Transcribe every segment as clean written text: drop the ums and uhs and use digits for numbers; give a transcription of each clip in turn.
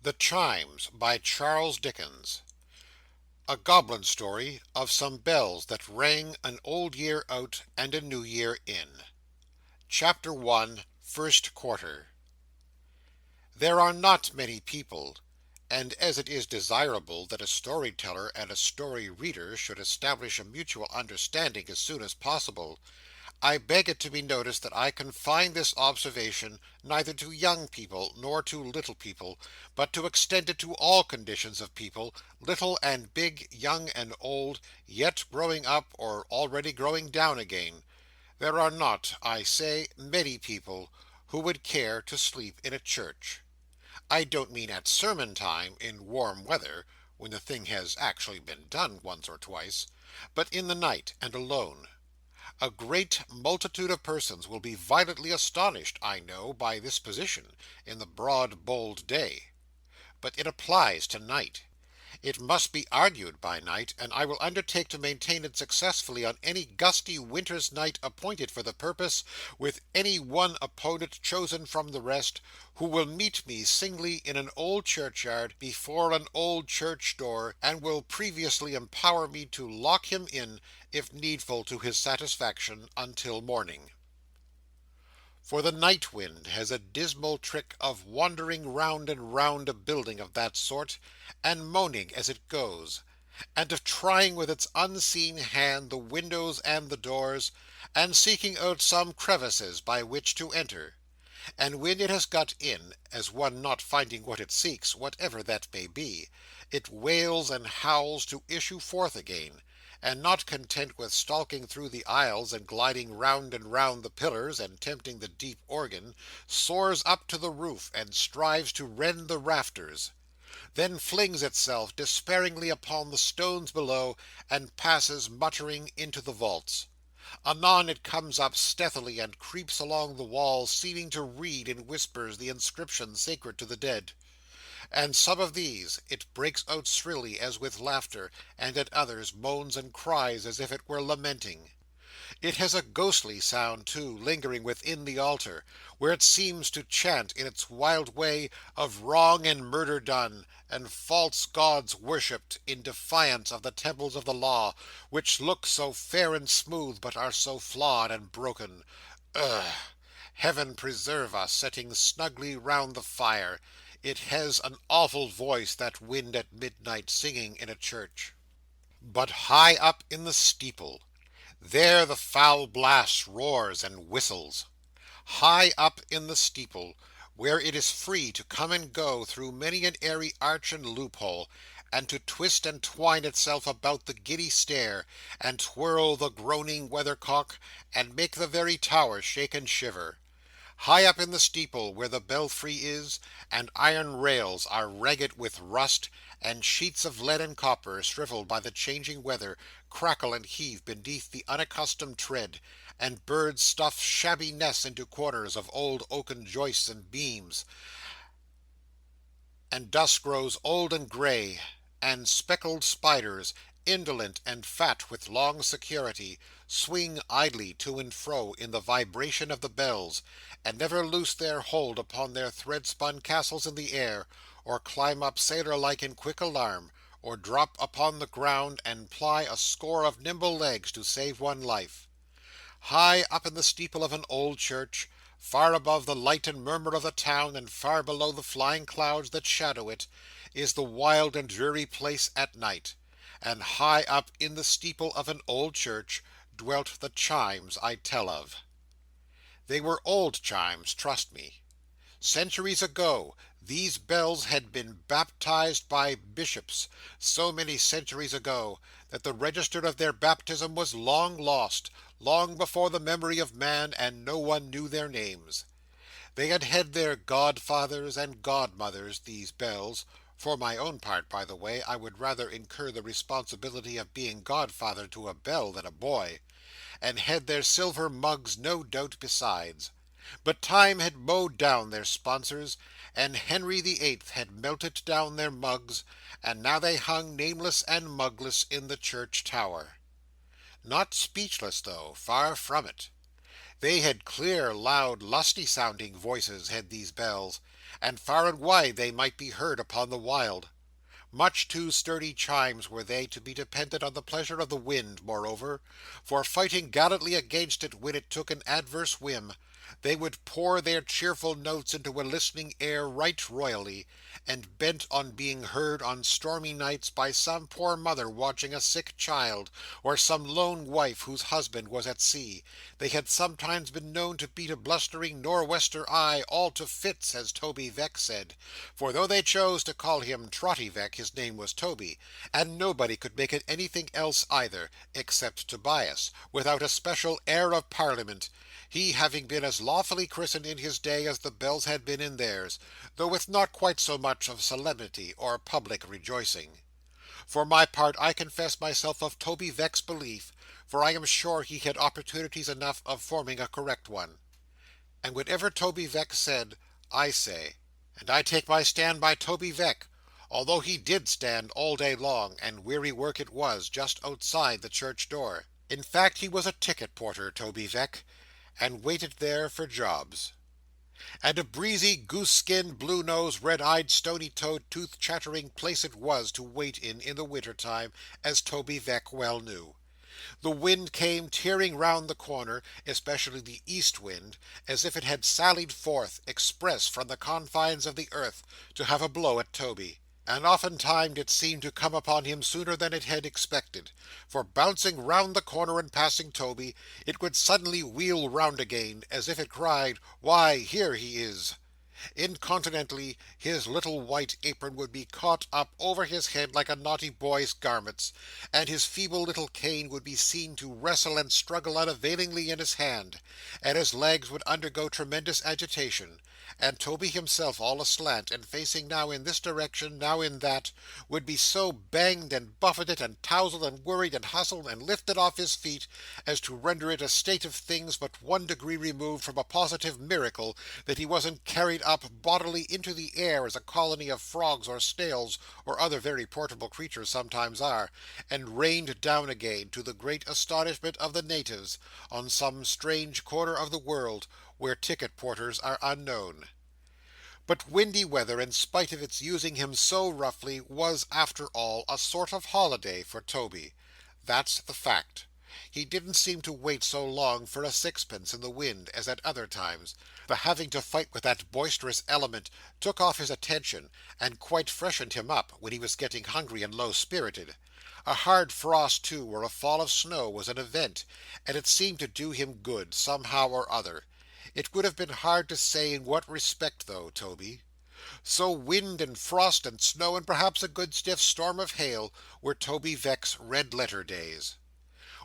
The Chimes, by Charles Dickens. A goblin story of some bells that rang an old year out and a new year in. Chapter 1, First Quarter. There are not many people, and as it is desirable that a story-teller and a story-reader should establish a mutual understanding as soon as possible, I beg it to be noticed that I confine this observation neither to young people nor to little people, but to extend it to all conditions of people, little and big, young and old, yet growing up or already growing down again. There are not, I say, many people who would care to sleep in a church. I don't mean at sermon time, in warm weather, when the thing has actually been done once or twice, but in the night and alone. A great multitude of persons will be violently astonished, I know, by this position, in the broad bold day. But it applies to night. It must be argued by night, and I will undertake to maintain it successfully on any gusty winter's night appointed for the purpose, with any one opponent chosen from the rest, who will meet me singly in an old churchyard, before an old church door, and will previously empower me to lock him in, if needful to his satisfaction, until morning. For the night wind has a dismal trick of wandering round and round a building of that sort, and moaning as it goes, and of trying with its unseen hand the windows and the doors, and seeking out some crevices by which to enter. And when it has got in, as one not finding what it seeks, whatever that may be, it wails and howls to issue forth again, and not content with stalking through the aisles and gliding round and round the pillars and tempting the deep organ, soars up to the roof and strives to rend the rafters, then flings itself despairingly upon the stones below, and passes muttering into the vaults. Anon it comes up stealthily and creeps along the walls, seeming to read in whispers the inscriptions sacred to the dead. And some of these it breaks out shrilly as with laughter, and at others moans and cries as if it were lamenting. It has a ghostly sound, too, lingering within the altar, where it seems to chant in its wild way of wrong and murder done, and false gods worshipped, in defiance of the temples of the law, which look so fair and smooth, but are so flawed and broken. Ugh! Heaven preserve us, sitting snugly round the fire. It has an awful voice, that wind at midnight, singing in a church. But high up in the steeple, there the foul blast roars and whistles. High up in the steeple, where it is free to come and go through many an airy arch and loophole, and to twist and twine itself about the giddy stair, and twirl the groaning weathercock, and make the very tower shake and shiver. High up in the steeple, where the belfry is, and iron rails are ragged with rust, and sheets of lead and copper, shrivelled by the changing weather, crackle and heave beneath the unaccustomed tread, and birds stuff shabby nests into corners of old oaken joists and beams, and dust grows old and grey, and speckled spiders, indolent and fat with long security, swing idly to and fro in the vibration of the bells, and never loose their hold upon their thread-spun castles in the air, or climb up sailor-like in quick alarm, or drop upon the ground and ply a score of nimble legs to save one life. High up in the steeple of an old church, far above the light and murmur of the town, and far below the flying clouds that shadow it, is the wild and dreary place at night. And high up in the steeple of an old church dwelt the Chimes I tell of. They were old chimes, trust me. Centuries ago, these bells had been baptized by bishops, so many centuries ago, that the register of their baptism was long lost, long before the memory of man, and no one knew their names. They had had their godfathers and godmothers, these bells. For my own part, by the way, I would rather incur the responsibility of being godfather to a bell than a boy, and had their silver mugs no doubt besides. But time had mowed down their sponsors, and Henry the Eighth had melted down their mugs, and now they hung nameless and mugless in the church tower. Not speechless though, far from it. They had clear, loud, lusty-sounding voices, had these bells, and far and wide they might be heard upon the wild. Much too sturdy chimes were they to be dependent on the pleasure of the wind, moreover, for fighting gallantly against it when it took an adverse whim, they would pour their cheerful notes into a listening air right royally, and bent on being heard on stormy nights by some poor mother watching a sick child, or some lone wife whose husband was at sea, they had sometimes been known to beat a blustering nor-wester eye all to fits, as Toby Veck said, for though they chose to call him Trotty Veck, his name was Toby, and nobody could make it anything else either, except Tobias, without a special air of Parliament, he having been as lawfully christened in his day as the bells had been in theirs, though with not quite so much of solemnity or public rejoicing. For my part, I confess myself of Toby Veck's belief, for I am sure he had opportunities enough of forming a correct one. And whatever Toby Veck said, I say, and I take my stand by Toby Veck, although he did stand all day long, and weary work it was, just outside the church door. In fact, he was a ticket porter, Toby Veck, and waited there for jobs. And a breezy, goose-skinned, blue-nosed, red-eyed, stony-toed, tooth-chattering place it was to wait in the winter-time, as Toby Veck well knew. The wind came tearing round the corner, especially the east wind, as if it had sallied forth, express from the confines of the earth, to have a blow at Toby. And oftentimes it seemed to come upon him sooner than it had expected, for bouncing round the corner and passing Toby, it would suddenly wheel round again, as if it cried, "Why, here he is!" Incontinently, his little white apron would be caught up over his head like a naughty boy's garments, and his feeble little cane would be seen to wrestle and struggle unavailingly in his hand, and his legs would undergo tremendous agitation, and Toby himself, all aslant, and facing now in this direction, now in that, would be so banged and buffeted and touzled and worried and hustled and lifted off his feet, as to render it a state of things but 1 degree removed from a positive miracle that he wasn't carried up bodily into the air as a colony of frogs or snails or other very portable creatures sometimes are, and rained down again, to the great astonishment of the natives, on some strange corner of the world where ticket porters are unknown. But windy weather, in spite of its using him so roughly, was, after all, a sort of holiday for Toby. That's the fact. He didn't seem to wait so long for a sixpence in the wind as at other times. The having to fight with that boisterous element took off his attention, and quite freshened him up, when he was getting hungry and low-spirited. A hard frost, too, or a fall of snow, was an event, and it seemed to do him good, somehow or other. It would have been hard to say in what respect, though, Toby. So wind and frost and snow, and perhaps a good stiff storm of hail, were Toby Veck's red-letter days.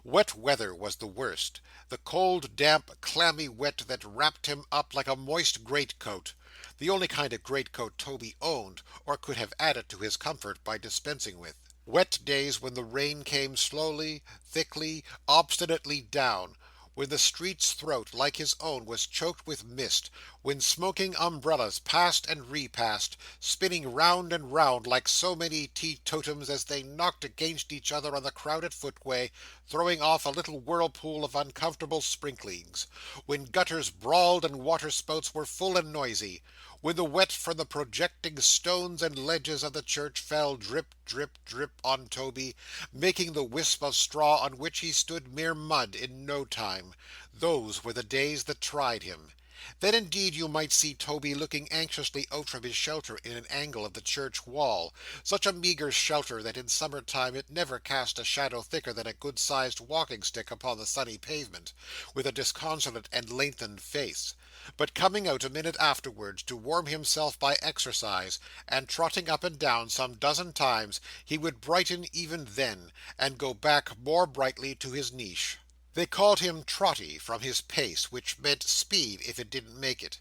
Wet weather was the worst, the cold, damp, clammy wet that wrapped him up like a moist greatcoat, the only kind of greatcoat Toby owned, or could have added to his comfort by dispensing with. Wet days when the rain came slowly, thickly, obstinately down, when the street's throat, like his own, was choked with mist, when smoking umbrellas passed and repassed, spinning round and round like so many teetotums as they knocked against each other on the crowded footway, throwing off a little whirlpool of uncomfortable sprinklings, when gutters brawled and waterspouts were full and noisy, when the wet from the projecting stones and ledges of the church fell drip, drip, drip on Toby, making the wisp of straw on which he stood mere mud in no time. Those were the days that tried him. Then indeed you might see Toby looking anxiously out from his shelter in an angle of the church wall, such a meagre shelter that in summer time it never cast a shadow thicker than a good-sized walking-stick upon the sunny pavement, with a disconsolate and lengthened face, but coming out a minute afterwards to warm himself by exercise, and trotting up and down some dozen times, he would brighten even then, and go back more brightly to his niche. They called him Trotty from his pace, which meant speed if it didn't make it.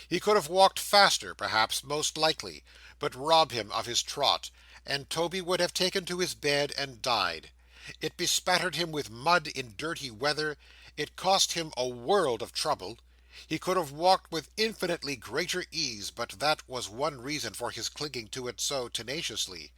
He could have walked faster, perhaps, most likely, but rob him of his trot, and Toby would have taken to his bed and died. It bespattered him with mud in dirty weather, it cost him a world of trouble. He could have walked with infinitely greater ease, but that was one reason for his clinging to it so tenaciously.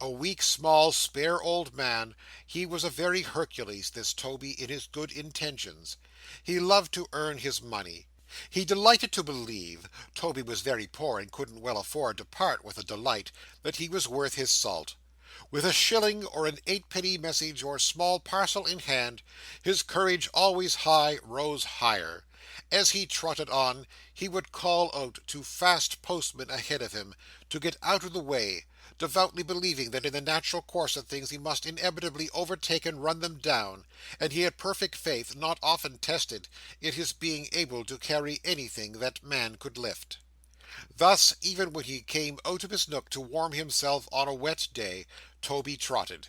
A weak, small, spare old man, he was a very Hercules, this Toby, in his good intentions. He loved to earn his money. He delighted to believe Toby was very poor and couldn't well afford to part with a delight that he was worth his salt. With a shilling or an eightpenny message or small parcel in hand, his courage always high rose higher. As he trotted on, he would call out to fast postmen ahead of him to get out of the way, devoutly believing that in the natural course of things he must inevitably overtake and run them down, and he had perfect faith, not often tested, in his being able to carry anything that man could lift. Thus, even when he came out of his nook to warm himself on a wet day, Toby trotted,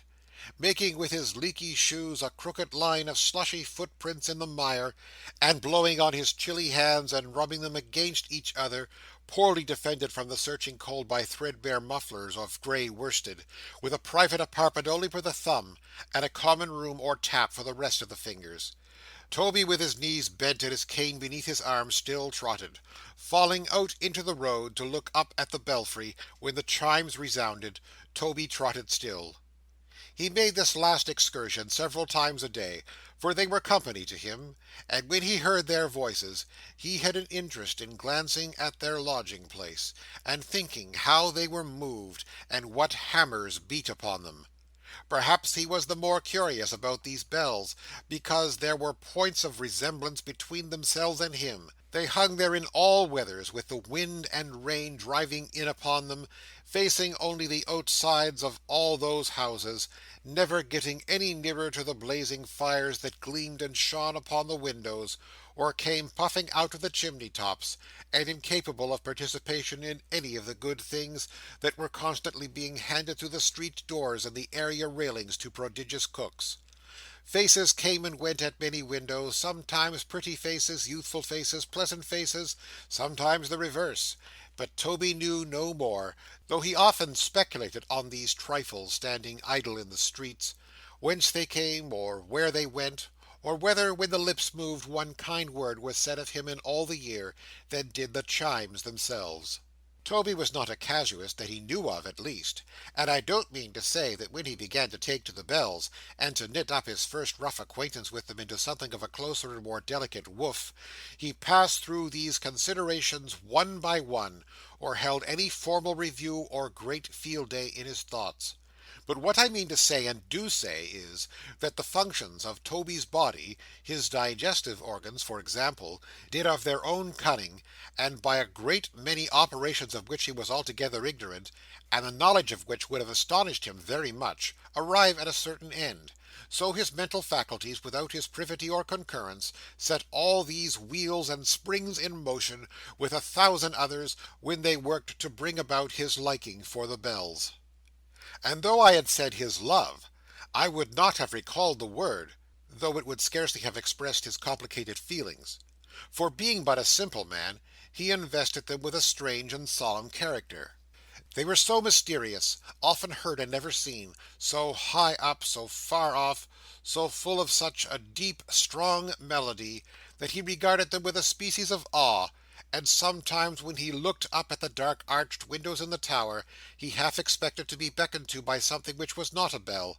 making with his leaky shoes a crooked line of slushy footprints in the mire, and blowing on his chilly hands and rubbing them against each other, poorly defended from the searching cold by threadbare mufflers of grey worsted, with a private apartment only for the thumb, and a common room or tap for the rest of the fingers. Toby, with his knees bent and his cane beneath his arm, still trotted, falling out into the road to look up at the belfry when the chimes resounded. Toby trotted still. He made this last excursion several times a day, for they were company to him, and when he heard their voices, he had an interest in glancing at their lodging place, and thinking how they were moved, and what hammers beat upon them. Perhaps he was the more curious about these bells, because there were points of resemblance between themselves and him. They hung there in all weathers, with the wind and rain driving in upon them, facing only the outsides of all those houses, never getting any nearer to the blazing fires that gleamed and shone upon the windows, or came puffing out of the chimney tops, and incapable of participation in any of the good things that were constantly being handed through the street doors and the area railings to prodigious cooks. Faces came and went at many windows, sometimes pretty faces, youthful faces, pleasant faces, sometimes the reverse. But Toby knew no more, though he often speculated on these trifles standing idle in the streets, whence they came, or where they went, or whether, when the lips moved, one kind word was said of him in all the year, than did the chimes themselves. Toby was not a casuist that he knew of, at least, and I don't mean to say that when he began to take to the bells, and to knit up his first rough acquaintance with them into something of a closer and more delicate woof, he passed through these considerations one by one, or held any formal review or great field day in his thoughts. But what I mean to say, and do say, is, that the functions of Toby's body, his digestive organs, for example, did of their own cunning, and by a great many operations of which he was altogether ignorant, and the knowledge of which would have astonished him very much, arrive at a certain end. So his mental faculties, without his privity or concurrence, set all these wheels and springs in motion, with 1,000 others, when they worked to bring about his liking for the bells. And though I had said his love, I would not have recalled the word, though it would scarcely have expressed his complicated feelings. For being but a simple man, he invested them with a strange and solemn character. They were so mysterious, often heard and never seen, so high up, so far off, so full of such a deep, strong melody, that he regarded them with a species of awe, and sometimes when he looked up at the dark arched windows in the tower, he half expected to be beckoned to by something which was not a bell,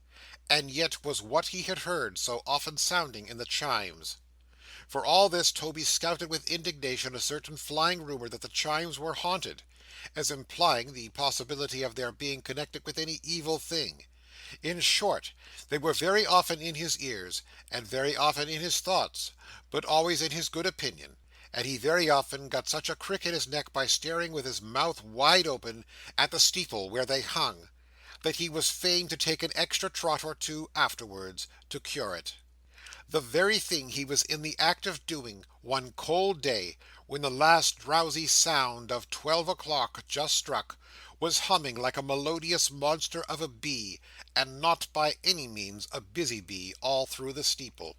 and yet was what he had heard so often sounding in the chimes. For all this, Toby scouted with indignation a certain flying rumour that the chimes were haunted, as implying the possibility of their being connected with any evil thing. In short, they were very often in his ears, and very often in his thoughts, but always in his good opinion, and he very often got such a crick in his neck by staring with his mouth wide open at the steeple where they hung, that he was fain to take an extra trot or two afterwards, to cure it. The very thing he was in the act of doing, one cold day, when the last drowsy sound of 12 o'clock just struck, was humming like a melodious monster of a bee, and not by any means a busy bee, all through the steeple.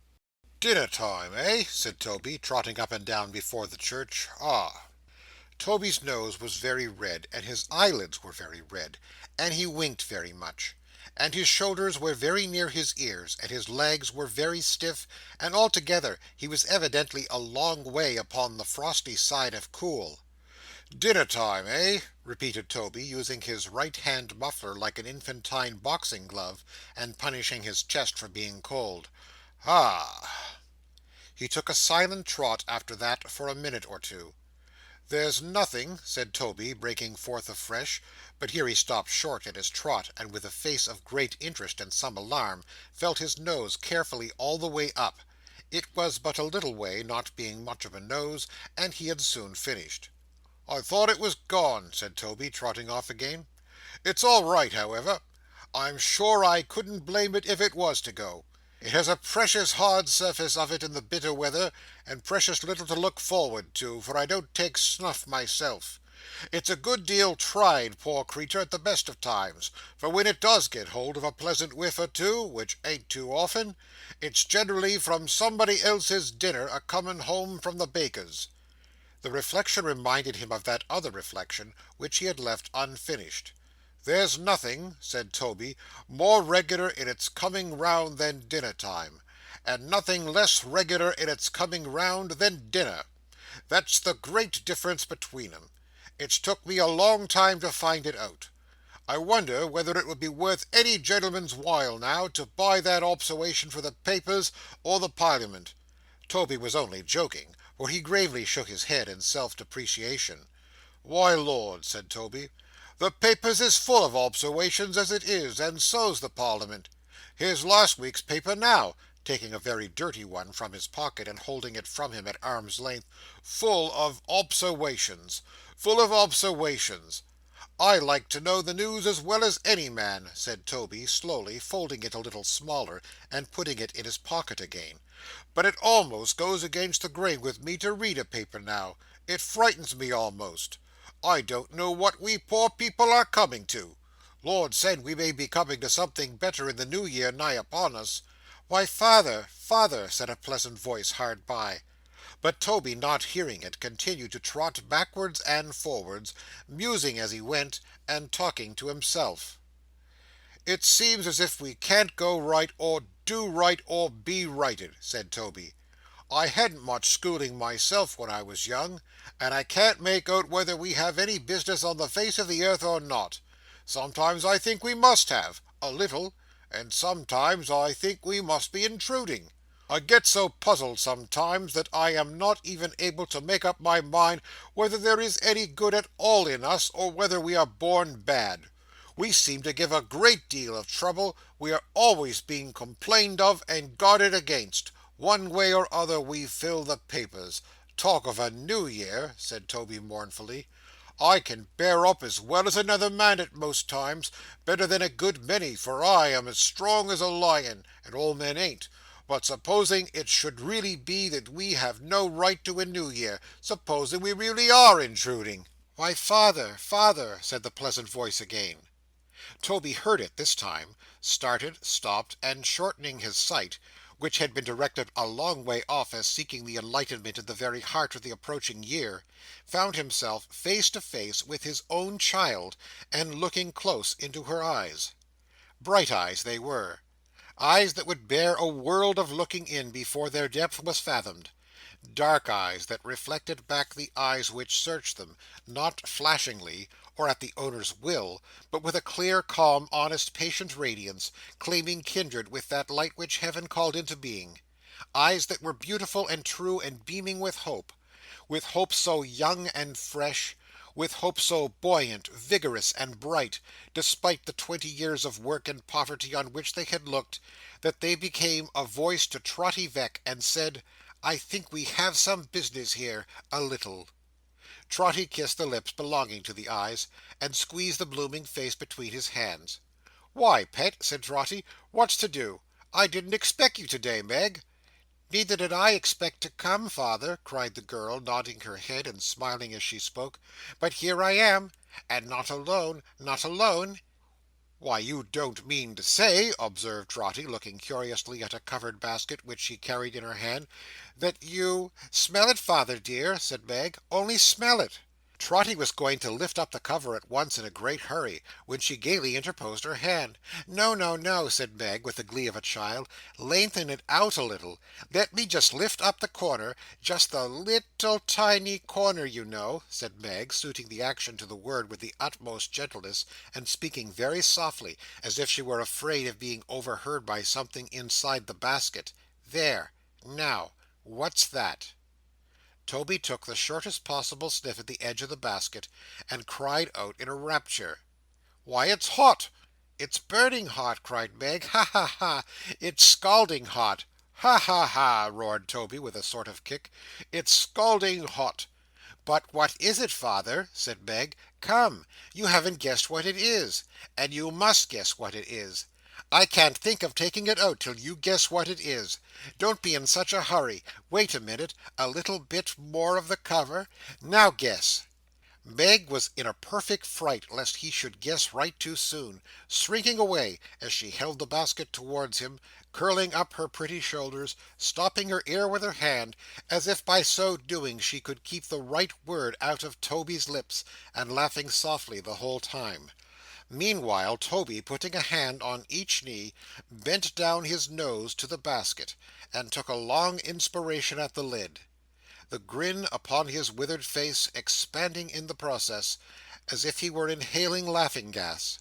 "Dinner time, eh?" said Toby, trotting up and down before the church. "Ah!" Toby's nose was very red, and his eyelids were very red, and he winked very much, and his shoulders were very near his ears, and his legs were very stiff, and altogether he was evidently a long way upon the frosty side of cool. "Dinner time, eh?" repeated Toby, using his right-hand muffler like an infantine boxing glove, and punishing his chest for being cold. "Ah!" He took a silent trot after that for a minute or two. "There's nothing," said Toby, breaking forth afresh; but here he stopped short in his trot, and with a face of great interest and some alarm, felt his nose carefully all the way up. It was but a little way, not being much of a nose, and he had soon finished. "I thought it was gone," said Toby, trotting off again. "It's all right, however. I'm sure I couldn't blame it if it was to go. It has a precious hard surface of it in the bitter weather, and precious little to look forward to, for I don't take snuff myself. It's a good deal tried, poor creetur, at the best of times, for when it does get hold of a pleasant whiff or two, which ain't too often, it's generally from somebody else's dinner a coming home from the baker's." The reflection reminded him of that other reflection, which he had left unfinished. "There's nothing," said Toby, "more regular in its coming round than dinner time, and nothing less regular in its coming round than dinner. That's the great difference between 'em. It's took me a long time to find it out. I wonder whether it would be worth any gentleman's while now, to buy that obserwation for the papers or the Parliament." Toby was only joking, for he gravely shook his head in self-depreciation. "Why, Lord," said Toby, "the papers is full of obserwations as it is, and so's the Parliament. Here's last week's paper now," taking a very dirty one from his pocket and holding it from him at arm's length, "full of obserwations. Full of obserwations. I like to know the news as well as any man," said Toby, slowly folding it a little smaller, and putting it in his pocket again, "but it almost goes against the grain with me to read a paper now. It frightens me almost. I don't know what we poor people are coming to. Lord send we may be coming to something better in the new year nigh upon us." "Why, father, father," said a pleasant voice hard by. But Toby, not hearing it, continued to trot backwards and forwards, musing as he went, and talking to himself. "It seems as if we can't go right, or do right, or be righted," said Toby. "I hadn't much schooling myself when I was young, and I can't make out whether we have any business on the face of the earth or not. Sometimes I think we must have, a little, and sometimes I think we must be intruding. I get so puzzled sometimes that I am not even able to make up my mind whether there is any good at all in us, or whether we are born bad. We seem to give a great deal of trouble, we are always being complained of and guarded against. One way or other we fill the papers. Talk of a new year," said Toby mournfully. "I can bear up as well as another man at most times, better than a good many, for I am as strong as a lion, and all men ain't. But supposing it should really be that we have no right to a new year, supposing we really are intruding." "Why, father, father," said the pleasant voice again. Toby heard it this time, started, stopped, and shortening his sight, which had been directed a long way off as seeking the enlightenment in the very heart of the approaching year, found himself face to face with his own child, and looking close into her eyes. Bright eyes they were. Eyes that would bear a world of looking in before their depth was fathomed. Dark eyes that reflected back the eyes which searched them, not flashingly, or at the owner's will, but with a clear, calm, honest, patient radiance, claiming kindred with that light which Heaven called into being. Eyes that were beautiful and true and beaming with hope so young and fresh, with hope so buoyant, vigorous, and bright, despite the 20 years of work and poverty on which they had looked, that they became a voice to Trotty Veck, and said, "I think we have some business here, a little." Trotty kissed the lips belonging to the eyes, and squeezed the blooming face between his hands. "Why, pet," said Trotty, "what's to do? I didn't expect you to-day, Meg." "Neither did I expect to come, father," cried the girl, nodding her head and smiling as she spoke, "but here I am, and not alone, not alone." "Why, you don't mean to say," observed Trotty, looking curiously at a covered basket which she carried in her hand, "that you—" "Smell it, father dear," said Meg. "Only smell it." Trotty was going to lift up the cover at once in a great hurry, when she gaily interposed her hand. "No, no, no," said Meg, with the glee of a child. "Lengthen it out a little. Let me just lift up the corner. Just the little tiny corner, you know," said Meg, suiting the action to the word with the utmost gentleness, and speaking very softly, as if she were afraid of being overheard by something inside the basket. "There. Now. What's that?" Toby took the shortest possible sniff at the edge of the basket, and cried out in a rapture, "Why, it's hot! It's burning hot!" cried Meg. "Ha, ha, ha! It's scalding hot!" "Ha, ha, ha!" roared Toby, with a sort of kick. "It's scalding hot!" "But what is it, father?" said Meg. "Come! You haven't guessed what it is, and you must guess what it is. I can't think of taking it out till you guess what it is. Don't be in such a hurry. Wait a minute. A little bit more of the cover. Now guess." Meg was in a perfect fright lest he should guess right too soon, shrinking away as she held the basket towards him, curling up her pretty shoulders, stopping her ear with her hand, as if by so doing she could keep the right word out of Toby's lips, and laughing softly the whole time. Meanwhile, Toby, putting a hand on each knee, bent down his nose to the basket, and took a long inspiration at the lid, the grin upon his withered face expanding in the process, as if he were inhaling laughing gas.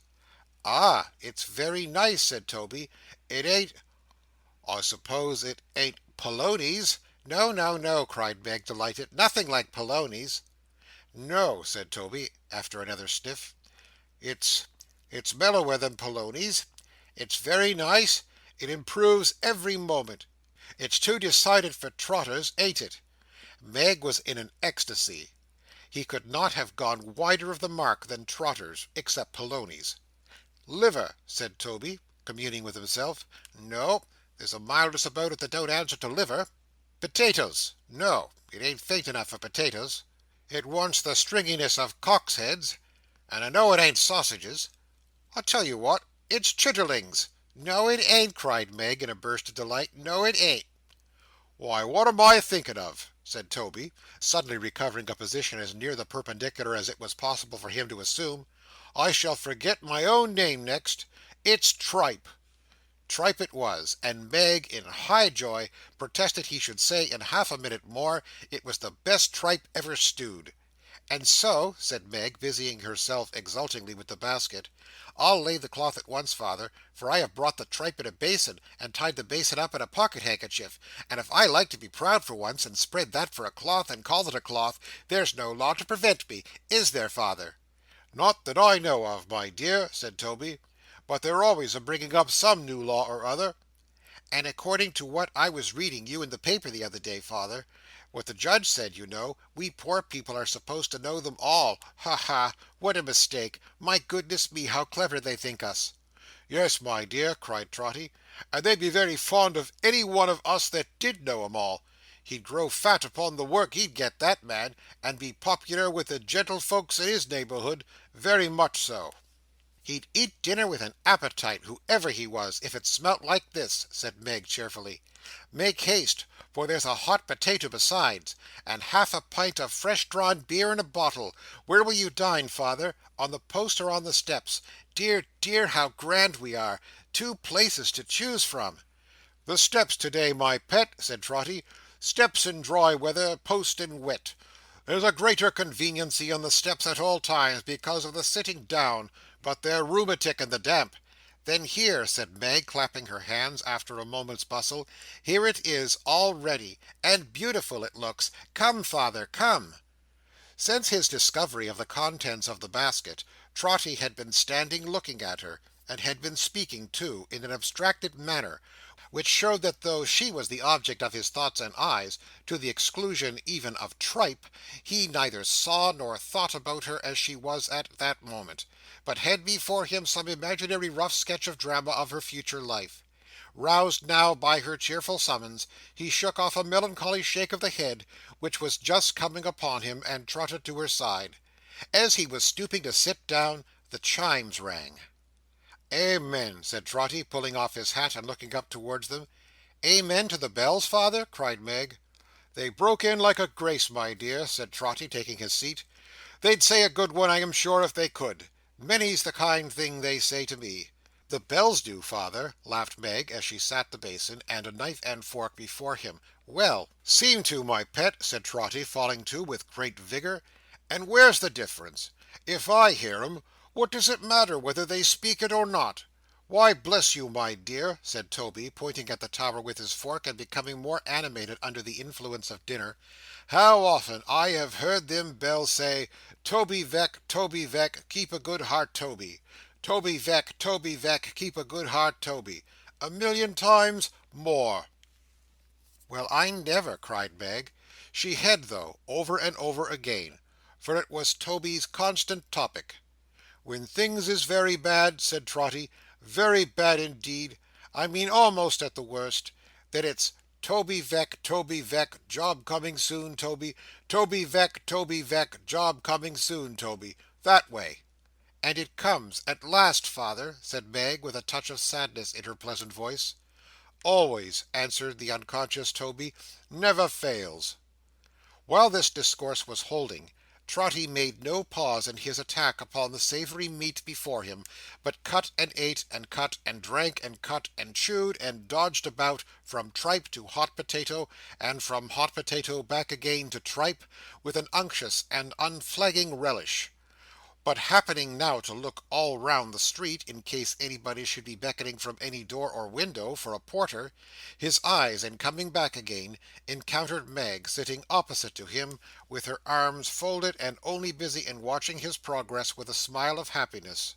"Ah! It's very nice," said Toby. "It ain't— I suppose it ain't Polonies?" "No, no, no," cried Meg, delighted. "Nothing like Polonies." "No," said Toby, after another sniff. It's mellower than Polonies. It's very nice. It improves every moment. It's too decided for trotters, ain't it?" Meg was in an ecstasy. He could not have gone wider of the mark than trotters, except Polonies. "Liver," said Toby, communing with himself. "No, there's a mildness about it that don't answer to liver." "Potatoes." "No, it ain't faint enough for potatoes." "It wants the stringiness of cocks' heads. And I know it ain't sausages. I'll tell you what, it's chitterlings." "No, it ain't," cried Meg, in a burst of delight. "No, it ain't." "Why, what am I thinking of?" said Toby, suddenly recovering a position as near the perpendicular as it was possible for him to assume. "I shall forget my own name next. It's tripe." Tripe it was, and Meg, in high joy, protested he should say in half a minute more, it was the best tripe ever stewed. "And so," said Meg, busying herself exultingly with the basket, "I'll lay the cloth at once, father, for I have brought the tripe in a basin, and tied the basin up in a pocket handkerchief, and if I like to be proud for once, and spread that for a cloth, and call it a cloth, there's no law to prevent me. Is there, father?" "Not that I know of, my dear," said Toby, "but they're always a bringing up some new law or other." "And according to what I was reading you in the paper the other day, father, what the judge said, you know, we poor people are supposed to know them all. Ha, ha! What a mistake! My goodness me, how clever they think us!" "Yes, my dear," cried Trotty, "and they'd be very fond of any one of us that did know 'em all. He'd grow fat upon the work he'd get, that man, and be popular with the gentlefolks in his neighbourhood. Very much so." "He'd eat dinner with an appetite, whoever he was, if it smelt like this," said Meg cheerfully. "Make haste, for there's a hot potato besides, and half a pint of fresh drawn beer in a bottle. Where will you dine, father? On the post or on the steps? Dear, dear, how grand we are! Two places to choose from." "The steps to-day, my pet," said Trotty. "Steps in dry weather, post in wet. There's a greater conveniency on the steps at all times, because of the sitting down, but they're rheumatic in the damp." "Then here," said Meg, clapping her hands, after a moment's bustle, "here it is, all ready. And beautiful it looks. Come, father, come." Since his discovery of the contents of the basket, Trotty had been standing looking at her, and had been speaking too, in an abstracted manner, which showed that though she was the object of his thoughts and eyes, to the exclusion even of tripe, he neither saw nor thought about her as she was at that moment, but had before him some imaginary rough sketch of drama of her future life. Roused now by her cheerful summons, he shook off a melancholy shake of the head, which was just coming upon him, and trotted to her side. As he was stooping to sit down, the chimes rang. "Amen," said Trotty, pulling off his hat and looking up towards them. "Amen to the bells, father?" cried Meg. "They broke in like a grace, my dear," said Trotty, taking his seat. "They'd say a good one, I am sure, if they could. Many's the kind thing they say to me." "The bells do, father," laughed Meg, as she sat the basin, and a knife and fork before him. "Well!" "Seem to, my pet," said Trotty, falling to with great vigour. "And where's the difference? If I hear 'em, what does it matter whether they speak it or not? "Why, bless you, my dear," said Toby, pointing at the tower with his fork, and becoming more animated under the influence of dinner, "how often I have heard them bells say, 'Toby Veck, Toby Veck, keep a good heart, Toby. Toby Veck, Toby Veck, keep a good heart, Toby.' A million times more." "Well, I never!" cried Meg. She had though, over and over again, for it was Toby's constant topic. "When things is very bad," said Trotty, "very bad indeed, I mean almost at the worst, then it's Toby Veck, Toby Veck, job coming soon, Toby. Toby Veck, Toby Veck, job coming soon, Toby. That way." "And it comes at last, father?" said Meg, with a touch of sadness in her pleasant voice. "Always," answered the unconscious Toby. "Never fails." While this discourse was holding, Trotty made no pause in his attack upon the savoury meat before him, but cut and ate, and cut and drank, and cut and chewed, and dodged about, from tripe to hot potato, and from hot potato back again to tripe, with an unctuous and unflagging relish. But happening now to look all round the street, in case anybody should be beckoning from any door or window for a porter, his eyes, in coming back again, encountered Meg sitting opposite to him, with her arms folded, and only busy in watching his progress with a smile of happiness.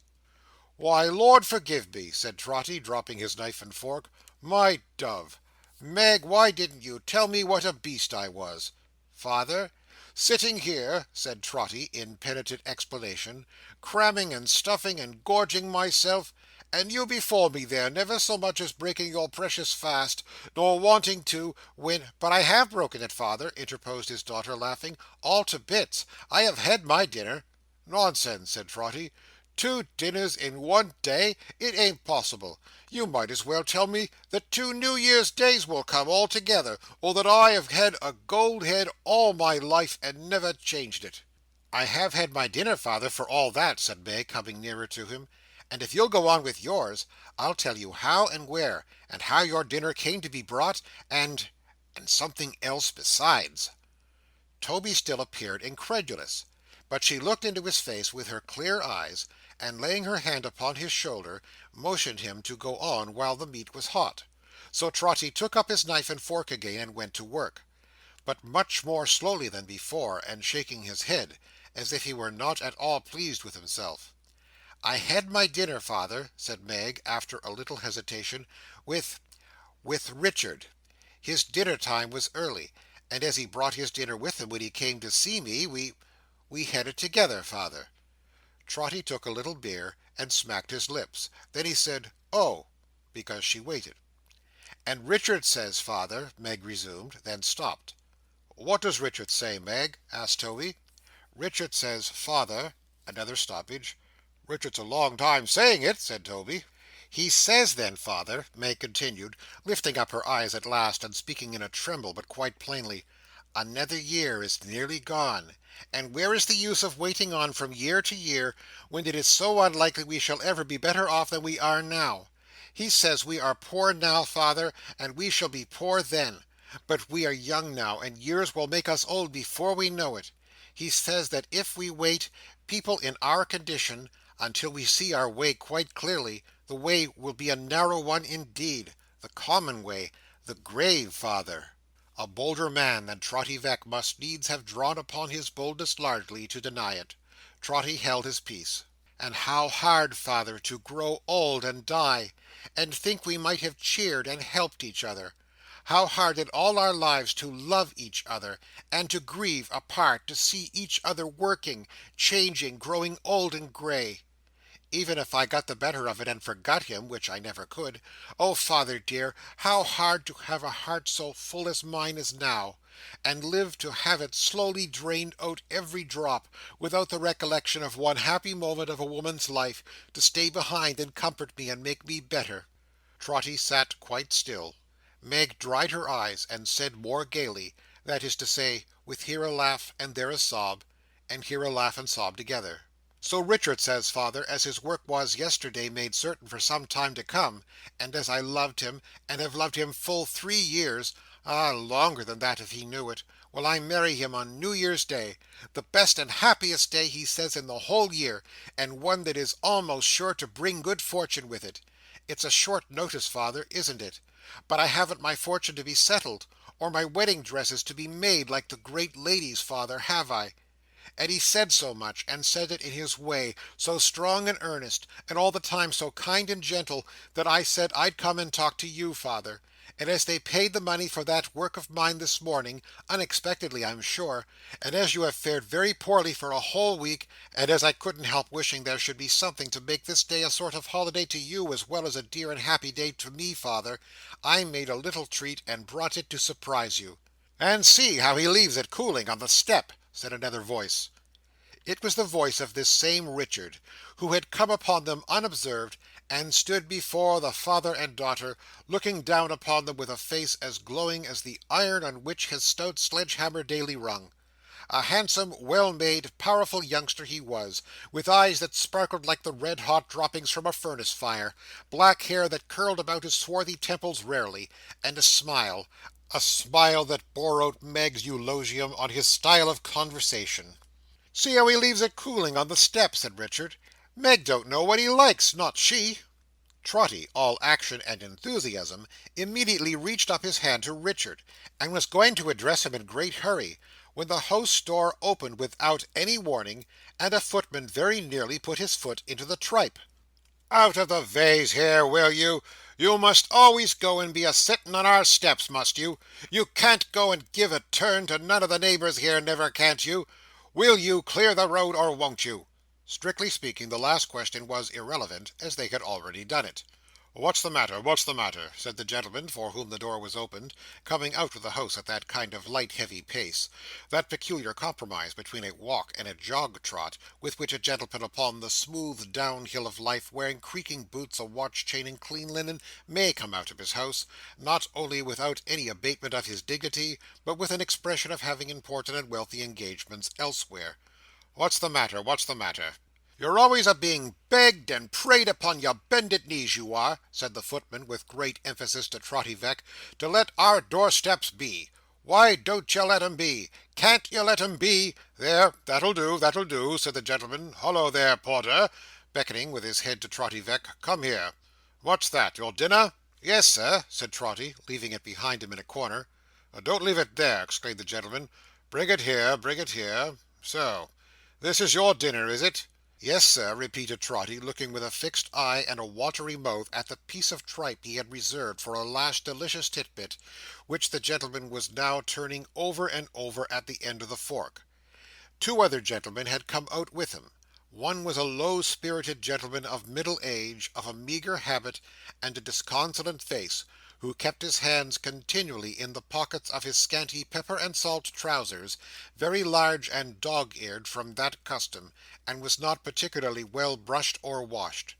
"Why, Lord forgive me!" said Trotty, dropping his knife and fork. "My dove! Meg, why didn't you tell me what a beast I was?" "Father?" "Sitting here," said Trotty, in penitent explanation, "cramming and stuffing and gorging myself, and you before me there, never so much as breaking your precious fast, nor wanting to, when—" "But I have broken it, father," interposed his daughter, laughing, "all to bits. I have had my dinner." "Nonsense!" said Trotty. "Two dinners in one day! It ain't possible. You might as well tell me that two New Year's Days will come all together, or that I have had a gold head all my life and never changed it." "I have had my dinner, father, for all that," said Meg, coming nearer to him, "and if you'll go on with yours, I'll tell you how and where, and how your dinner came to be brought, and something else besides." Toby still appeared incredulous, but she looked into his face with her clear eyes, and laying her hand upon his shoulder, motioned him to go on while the meat was hot. So Trotty took up his knife and fork again, and went to work, but much more slowly than before, and shaking his head, as if he were not at all pleased with himself. "I had my dinner, father," said Meg, after a little hesitation, "with Richard. His dinner time was early, and as he brought his dinner with him when he came to see me, we had it together, father." Trotty took a little beer, and smacked his lips. Then he said, "Oh!" because she waited. "And Richard says, father," Meg resumed, then stopped. "What does Richard say, Meg?" asked Toby. "Richard says, father—" Another stoppage. "Richard's a long time saying it," said Toby. "He says then, father," Meg continued, lifting up her eyes at last, and speaking in a tremble, but quite plainly, "another year is nearly gone, and where is the use of waiting on from year to year, when it is so unlikely we shall ever be better off than we are now? He says we are poor now, father, and we shall be poor then, but we are young now, and years will make us old before we know it. He says that if we wait, people in our condition, until we see our way quite clearly, the way will be a narrow one indeed. The common way. The grave, father." A bolder man than Trotty Veck must needs have drawn upon his boldness largely, to deny it. Trotty held his peace. "And how hard, father, to grow old and die, and think we might have cheered and helped each other. How hard in all our lives to love each other, and to grieve apart to see each other working, changing, growing old and grey. Even if I got the better of it and forgot him, which I never could, oh father dear, how hard to have a heart so full as mine is now, and live to have it slowly drained out every drop, without the recollection of one happy moment of a woman's life, to stay behind and comfort me and make me better." Trotty sat quite still. Meg dried her eyes, and said more gaily, that is to say, with here a laugh and there a sob, and here a laugh and sob together, "So Richard says, father, as his work was yesterday made certain for some time to come, and as I loved him, and have loved him full 3 years, longer than that if he knew it, will I marry him on New Year's Day, the best and happiest day, he says, in the whole year, and one that is almost sure to bring good fortune with it. It's a short notice, father, isn't it? But I haven't my fortune to be settled, or my wedding dresses to be made like the great ladies, father, have I? And he said so much, and said it in his way, so strong and earnest, and all the time so kind and gentle, that I said I'd come and talk to you, father. And as they paid the money for that work of mine this morning, unexpectedly I'm sure, and as you have fared very poorly for a whole week, and as I couldn't help wishing there should be something to make this day a sort of holiday to you as well as a dear and happy day to me, father, I made a little treat and brought it to surprise you." "And see how he leaves it cooling on the step," said another voice. It was the voice of this same Richard, who had come upon them unobserved, and stood before the father and daughter, looking down upon them with a face as glowing as the iron on which his stout sledge-hammer daily rung. A handsome, well-made, powerful youngster he was, with eyes that sparkled like the red-hot droppings from a furnace-fire, black hair that curled about his swarthy temples rarely, and a smile that bore out Meg's eulogium on his style of conversation. "See how he leaves it cooling on the step," said Richard. "Meg don't know what he likes, not she." Trotty, all action and enthusiasm, immediately reached up his hand to Richard, and was going to address him in great hurry, when the house door opened without any warning, and a footman very nearly put his foot into the tripe. "Out of the vays here, will you? You must always go and be a sitting on our steps, must you? You can't go and give a turn to none of the neighbours here, never can't you? Will you clear the road, or won't you?" Strictly speaking, the last question was irrelevant, as they had already done it. "What's the matter? What's the matter?" said the gentleman for whom the door was opened, coming out of the house at that kind of light heavy pace, that peculiar compromise between a walk and a jog trot, with which a gentleman upon the smooth down hill of life, wearing creaking boots, a watch chain, and clean linen, may come out of his house, not only without any abatement of his dignity, but with an expression of having important and wealthy engagements elsewhere. "What's the matter? What's the matter?" "You're always a being begged and prayed upon your bended knees, you are," said the footman, with great emphasis to Trotty Veck, "to let our doorsteps be. Why don't you let 'em be? Can't you let 'em be? There, that'll do," said the gentleman. "Hollo there, porter," beckoning with his head to Trotty Veck. "Come here. What's that? Your dinner?" "Yes, sir," said Trotty, leaving it behind him in a corner. "Don't leave it there," exclaimed the gentleman. "Bring it here, bring it here. So. This is your dinner, is it?" "Yes, sir," repeated Trotty, looking with a fixed eye and a watery mouth at the piece of tripe he had reserved for a last delicious titbit, which the gentleman was now turning over and over at the end of the fork. Two other gentlemen had come out with him. One was a low-spirited gentleman of middle age, of a meagre habit, and a disconsolate face, who kept his hands continually in the pockets of his scanty pepper and salt trousers, very large and dog-eared from that custom, and was not particularly well brushed or washed.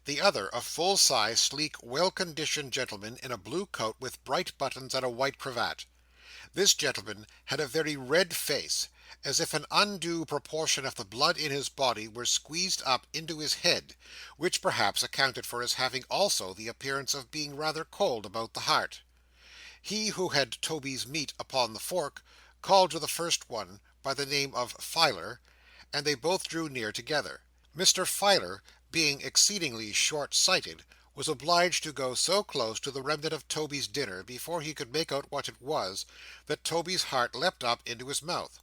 The other, a full-sized, sleek, well-conditioned gentleman in a blue coat with bright buttons and a white cravat. This gentleman had a very red face, as if an undue proportion of the blood in his body were squeezed up into his head, which perhaps accounted for his having also the appearance of being rather cold about the heart. He who had Toby's meat upon the fork called to the first one by the name of Filer, and they both drew near together. Mr. Filer, being exceedingly short-sighted, was obliged to go so close to the remnant of Toby's dinner before he could make out what it was, that Toby's heart leapt up into his mouth.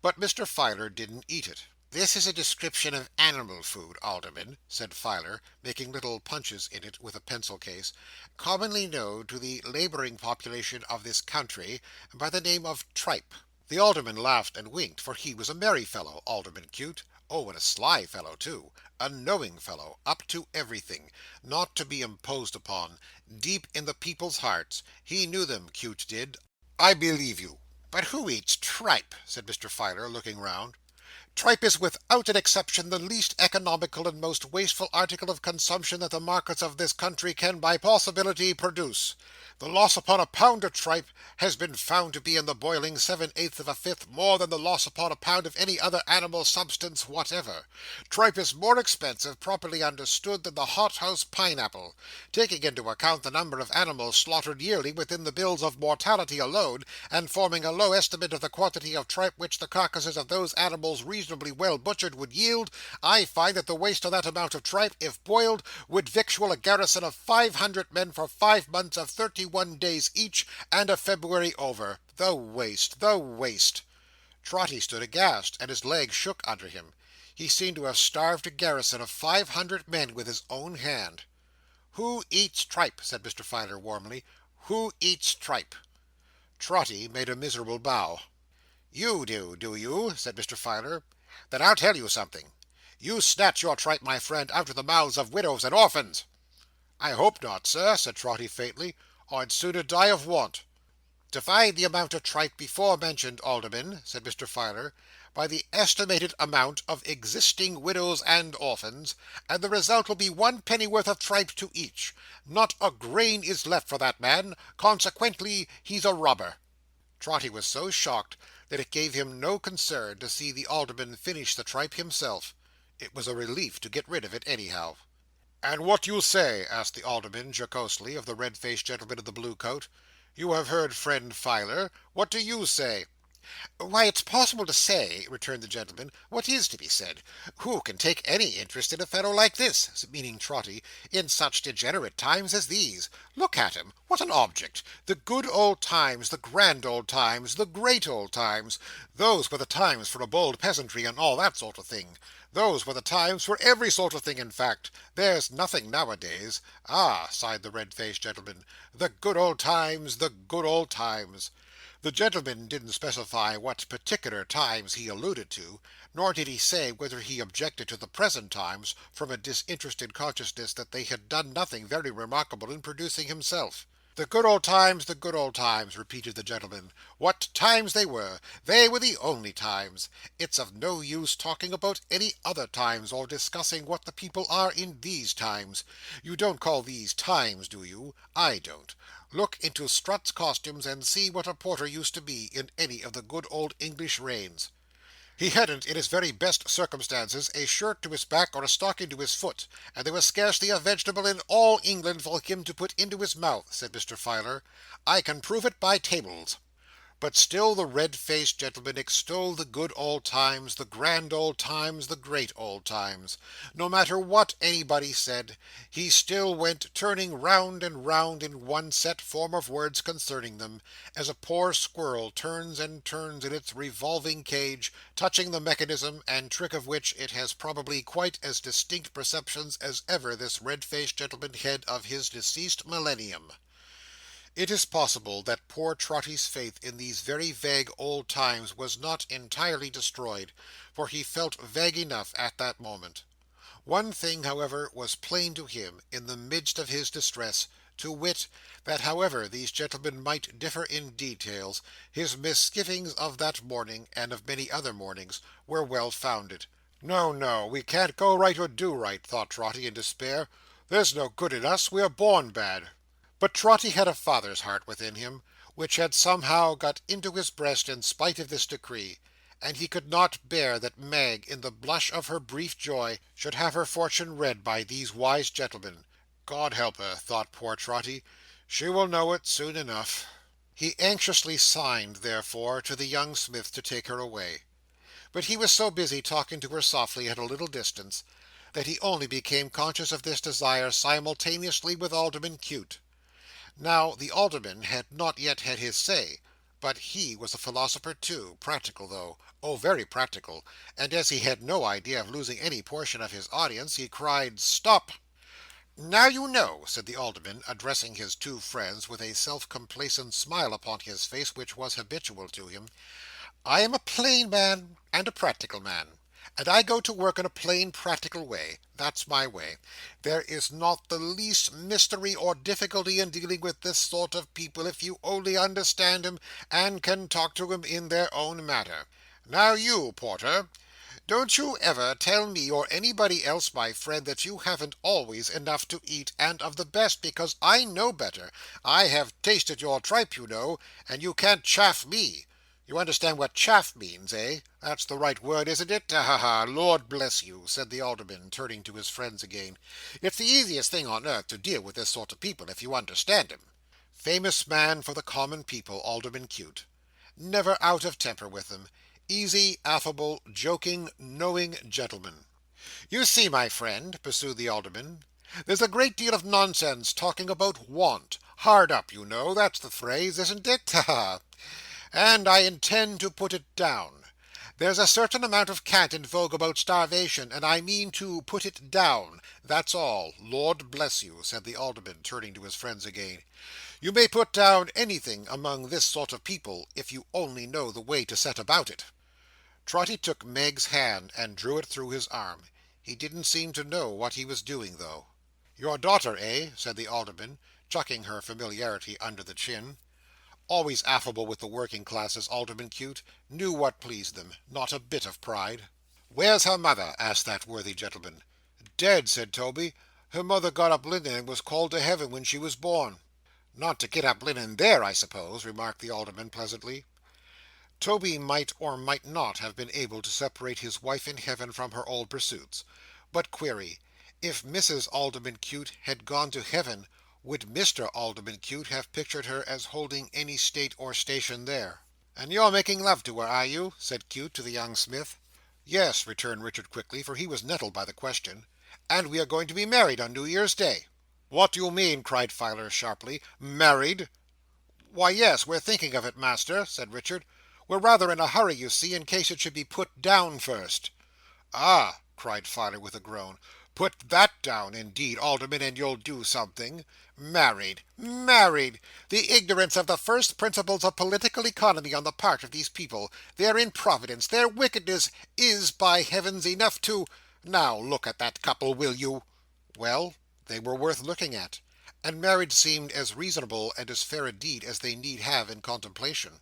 But Mr. Filer didn't eat it. "This is a description of animal food, Alderman," said Filer, making little punches in it with a pencil case, "commonly known to the labouring population of this country by the name of tripe." The Alderman laughed and winked, for he was a merry fellow, Alderman Cute. Oh, and a sly fellow too. A knowing fellow, up to everything, not to be imposed upon, deep in the people's hearts. He knew them, Cute did. "I believe you. But who eats tripe?" said Mr. Filer, looking round. "Tripe is without an exception the least economical and most wasteful article of consumption that the markets of this country can by possibility produce. The loss upon a pound of tripe has been found to be in the boiling 7/8 of a fifth more than the loss upon a pound of any other animal substance whatever. Tripe is more expensive, properly understood, than the hothouse pineapple. Taking into account the number of animals slaughtered yearly within the bills of mortality alone, and forming a low estimate of the quantity of tripe which the carcasses of those animals reasonably reasonably well butchered, would yield, I find that the waste of that amount of tripe, if boiled, would victual a garrison of 500 men for 5 months of 31 days each, and a February over. The waste, the waste!" Trotty stood aghast, and his legs shook under him. He seemed to have starved a garrison of 500 men with his own hand. "Who eats tripe?" said Mr. Filer warmly. "Who eats tripe?" Trotty made a miserable bow. "You do you?" said Mr. Filer. "Then I'll tell you something. You snatch your tripe, my friend, out of the mouths of widows and orphans." "I hope not, sir," said Trotty faintly. "I'd sooner die of want." "Divide the amount of tripe before mentioned, Alderman," said Mr. Filer, "by the estimated amount of existing widows and orphans, and the result will be 1 pennyworth of tripe to each. Not a grain is left for that man. Consequently, he's a robber." Trotty was so shocked that it gave him no concern to see the Alderman finish the tripe himself. It was a relief to get rid of it anyhow. "And what do you say?" asked the Alderman, jocosely, of the red-faced gentleman in the blue coat. "You have heard friend Filer. What do you say?" "Why, it's possible to say," returned the gentleman, "what is to be said. Who can take any interest in a fellow like this," meaning Trotty, "in such degenerate times as these? Look at him. What an object! The good old times, the grand old times, the great old times. Those were the times for a bold peasantry and all that sort of thing. Those were the times for every sort of thing, in fact. There's nothing nowadays. Ah," sighed the red-faced gentleman, "the good old times, the good old times." The gentleman didn't specify what particular times he alluded to, nor did he say whether he objected to the present times, from a disinterested consciousness that they had done nothing very remarkable in producing himself. "The good old times, the good old times," repeated the gentleman. "What times they were! They were the only times. It's of no use talking about any other times, or discussing what the people are in these times. You don't call these times, do you? I don't. Look into Strutt's costumes, and see what a porter used to be in any of the good old English reigns. He hadn't, in his very best circumstances, a shirt to his back or a stocking to his foot, and there was scarcely a vegetable in all England for him to put into his mouth," said Mr. Filer. "I can prove it by tables." But still the red-faced gentleman extolled the good old times, the grand old times, the great old times. No matter what anybody said, he still went turning round and round in one set form of words concerning them, as a poor squirrel turns and turns in its revolving cage, touching the mechanism and trick of which it has probably quite as distinct perceptions as ever this red-faced gentleman had of his deceased millennium. It is possible that poor Trotty's faith in these very vague old times was not entirely destroyed, for he felt vague enough at that moment. One thing, however, was plain to him, in the midst of his distress, to wit, that however these gentlemen might differ in details, his misgivings of that morning, and of many other mornings, were well founded. "No, no, we can't go right or do right," thought Trotty in despair. "There's no good in us. We are born bad." But Trotty had a father's heart within him, which had somehow got into his breast in spite of this decree, and he could not bear that Meg, in the blush of her brief joy, should have her fortune read by these wise gentlemen. God help her, thought poor Trotty, she will know it soon enough. He anxiously signed, therefore, to the young Smith to take her away. But he was so busy talking to her softly at a little distance, that he only became conscious of this desire simultaneously with Alderman Cute. Now, the Alderman had not yet had his say, but he was a philosopher too, practical though, oh very practical, and as he had no idea of losing any portion of his audience, he cried, "Stop!" "Now you know," said the Alderman, addressing his two friends with a self-complacent smile upon his face which was habitual to him, "I am a plain man, and a practical man, and I go to work in a plain practical way. That's my way. There is not the least mystery or difficulty in dealing with this sort of people, if you only understand 'em, and can talk to 'em in their own manner. Now you, Porter, don't you ever tell me or anybody else, my friend, that you haven't always enough to eat, and of the best, because I know better. I have tasted your tripe, you know, and you can't chaff me. You understand what chaff means, eh? That's the right word, isn't it? Ha ha ha! Lord bless you," said the Alderman, turning to his friends again. "It's the easiest thing on earth to deal with this sort of people, if you understand 'em." Famous man for the common people, Alderman Cute. Never out of temper with them. easy, affable, joking, knowing gentleman. "You see, my friend," pursued the Alderman, "there's a great deal of nonsense talking about want. Hard up, you know, that's the phrase, isn't it? Ha ha! And I intend to put it down. There's a certain amount of cant in vogue about starvation, and I mean to put it down. That's all. Lord bless you," said the Alderman, turning to his friends again, "you may put down anything among this sort of people, if you only know the way to set about it." Trotty took Meg's hand and drew it through his arm. He didn't seem to know what he was doing, though. "Your daughter, eh?" said the Alderman, chucking her familiarity under the chin. Always affable with the working classes, Alderman Cute knew what pleased them. Not a bit of pride. "Where's her mother?" asked that worthy gentleman. "Dead," said Toby. "Her mother got up linen and was called to heaven when she was born." "Not to get up linen there, I suppose?" remarked the Alderman pleasantly. Toby might or might not have been able to separate his wife in heaven from her old pursuits. But query, if Mrs. Alderman Cute had gone to heaven, would Mr. Alderman Cute have pictured her as holding any state or station there? "And you're making love to her, are you?" said Cute to the young smith. "Yes," returned Richard quickly, for he was nettled by the question. "And we are going to be married on New Year's Day." "What do you mean?" cried Filer sharply. "Married?" "Why, yes, we're thinking of it, master," said Richard. "We're rather in a hurry, you see, in case it should be put down first." "Ah!" cried Filer with a groan. "Put that down, indeed, Alderman, and you'll do something. Married! Married! The ignorance of the first principles of political economy on the part of these people, their improvidence, their wickedness, is, by heavens, enough to— Now look at that couple, will you?" Well, they were worth looking at, and marriage seemed as reasonable and as fair a deed as they need have in contemplation.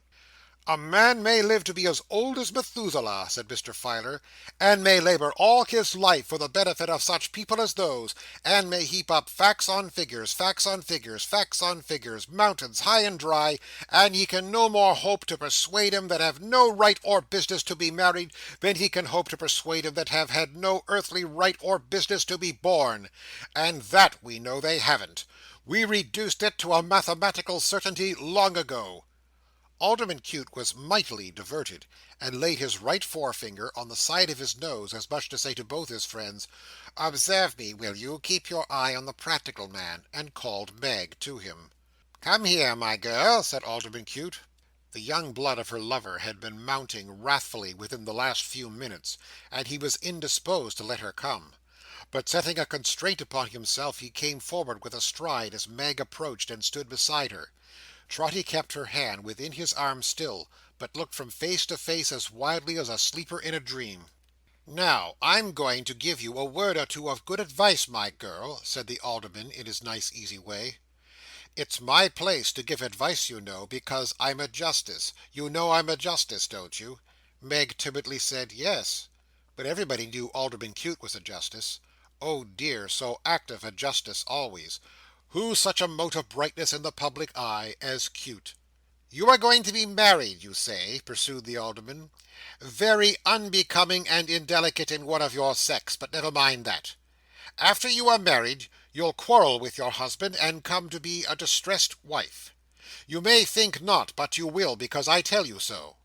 "A man may live to be as old as Methuselah," said Mr. Filer, "and may labour all his life for the benefit of such people as those, and may heap up facts on figures, facts on figures, facts on figures, mountains high and dry, and he can no more hope to persuade 'em that have no right or business to be married, than he can hope to persuade 'em that have had no earthly right or business to be born. And that we know they haven't. We reduced it to a mathematical certainty long ago." Alderman Cute was mightily diverted, and laid his right forefinger on the side of his nose, as much to say to both his friends, "Observe me, will you? Keep your eye on the practical man," and called Meg to him. "Come here, my girl," said Alderman Cute. The young blood of her lover had been mounting wrathfully within the last few minutes, and he was indisposed to let her come. But setting a constraint upon himself, he came forward with a stride as Meg approached, and stood beside her. Trotty kept her hand within his arm still, but looked from face to face as wildly as a sleeper in a dream. "Now, I'm going to give you a word or two of good advice, my girl," said the Alderman in his nice easy way. "It's my place to give advice, you know, because I'm a justice. You know I'm a justice, don't you?" Meg timidly said yes. But everybody knew Alderman Cute was a justice. Oh dear, so active a justice always! Who such a mote of brightness in the public eye as Cute? "You are going to be married, you say," pursued the Alderman. "Very unbecoming and indelicate in one of your sex, but never mind that. After you are married, you'll quarrel with your husband, and come to be a distressed wife. You may think not, but you will, because I tell you so.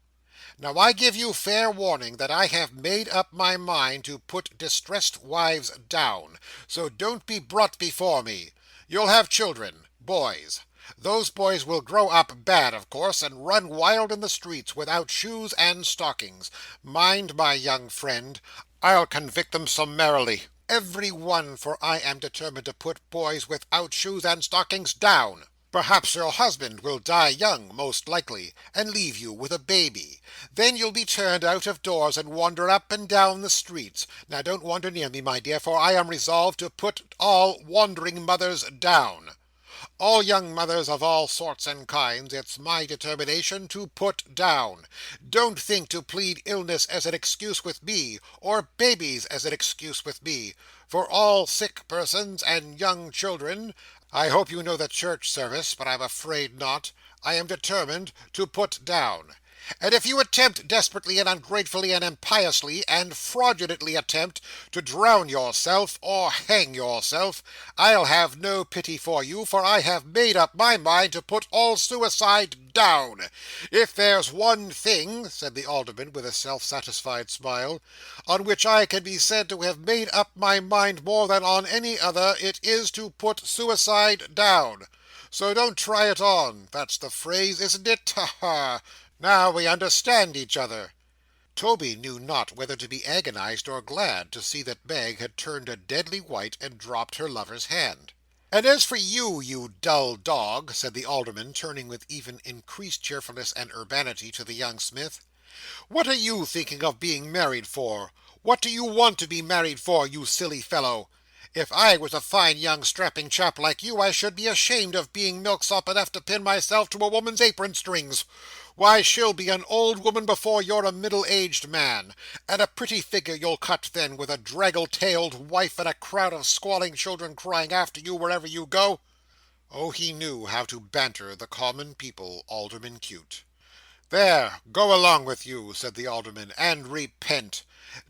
Now I give you fair warning that I have made up my mind to put distressed wives down, so don't be brought before me. You'll have children, boys. Those boys will grow up bad, of course, and run wild in the streets, without shoes and stockings. Mind, my young friend, I'll convict them summarily, every one, for I am determined to put boys without shoes and stockings down. Perhaps your husband will die young, most likely, and leave you with a baby. Then you'll be turned out of doors and wander up and down the streets. Now don't wander near me, my dear, for I am resolved to put all wandering mothers down. All young mothers of all sorts and kinds, it's my determination to put down. Don't think to plead illness as an excuse with me, or babies as an excuse with me. For all sick persons and young children— I hope you know the church service, but I'm afraid not— I am determined to put down. And if you attempt desperately and ungratefully and impiously and fraudulently attempt to drown yourself or hang yourself, I'll have no pity for you, for I have made up my mind to put all suicide down. If there's one thing," said the Alderman with a self-satisfied smile, "on which I can be said to have made up my mind more than on any other, it is to put suicide down. So don't try it on. That's the phrase, isn't it? Ha ha! Now we understand each other." Toby knew not whether to be agonized or glad to see that Meg had turned a deadly white and dropped her lover's hand. "And as for you, you dull dog," said the Alderman, turning with even increased cheerfulness and urbanity to the young smith, "what are you thinking of being married for? What do you want to be married for, you silly fellow? If I was a fine young strapping chap like you, I should be ashamed of being milksop enough to pin myself to a woman's apron strings. Why, she'll be an old woman before you're a middle-aged man, and a pretty figure you'll cut then, with a draggle-tailed wife and a crowd of squalling children crying after you wherever you go." Oh, he knew how to banter the common people, Alderman Cute. "There, go along with you," said the Alderman, "and repent.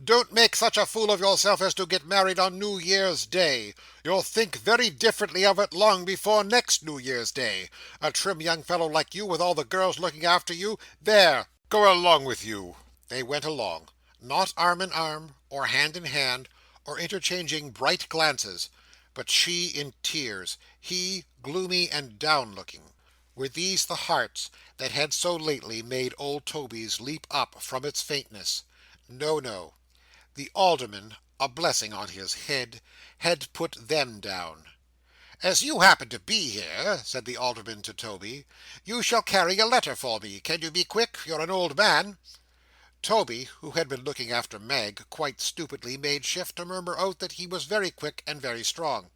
Don't make such a fool of yourself as to get married on New Year's Day. You'll think very differently of it long before next New Year's Day. A trim young fellow like you, with all the girls looking after you. There, go along with you." They went along, not arm in arm, or hand in hand, or interchanging bright glances, but she in tears, he gloomy and down-looking. Were these the hearts that had so lately made old Toby's leap up from its faintness? No, no. The Alderman, a blessing on his head, had put them down. "As you happen to be here," said the Alderman to Toby, "you shall carry a letter for me. Can you be quick? You're an old man." Toby, who had been looking after Meg, quite stupidly made shift to murmur out that he was very quick and very strong.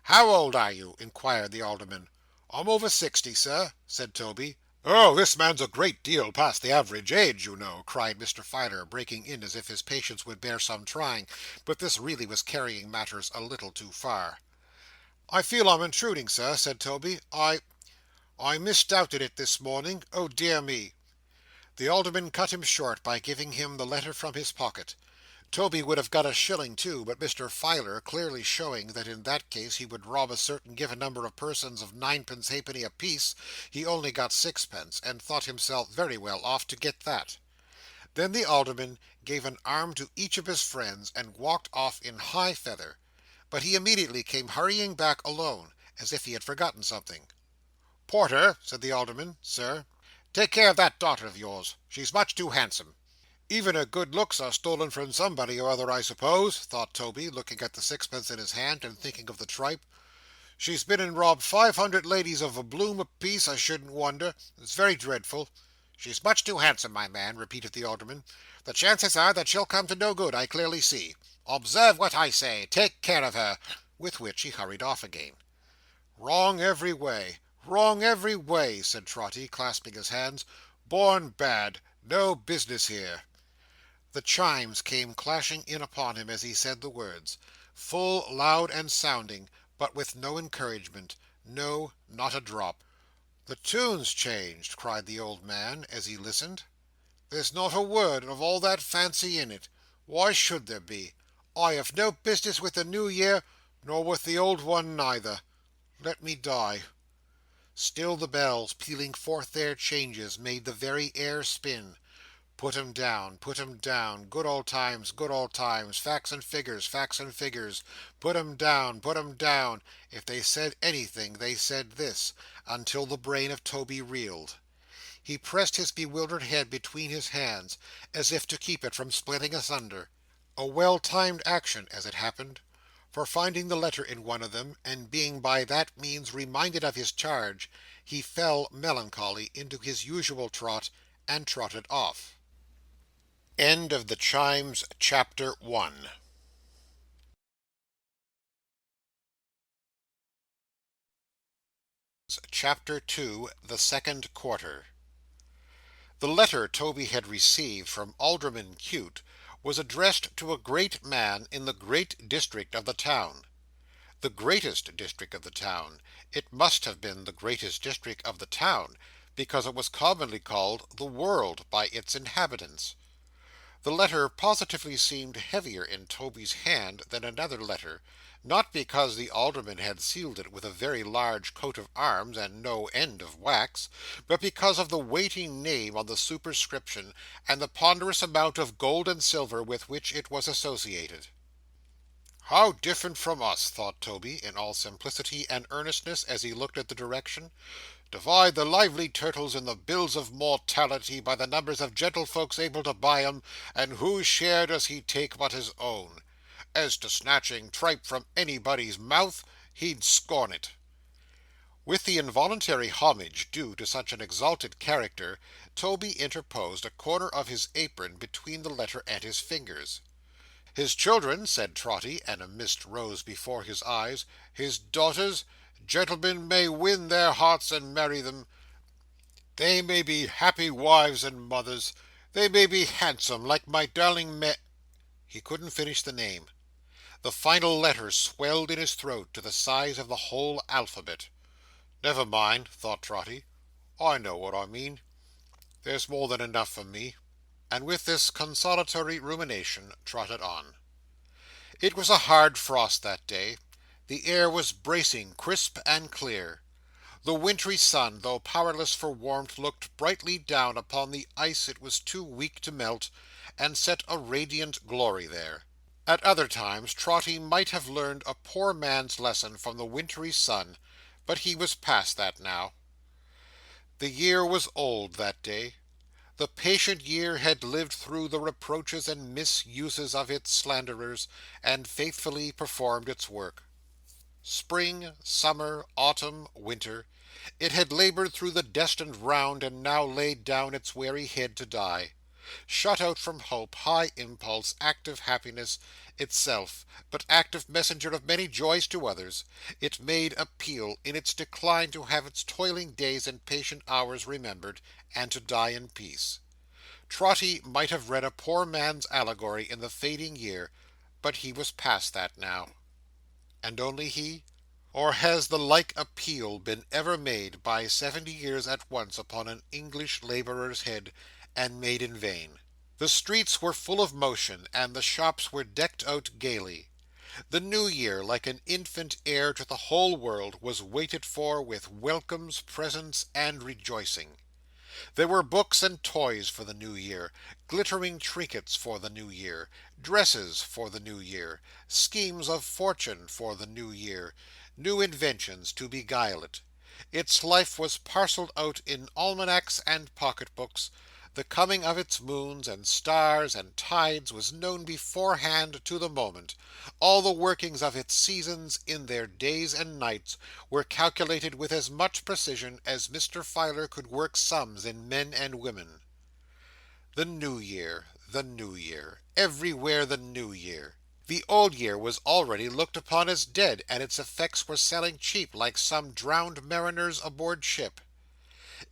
"How old are you?" inquired the Alderman. "I'm over 60, sir," said Toby. "Oh, this man's a great deal past the average age, you know," cried Mr. Filer, breaking in as if his patience would bear some trying, but this really was carrying matters a little too far. "I feel I'm intruding, sir," said Toby. I misdoubted it this morning. Oh dear me!" The Alderman cut him short by giving him the letter from his pocket. Toby would have got a shilling too, but Mr. Filer, clearly showing that in that case he would rob a certain given number of persons of ninepence halfpenny apiece, he only got sixpence, and thought himself very well off to get that. Then the Alderman gave an arm to each of his friends, and walked off in high feather. But he immediately came hurrying back alone, as if he had forgotten something. "Porter," said the Alderman. "Sir." "Take care of that daughter of yours. She's much too handsome." "Even her good looks are stolen from somebody or other, I suppose," thought Toby, looking at the sixpence in his hand, and thinking of the tripe. "She's been and robbed 500 ladies of a bloom apiece, I shouldn't wonder. It's very dreadful." "She's much too handsome, my man," repeated the Alderman. "The chances are that she'll come to no good, I clearly see. Observe what I say. Take care of her." With which he hurried off again. "Wrong every way. Wrong every way," said Trotty, clasping his hands. "Born bad. No business here." The Chimes came clashing in upon him as he said the words. Full, loud, and sounding, but with no encouragement. No, not a drop. "The tune's changed!" cried the old man, as he listened. "There's not a word of all that fancy in it. Why should there be? I have no business with the New Year, nor with the old one neither. Let me die." Still the bells, pealing forth their changes, made the very air spin. Put 'em down, put 'em down, good old times, good old times, facts and figures, facts and figures, put 'em down, put 'em down. If they said anything, they said this, until the brain of Toby reeled. He pressed his bewildered head between his hands, as if to keep it from splitting asunder. A well-timed action, as it happened, for finding the letter in one of them, and being by that means reminded of his charge, he fell melancholy into his usual trot, and trotted off. End of the Chimes, Chapter 1. Chapter 2, the second quarter. The letter Toby had received from Alderman Cute was addressed to a great man in the great district of the town. The greatest district of the town. It must have been the greatest district of the town, because it was commonly called the world by its inhabitants. The letter positively seemed heavier in Toby's hand than another letter, not because the alderman had sealed it with a very large coat of arms and no end of wax, but because of the weighty name on the superscription, and the ponderous amount of gold and silver with which it was associated. "How different from us!" thought Toby, in all simplicity and earnestness, as he looked at the direction. "Divide the lively turtles in the bills of mortality by the numbers of gentlefolks able to buy 'em, and whose share does he take but his own? As to snatching tripe from anybody's mouth, he'd scorn it." With the involuntary homage due to such an exalted character, Toby interposed a corner of his apron between the letter and his fingers. "His children," said Trotty, and a mist rose before his eyes, "his daughters, gentlemen may win their hearts and marry them. They may be happy wives and mothers. They may be handsome, like my darling He couldn't finish the name. The final letter swelled in his throat to the size of the whole alphabet. "Never mind," thought Trotty. "I know what I mean. There's more than enough for me." And with this consolatory rumination trotted on. It was a hard frost that day. The air was bracing, crisp, and clear. The wintry sun, though powerless for warmth, looked brightly down upon the ice it was too weak to melt, and set a radiant glory there. At other times Trotty might have learned a poor man's lesson from the wintry sun, but he was past that now. The year was old that day. The patient year had lived through the reproaches and misuses of its slanderers, and faithfully performed its work. Spring, summer, autumn, winter, it had laboured through the destined round, and now laid down its weary head to die. Shut out from hope, high impulse, active happiness itself, but active messenger of many joys to others, it made appeal in its decline to have its toiling days and patient hours remembered, and to die in peace. Trotty might have read a poor man's allegory in the fading year, but he was past that now. And only he? Or has the like appeal been ever made by 70 years at once upon an English labourer's head, and made in vain? The streets were full of motion, and the shops were decked out gaily. The New Year, like an infant heir to the whole world, was waited for with welcomes, presents, and rejoicing. There were books and toys for the New Year, glittering trinkets for the New Year, dresses for the New Year, schemes of fortune for the New Year, new inventions to beguile it. Its life was parcelled out in almanacs and pocket-books. The coming of its moons and stars and tides was known beforehand to the moment. All the workings of its seasons, in their days and nights, were calculated with as much precision as Mr. Filer could work sums in men and women. The New Year, the New Year, everywhere the New Year. The Old Year was already looked upon as dead, and its effects were selling cheap like some drowned mariners aboard ship.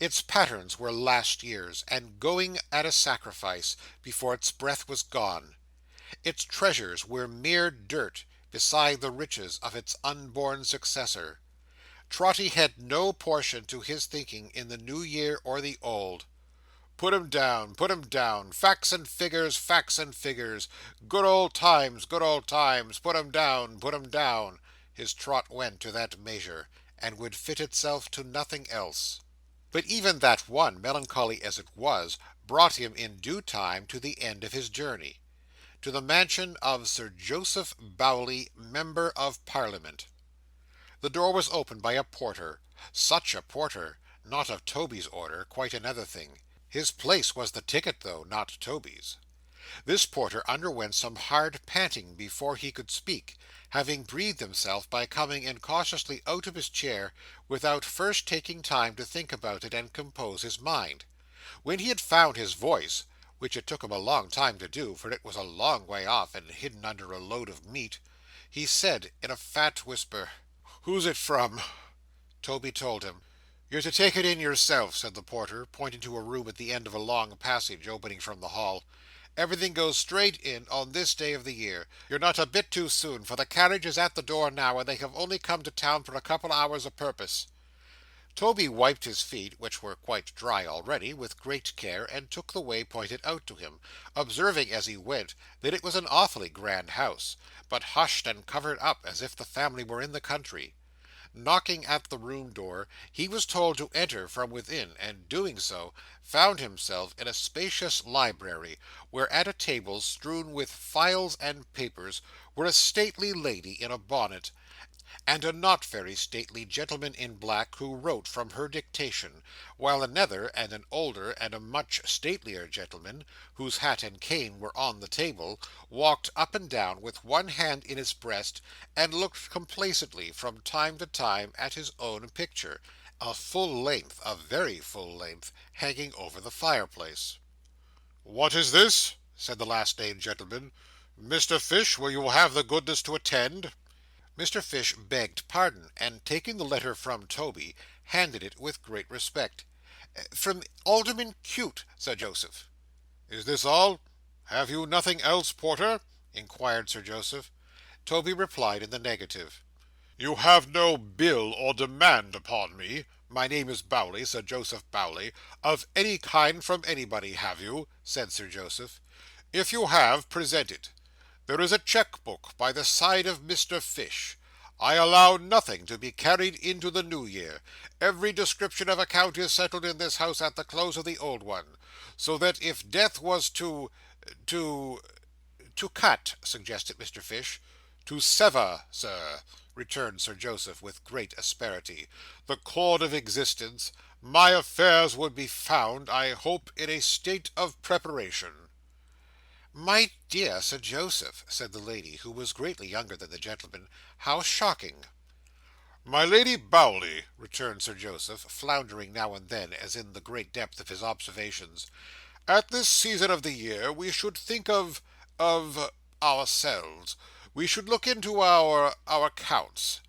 Its patterns were last year's, and going at a sacrifice, before its breath was gone. Its treasures were mere dirt beside the riches of its unborn successor. Trotty had no portion to his thinking in the New Year or the Old. Put 'em down, put 'em down, facts and figures, facts and figures, good old times, put 'em down, put 'em down. His trot went to that measure, and would fit itself to nothing else. But even that one, melancholy as it was, brought him in due time to the end of his journey, to the mansion of Sir Joseph Bowley, Member of Parliament. The door was opened by a porter. Such a porter! Not of Toby's order, quite another thing. His place was the ticket though, not Toby's. This porter underwent some hard panting before he could speak, having breathed himself by coming incautiously out of his chair, without first taking time to think about it and compose his mind. When he had found his voice, which it took him a long time to do, for it was a long way off and hidden under a load of meat, he said in a fat whisper, "Who's it from?" Toby told him. "You're to take it in yourself," said the porter, pointing to a room at the end of a long passage opening from the hall. "Everything goes straight in on this day of the year. You're not a bit too soon, for the carriage is at the door now, and they have only come to town for a couple of hours o' purpose." Toby wiped his feet, which were quite dry already, with great care, and took the way pointed out to him, observing as he went that it was an awfully grand house, but hushed and covered up as if the family were in the country. Knocking at the room door, he was told to enter from within, and doing so, found himself in a spacious library, where at a table strewn with files and papers were a stately lady in a bonnet, and a not very stately gentleman in black who wrote from her dictation, while another and an older and a much statelier gentleman, whose hat and cane were on the table, walked up and down with one hand in his breast, and looked complacently from time to time at his own picture, a very full length, hanging over the fireplace. "What is this?" said the last named gentleman. "Mr. Fish, will you have the goodness to attend?" Mr. Fish begged pardon, and taking the letter from Toby, handed it with great respect. "From Alderman Cute," said Joseph. "Is this all? Have you nothing else, Porter?" inquired Sir Joseph. Toby replied in the negative. "You have no bill or demand upon me, my name is Bowley, Sir Joseph Bowley, of any kind from anybody, have you?" said Sir Joseph. "If you have, present it. There is a cheque-book by the side of Mr. Fish. I allow nothing to be carried into the new year. Every description of account is settled in this house at the close of the old one, so that if death was to "To cut," suggested Mr. Fish. "To sever, sir," returned Sir Joseph with great asperity, "the cord of existence, my affairs would be found, I hope, in a state of preparation." "My dear Sir Joseph," said the lady, who was greatly younger than the gentleman, "how shocking!" "My Lady Bowley," returned Sir Joseph, floundering now and then, as in the great depth of his observations, "at this season of the year we should think of ourselves. We should look into our accounts.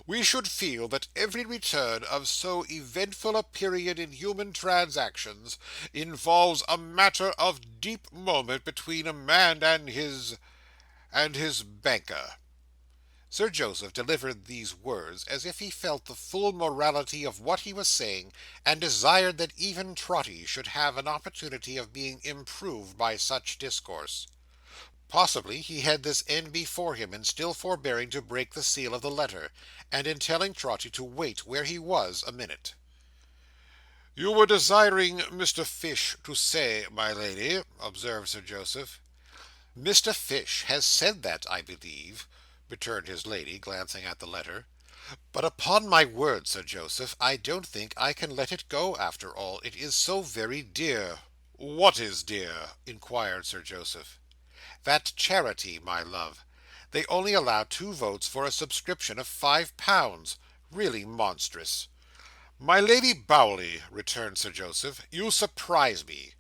We should feel that every return of so eventful a period in human transactions involves a matter of deep moment between a man and his banker." Sir Joseph delivered these words as if he felt the full morality of what he was saying, and desired that even Trotty should have an opportunity of being improved by such discourse. Possibly he had this end before him in still forbearing to break the seal of the letter, and in telling Trotty to wait where he was a minute. "You were desiring Mr. Fish to say, my lady," observed Sir Joseph. "Mr. Fish has said that, I believe," returned his lady, glancing at the letter. "But upon my word, Sir Joseph, I don't think I can let it go after all. It is so very dear." "What is dear?" inquired Sir Joseph. "That charity, my love. They only allow 2 votes for a subscription of £5. Really monstrous." "My Lady Bowley," returned Sir Joseph, "you surprise me.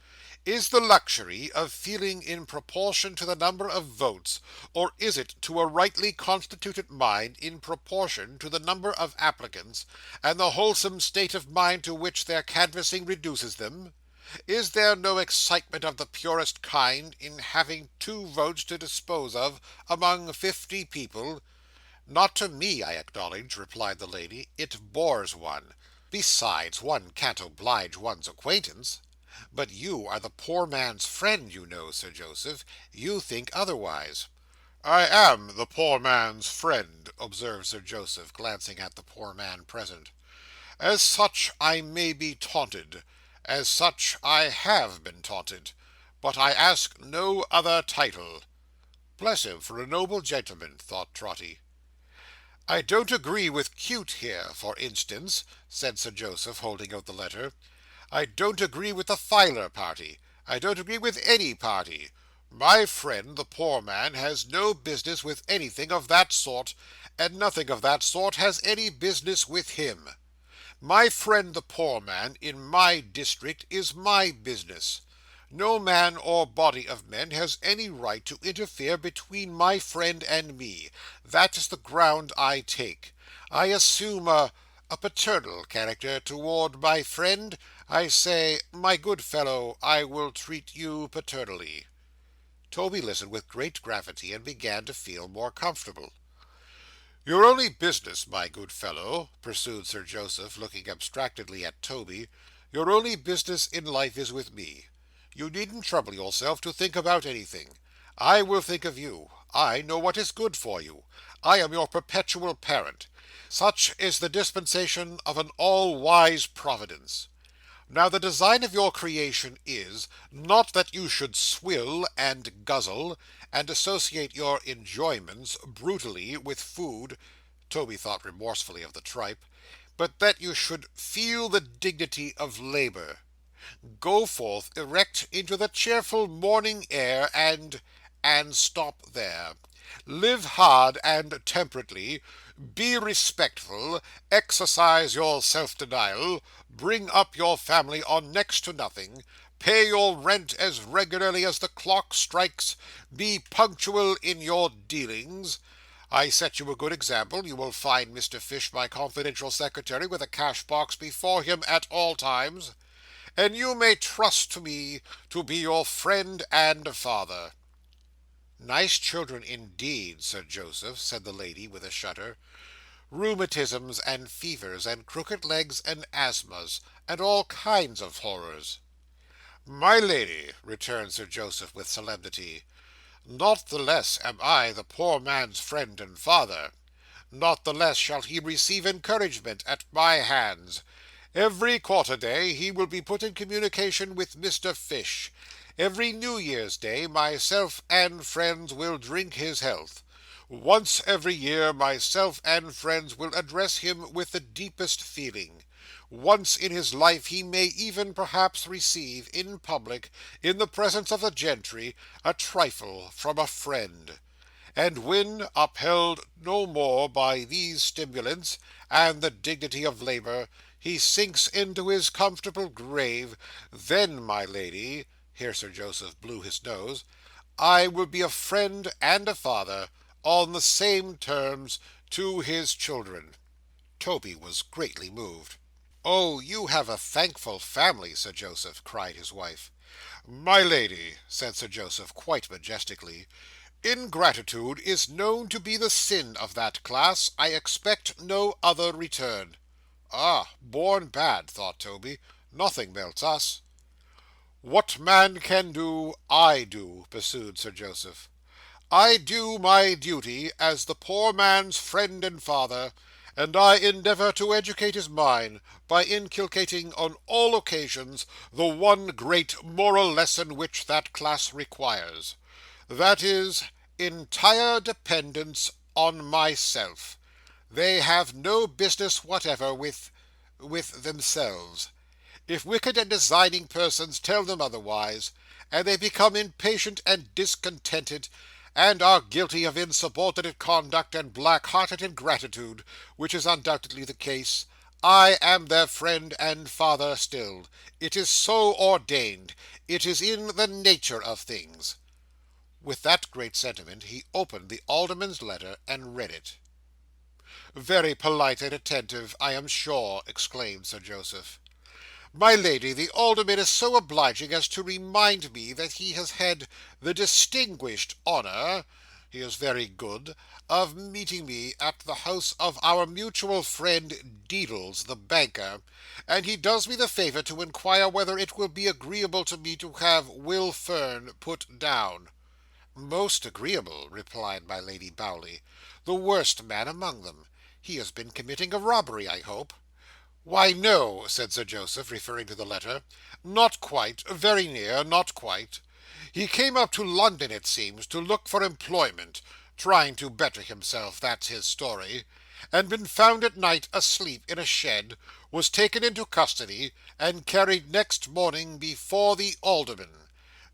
Is the luxury of feeling in proportion to the number of votes, or is it to a rightly constituted mind in proportion to the number of applicants, and the wholesome state of mind to which their canvassing reduces them? Is there no excitement of the purest kind in having 2 votes to dispose of among 50 people?" "Not to me, I acknowledge," replied the lady. "It bores one. Besides, one can't oblige one's acquaintance. But you are the poor man's friend, you know, Sir Joseph. You think otherwise." "I am the poor man's friend," observed Sir Joseph, glancing at the poor man present. "As such I may be taunted. As such I have been taunted. But I ask no other title." Bless him for a noble gentleman, thought Trotty. "I don't agree with Cute here, for instance," said Sir Joseph, holding out the letter. "I don't agree with the Filer party. I don't agree with any party. My friend the poor man has no business with anything of that sort, and nothing of that sort has any business with him. My friend the poor man, in my district, is my business. No man or body of men has any right to interfere between my friend and me. That is the ground I take. I assume a paternal character toward my friend. I say, my good fellow, I will treat you paternally." Toby listened with great gravity, and began to feel more comfortable. Your only business, my good fellow," pursued Sir Joseph, looking abstractedly at Toby, "your only business in life is with me. You needn't trouble yourself to think about anything. I will think of you. I know what is good for you. I am your perpetual parent. Such is the dispensation of an all-wise Providence. Now the design of your creation is, not that you should swill and guzzle, and associate your enjoyments brutally with food," Toby thought remorsefully of the tripe, "but that you should feel the dignity of labour. Go forth erect into the cheerful morning air, and stop there. Live hard and temperately, be respectful, exercise your self-denial, bring up your family on next to nothing, pay your rent as regularly as the clock strikes, be punctual in your dealings. I set you a good example. You will find Mr. Fish my confidential secretary, with a cash box before him at all times, and you may trust to me to be your friend and father." "Nice children indeed, Sir Joseph," said the lady, with a shudder. "Rheumatisms and fevers, and crooked legs, and asthmas, and all kinds of horrors." "My lady," returned Sir Joseph with solemnity, "not the less am I the poor man's friend and father. Not the less shall he receive encouragement at my hands. Every quarter-day he will be put in communication with Mr. Fish. Every New Year's Day myself and friends will drink his health. Once every year myself and friends will address him with the deepest feeling. Once in his life he may even perhaps receive, in public, in the presence of the gentry, a trifle from a friend. And when, upheld no more by these stimulants and the dignity of labour, he sinks into his comfortable grave, then, my lady," here Sir Joseph blew his nose, "I will be a friend and a father, on the same terms, to his children." Toby was greatly moved. "Oh, you have a thankful family, Sir Joseph," cried his wife. "My lady," said Sir Joseph, quite majestically, "ingratitude is known to be the sin of that class. I expect no other return." "Ah! Born bad," thought Toby. "Nothing melts us." "What man can do, I do," pursued Sir Joseph. "I do my duty as the poor man's friend and father, and I endeavour to educate his mind by inculcating on all occasions the one great moral lesson which that class requires. That is, entire dependence on myself. They have no business whatever with themselves. If wicked and designing persons tell them otherwise, and they become impatient and discontented, and are guilty of insubordinate conduct and black-hearted ingratitude, which is undoubtedly the case, I am their friend and father still. It is so ordained. It is in the nature of things." With that great sentiment, he opened the Alderman's letter, and read it. "Very polite and attentive, I am sure," exclaimed Sir Joseph. "My lady, the Alderman is so obliging as to remind me that he has had the distinguished honour—he is very good—of meeting me at the house of our mutual friend Deedles, the banker, and he does me the favour to inquire whether it will be agreeable to me to have Will Fern put down." "Most agreeable," replied my Lady Bowley. "The worst man among them. He has been committing a robbery, I hope?" "Why, no," said Sir Joseph, referring to the letter. "Not quite. Very near. Not quite. He came up to London, it seems, to look for employment. Trying to better himself, that's his story. And been found at night asleep in a shed, was taken into custody, and carried next morning before the Alderman.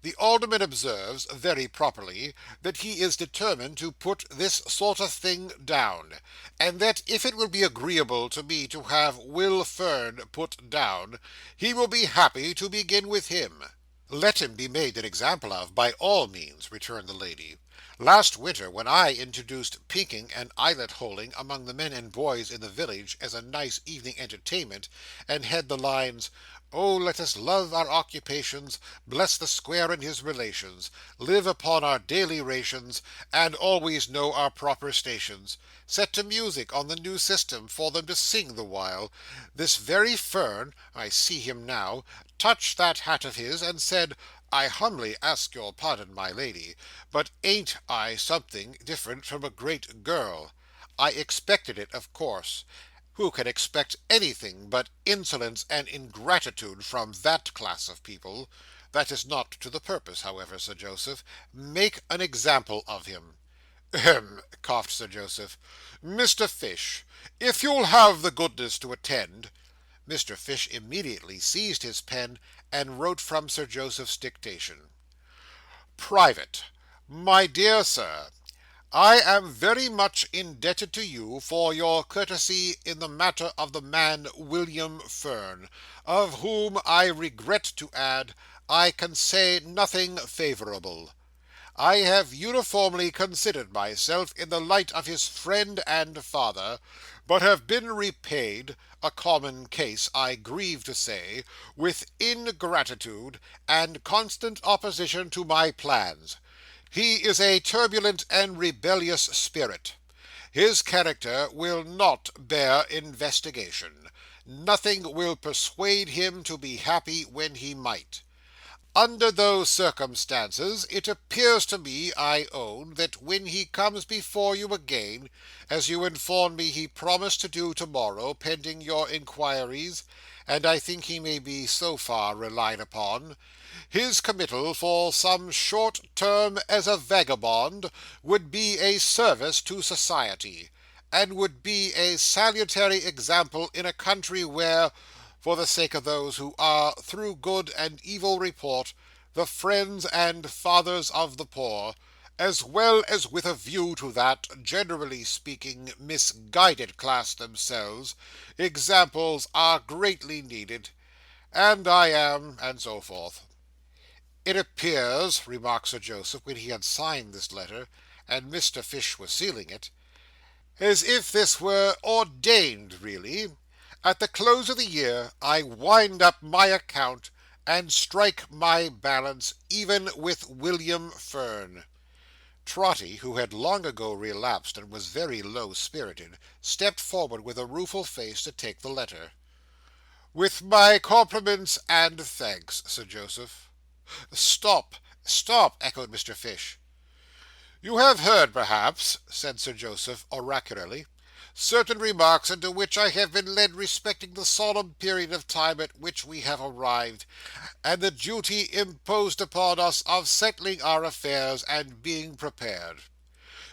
The Alderman observes, very properly, that he is determined to put this sort of thing down, and that if it will be agreeable to me to have Will Fern put down, he will be happy to begin with him." "Let him be made an example of, by all means," returned the lady. Last winter, when I introduced pinking and eyelet holding among the men and boys in the village as a nice evening entertainment, and had the lines, "Oh, let us love our occupations, bless the square and his relations, live upon our daily rations, and always know our proper stations," set to music on the new system for them to sing the while, this very Fern (I see him now) touched that hat of his, and said, "I humbly ask your pardon, my lady, but ain't I something different from a great girl?" I expected it, of course. Who can expect anything but insolence and ingratitude from that class of people? That is not to the purpose, however, Sir Joseph. Make an example of him. "Ahem!" coughed Sir Joseph. "Mr. Fish, if you'll have the goodness to attend." Mr. Fish immediately seized his pen, and wrote from Sir Joseph's dictation. "Private. My dear Sir, I am very much indebted to you for your courtesy in the matter of the man William Fern, of whom I regret to add, I can say nothing favourable. I have uniformly considered myself in the light of his friend and father, but have been repaid (a common case, I grieve to say) with ingratitude, and constant opposition to my plans. He is a turbulent and rebellious spirit. His character will not bear investigation. Nothing will persuade him to be happy when he might. Under those circumstances, it appears to me, I own, that when he comes before you again, as you inform me he promised to do to-morrow, pending your inquiries, and I think he may be so far relied upon, his committal for some short term as a vagabond would be a service to society, and would be a salutary example in a country where, for the sake of those who are, through good and evil report, the friends and fathers of the poor, as well as with a view to that, generally speaking, misguided class themselves, examples are greatly needed, and I am, and so forth." "It appears," remarked Sir Joseph, when he had signed this letter, and Mr. Fish was sealing it, "as if this were ordained really. At the close of the year, I wind up my account, and strike my balance, even with William Fern." Trotty, who had long ago relapsed and was very low-spirited, stepped forward with a rueful face to take the letter. "With my compliments and thanks, Sir Joseph." "Stop, stop!" echoed Mr. Fish. "You have heard, perhaps," said Sir Joseph, oracularly, "certain remarks into which I have been led respecting the solemn period of time at which we have arrived, and the duty imposed upon us of settling our affairs and being prepared.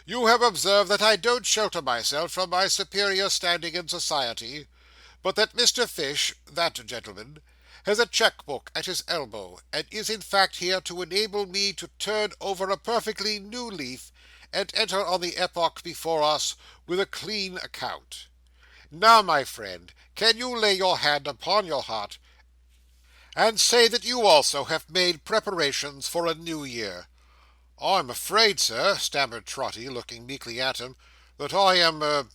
You have observed that I don't shelter myself from my superior standing in society, but that Mr. Fish, that gentleman, has a cheque-book at his elbow, and is in fact here to enable me to turn over a perfectly new leaf, and enter on the epoch before us with a clean account. Now, my friend, can you lay your hand upon your heart, and say that you also have made preparations for a new year?" "I'm afraid, sir," stammered Trotty, looking meekly at him, "that I am a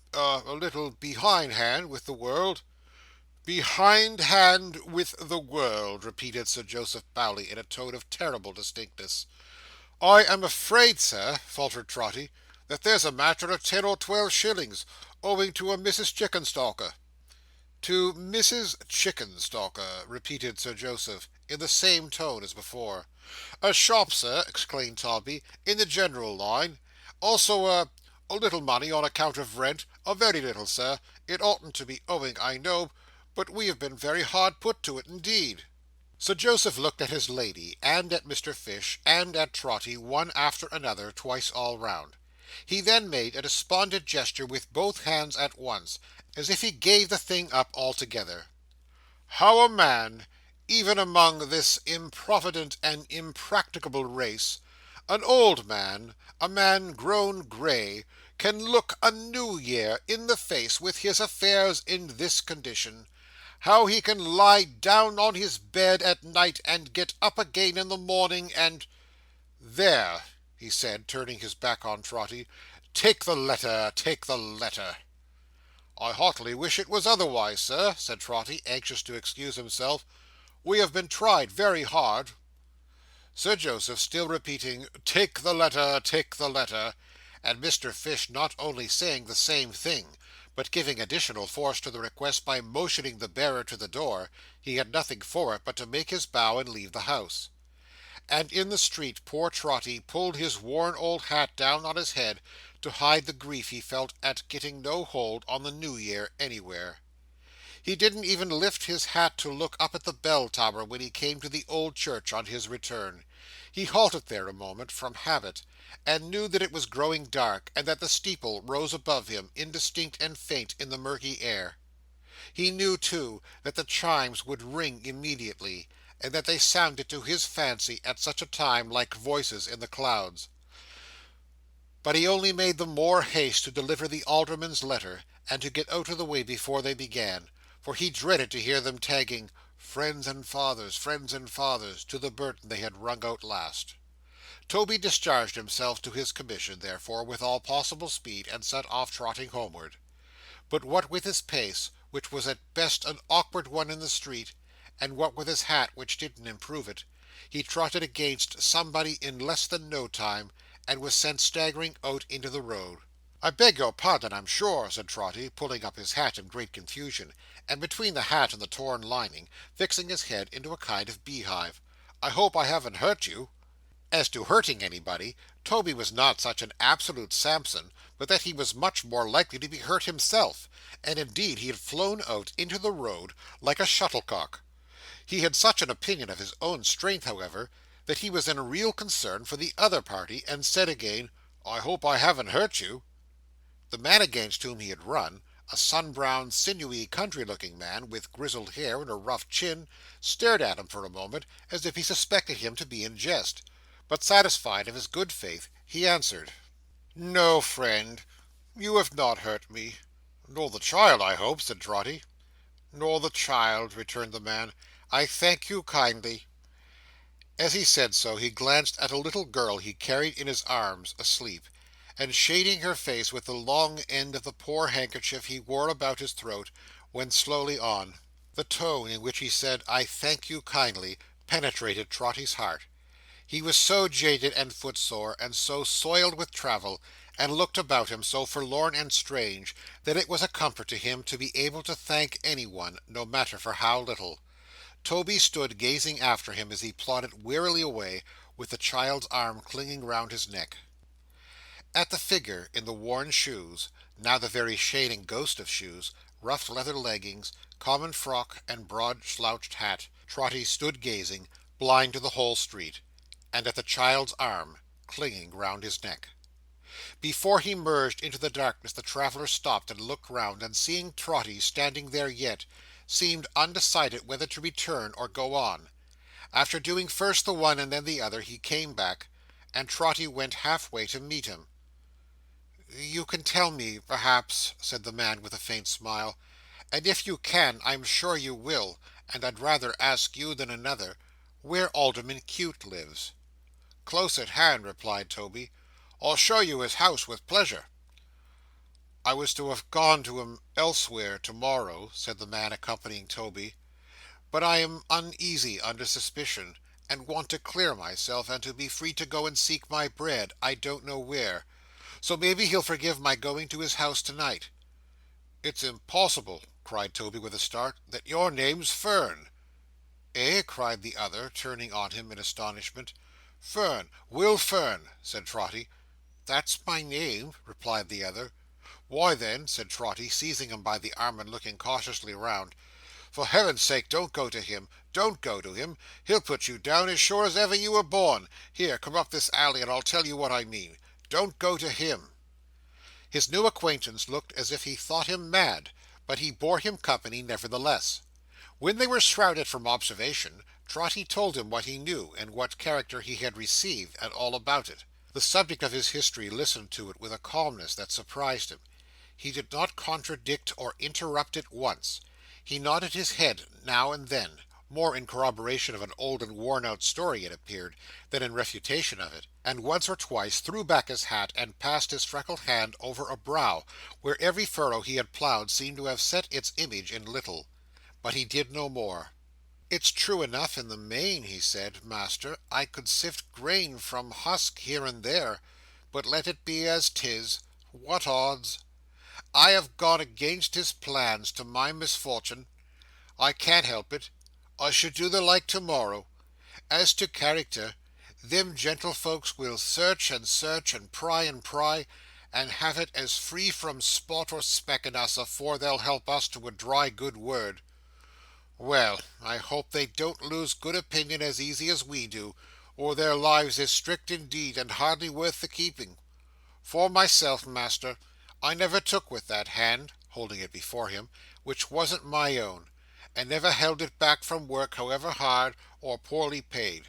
little behindhand with the world." "Behindhand with the world," repeated Sir Joseph Bowley in a tone of terrible distinctness. "I am afraid, sir," faltered Trotty, "that there's a matter of 10 or 12 shillings, owing to a Mrs. Chickenstalker." "To Mrs. Chickenstalker," repeated Sir Joseph, in the same tone as before. "A shop, sir," exclaimed Todby, "in the general line. Also a little money on account of rent. A very little, sir. It oughtn't to be owing, I know, but we have been very hard put to it indeed." Sir Joseph looked at his lady, and at Mr. Fish, and at Trotty, one after another, twice all round. He then made a despondent gesture with both hands at once, as if he gave the thing up altogether. "How a man, even among this improvident and impracticable race, an old man, a man grown grey, can look a new year in the face with his affairs in this condition; how he can lie down on his bed at night and get up again in the morning, and—there!" he said, turning his back on Trotty. "Take the letter, take the letter." "I heartily wish it was otherwise, sir," said Trotty, anxious to excuse himself. "We have been tried very hard." Sir Joseph still repeating, "Take the letter, take the letter," and Mr. Fish not only saying the same thing, but giving additional force to the request by motioning the bearer to the door, he had nothing for it but to make his bow and leave the house. And in the street poor Trotty pulled his worn old hat down on his head to hide the grief he felt at getting no hold on the New Year anywhere. He didn't even lift his hat to look up at the bell tower when he came to the old church on his return. He halted there a moment, from habit, and knew that it was growing dark, and that the steeple rose above him, indistinct and faint in the murky air. He knew, too, that the chimes would ring immediately, and that they sounded to his fancy at such a time like voices in the clouds. But he only made the more haste to deliver the alderman's letter, and to get out of the way before they began, for he dreaded to hear them tagging friends and fathers, to the Burton they had rung out last. Toby discharged himself to his commission, therefore, with all possible speed, and set off trotting homeward. But what with his pace, which was at best an awkward one in the street, and what with his hat, which didn't improve it, he trotted against somebody in less than no time, and was sent staggering out into the road. "I beg your pardon, I'm sure," said Trotty, pulling up his hat in great confusion, and between the hat and the torn lining, fixing his head into a kind of beehive. "I hope I haven't hurt you." As to hurting anybody, Toby was not such an absolute Samson, but that he was much more likely to be hurt himself, and indeed he had flown out into the road like a shuttlecock. He had such an opinion of his own strength, however, that he was in real concern for the other party, and said again, "I hope I haven't hurt you." The man against whom he had run, a sun-browned, sinewy, country-looking man, with grizzled hair and a rough chin, stared at him for a moment as if he suspected him to be in jest, but satisfied of his good faith, he answered, "No, friend, you have not hurt me." "Nor the child, I hope," said Trotty. "Nor the child," returned the man. "I thank you kindly." As he said so, he glanced at a little girl he carried in his arms, asleep, and shading her face with the long end of the poor handkerchief he wore about his throat, went slowly on. The tone in which he said, "I thank you kindly," penetrated Trotty's heart. He was so jaded and footsore, and so soiled with travel, and looked about him so forlorn and strange, that it was a comfort to him to be able to thank anyone, no matter for how little. Toby stood gazing after him as he plodded wearily away, with the child's arm clinging round his neck. At the figure in the worn shoes, now the very shade and ghost of shoes, rough leather leggings, common frock, and broad slouched hat, Trotty stood gazing, blind to the whole street, and at the child's arm clinging round his neck. Before he merged into the darkness, the traveller stopped and looked round, and seeing Trotty standing there yet, seemed undecided whether to return or go on. After doing first the one and then the other, he came back, and Trotty went half-way to meet him. "You can tell me, perhaps," said the man with a faint smile, "and if you can, I'm sure you will, and I'd rather ask you than another, where Alderman Cute lives." "Close at hand," replied Toby. "I'll show you his house with pleasure." "I was to have gone to him elsewhere to-morrow," said the man accompanying Toby, "but I am uneasy under suspicion, and want to clear myself, and to be free to go and seek my bread, I don't know where. So maybe he'll forgive my going to his house tonight." "It's impossible," cried Toby with a start, "that your name's Fern." "Eh?" cried the other, turning on him in astonishment. "Fern, Will Fern," said Trotty. "That's my name," replied the other. "Why then," said Trotty, seizing him by the arm and looking cautiously round, "for Heaven's sake don't go to him. Don't go to him. He'll put you down as sure as ever you were born. Here, come up this alley, and I'll tell you what I mean. Don't go to him." His new acquaintance looked as if he thought him mad, but he bore him company nevertheless. When they were shrouded from observation, Trotty told him what he knew, and what character he had received, and all about it. The subject of his history listened to it with a calmness that surprised him. He did not contradict or interrupt it once. He nodded his head now and then, more in corroboration of an old and worn-out story, it appeared, than in refutation of it, and once or twice threw back his hat and passed his freckled hand over a brow, where every furrow he had ploughed seemed to have set its image in little. But he did no more. "It's true enough in the main," he said, "master. I could sift grain from husk here and there, but let it be as 'tis. What odds? I have gone against his plans, to my misfortune. I can't help it. I should do the like to-morrow. As to character, them gentlefolks will search and search, and pry, and have it as free from spot or speck in us afore they'll help us to a dry good word. Well, I hope they don't lose good opinion as easy as we do, or their lives is strict indeed, and hardly worth the keeping. For myself, master, I never took with that hand," holding it before him, "which wasn't my own, and never held it back from work, however hard or poorly paid.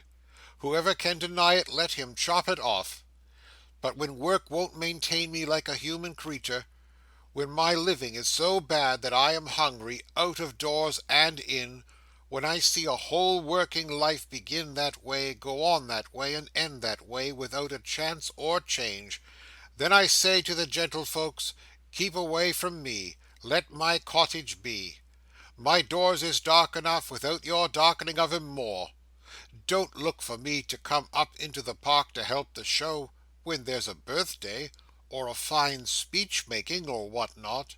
Whoever can deny it, let him chop it off. But when work won't maintain me like a human creetur, when my living is so bad that I am hungry, out of doors and in, when I see a whole working life begin that way, go on that way, and end that way, without a chance or change, then I say to the gentlefolks, keep away from me, let my cottage be. My doors is dark enough without your darkening of 'em more. Don't look for me to come up into the park to help the show, when there's a birthday, or a fine speech making, or what not.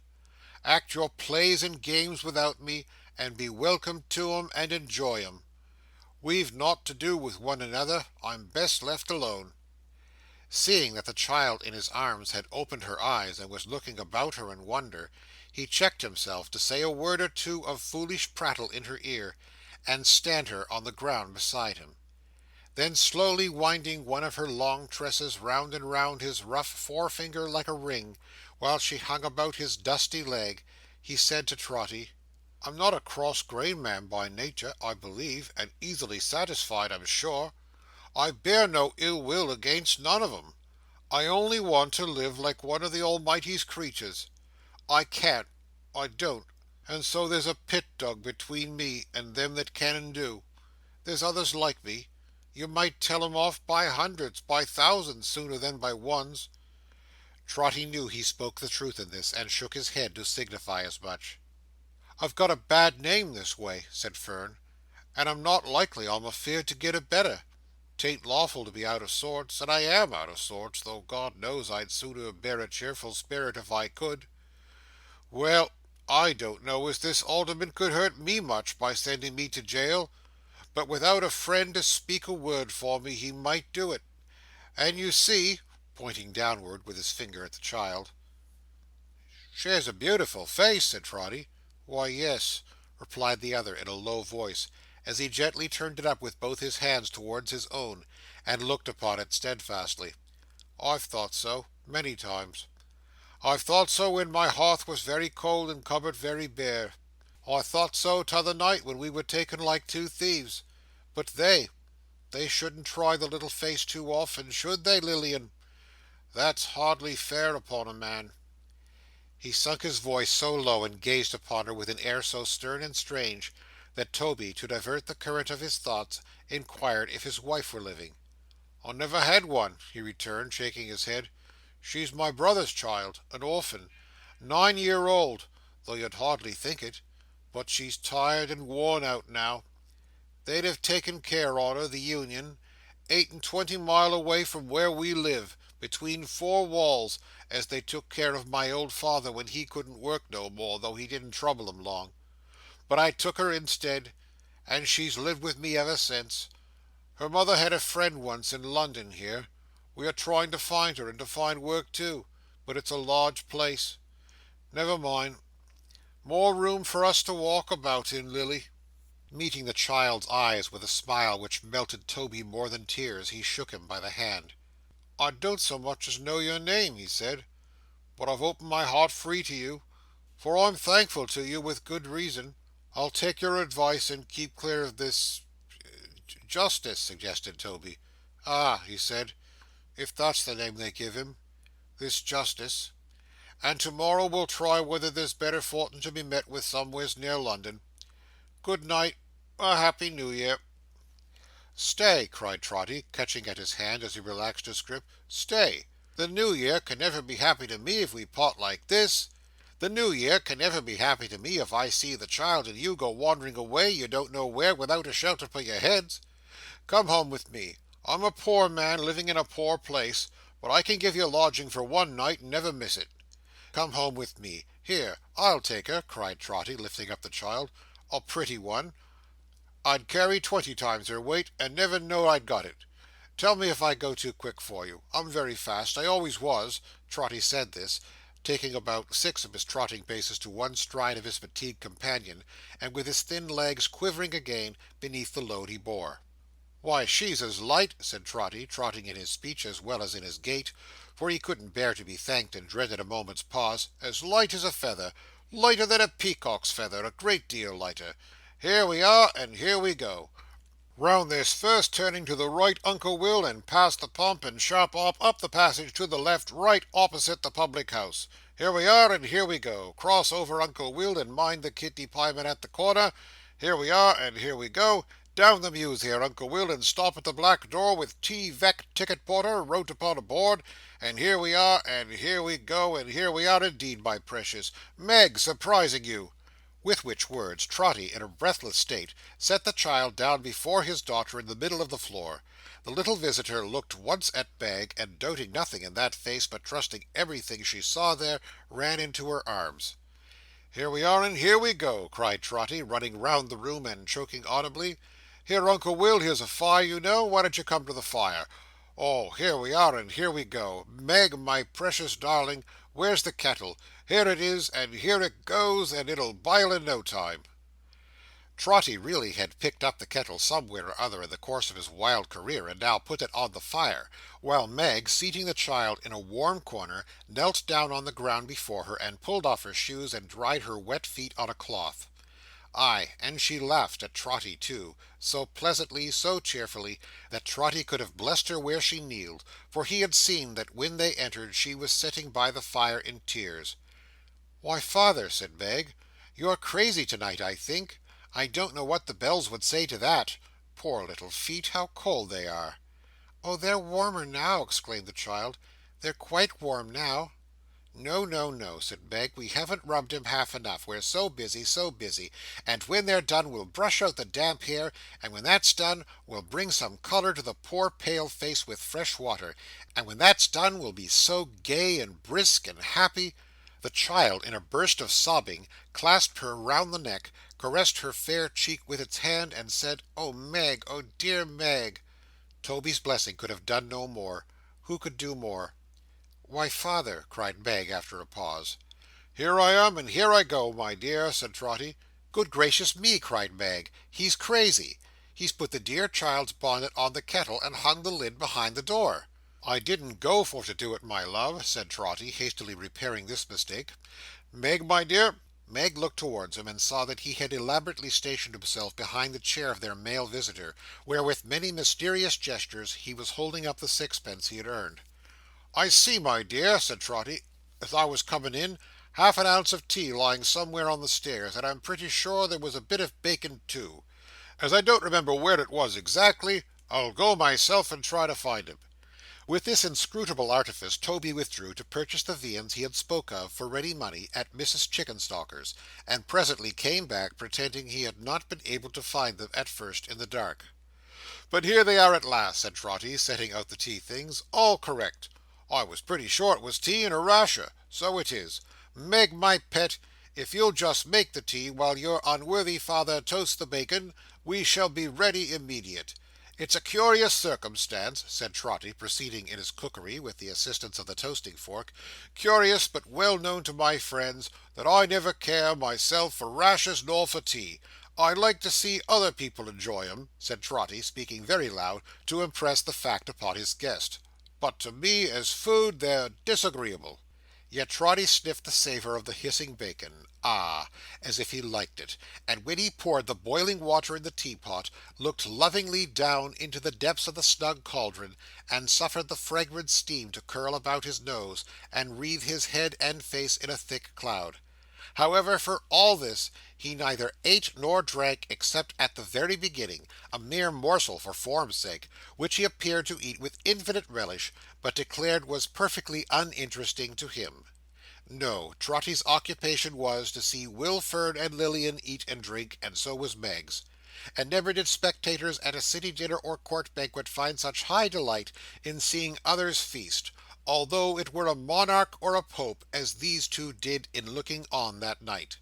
Act your plays and games without me, and be welcome to 'em and enjoy 'em. We've nought to do with one another. I'm best left alone." Seeing that the child in his arms had opened her eyes and was looking about her in wonder, he checked himself to say a word or two of foolish prattle in her ear, and stand her on the ground beside him. Then slowly winding one of her long tresses round and round his rough forefinger like a ring, while she hung about his dusty leg, he said to Trotty, "I'm not a cross-grained man by nature, I believe, and easily satisfied, I'm sure. I bear no ill will against none of 'em. I only want to live like one of the Almighty's creeturs. I can't, I don't, and so there's a pit dug between me and them that can and do. There's others like me. You might tell 'em off by hundreds, by thousands, sooner than by ones." Trotty knew he spoke the truth in this, and shook his head to signify as much. "I've got a bad name this way," said Fern, "and I'm not likely, I'm afeard, to get a better. 'Tain't lawful to be out of sorts, and I am out of sorts, though God knows I'd sooner bear a cheerful spirit if I could. Well, I don't know as this alderman could hurt me much by sending me to jail, but without a friend to speak a word for me, he might do it. And you see," pointing downward with his finger at the child. "She has a beautiful face," said Trotty. "Why, yes," replied the other in a low voice, as he gently turned it up with both his hands towards his own, and looked upon it steadfastly. "I've thought so, many times. I've thought so when my hearth was very cold and cupboard very bare. I thought so t'other night when we were taken like two thieves. But they shouldn't try the little face too often, should they, Lilian? That's hardly fair upon a man." He sunk his voice so low and gazed upon her with an air so stern and strange, that Toby, to divert the current of his thoughts, inquired if his wife were living. "I never had one," he returned, shaking his head. "She's my brother's child, an orphan, 9 year old, though you'd hardly think it, but she's tired and worn out now. They'd have taken care on her, the Union, 8 and 20 mile away from where we live, between four walls, as they took care of my old father when he couldn't work no more, though he didn't trouble him long. But I took her instead, and she's lived with me ever since. Her mother had a friend once in London here. We are trying to find her, and to find work too, but it's a large place. Never mind. More room for us to walk about in, Lily." Meeting the child's eyes with a smile which melted Toby more than tears, he shook him by the hand. "I don't so much as know your name," he said, "but I've opened my heart free to you, for I'm thankful to you with good reason. I'll take your advice and keep clear of this—" "Justice," suggested Toby. "Ah," he said, "if that's the name they give him. This Justice. And to-morrow we'll try whether there's better fortin to be met with somewheres near London. Good night." A happy New Year." "Stay!" cried Trotty, catching at his hand as he relaxed his grip. "Stay! The New Year can never be happy to me if we part like this. The New Year can never be happy to me if I see the child and you go wandering away you don't know where without a shelter for your heads. Come home with me. I'm a poor man living in a poor place, but I can give you lodging for one night and never miss it. Come home with me. Here, I'll take her," cried Trotty, lifting up the child. "A pretty one. I'd carry 20 times her weight, and never know I'd got it. Tell me if I go too quick for you. I'm very fast. I always was." Trotty said this, taking about 6 of his trotting paces to one stride of his fatigued companion, and with his thin legs quivering again beneath the load he bore. "Why, she's as light," said Trotty, trotting in his speech as well as in his gait, for he couldn't bear to be thanked and dreaded a moment's pause, "as light as a feather. Lighter than a peacock's feather, a great deal lighter. Here we are, and here we go. Round this first turning to the right, Uncle Will, and past the pump, and sharp up the passage to the left, right opposite the public house. Here we are, and here we go. Cross over, Uncle Will, and mind the kidney pieman at the corner. Here we are, and here we go. Down the mews here, Uncle Will, and stop at the black door with T. Veck, ticket porter, wrote upon a board. And here we are, and here we go, and here we are indeed, my precious. Meg, surprising you!" With which words, Trotty, in a breathless state, set the child down before his daughter in the middle of the floor. The little visitor looked once at Meg, and doubting nothing in that face, but trusting everything she saw there, ran into her arms. "Here we are, and here we go!" cried Trotty, running round the room and choking audibly. "Here, Uncle Will, here's a fire, you know. Why don't you come to the fire? Oh, here we are, and here we go. Meg, my precious darling, where's the kettle? Here it is, and here it goes, and it'll bile in no time." Trotty really had picked up the kettle somewhere or other in the course of his wild career, and now put it on the fire, while Meg, seating the child in a warm corner, knelt down on the ground before her, and pulled off her shoes and dried her wet feet on a cloth. Ay, and she laughed at Trotty too, so pleasantly, so cheerfully, that Trotty could have blessed her where she kneeled, for he had seen that when they entered she was sitting by the fire in tears. "Why, father," said Meg, "you're crazy tonight, I think. I don't know what the bells would say to that. Poor little feet, how cold they are!" "Oh, they're warmer now!" exclaimed the child. "They're quite warm now." "No, no, no," said Meg, "we haven't rubbed 'em half enough. We're so busy, so busy. And when they're done, we'll brush out the damp hair, and when that's done, we'll bring some colour to the poor pale face with fresh water, and when that's done, we'll be so gay and brisk and happy." The child, in a burst of sobbing, clasped her round the neck, caressed her fair cheek with its hand, and said, "Oh, Meg! Oh, dear Meg!" Toby's blessing could have done no more. Who could do more? "Why, father!" cried Meg after a pause. "Here I am, and here I go, my dear," said Trotty. "Good gracious me!" cried Meg. "He's crazy! He's put the dear child's bonnet on the kettle, and hung the lid behind the door." "I didn't go for to do it, my love," said Trotty, hastily repairing this mistake. "Meg, my dear." Meg looked towards him, and saw that he had elaborately stationed himself behind the chair of their male visitor, where, with many mysterious gestures, he was holding up the sixpence he had earned. "I see, my dear," said Trotty, "as I was coming in, half an ounce of tea lying somewhere on the stairs, and I'm pretty sure there was a bit of bacon too. As I don't remember where it was exactly, I'll go myself and try to find him." With this inscrutable artifice, Toby withdrew to purchase the viands he had spoke of, for ready money, at Mrs Chickenstalker's, and presently came back, pretending he had not been able to find them at first in the dark. "But here they are at last," said Trotty, setting out the tea things. "All correct. I was pretty sure it was tea and a rasher. So it is. Meg, my pet, if you'll just make the tea while your unworthy father toasts the bacon, we shall be ready immediate. It's a curious circumstance," said Trotty, proceeding in his cookery with the assistance of the toasting fork, "curious, but well known to my friends, that I never care, myself, for rashers nor for tea. I like to see other people enjoy 'em," said Trotty, speaking very loud, to impress the fact upon his guest. "But to me, as food, they're disagreeable." Yet Trotty sniffed the savour of the hissing bacon, as if he liked it, and when he poured the boiling water in the teapot, looked lovingly down into the depths of the snug cauldron, and suffered the fragrant steam to curl about his nose, and wreathe his head and face in a thick cloud. However, for all this, He neither ate nor drank except at the very beginning, a mere morsel for form's sake, which he appeared to eat with infinite relish, but declared was perfectly uninteresting to him. No, Trotty's occupation was, to see Will Fern and Lilian eat and drink, and so was Meg's. And never did spectators at a city dinner or court banquet find such high delight in seeing others feast, although it were a monarch or a pope, as these two did in looking on that night.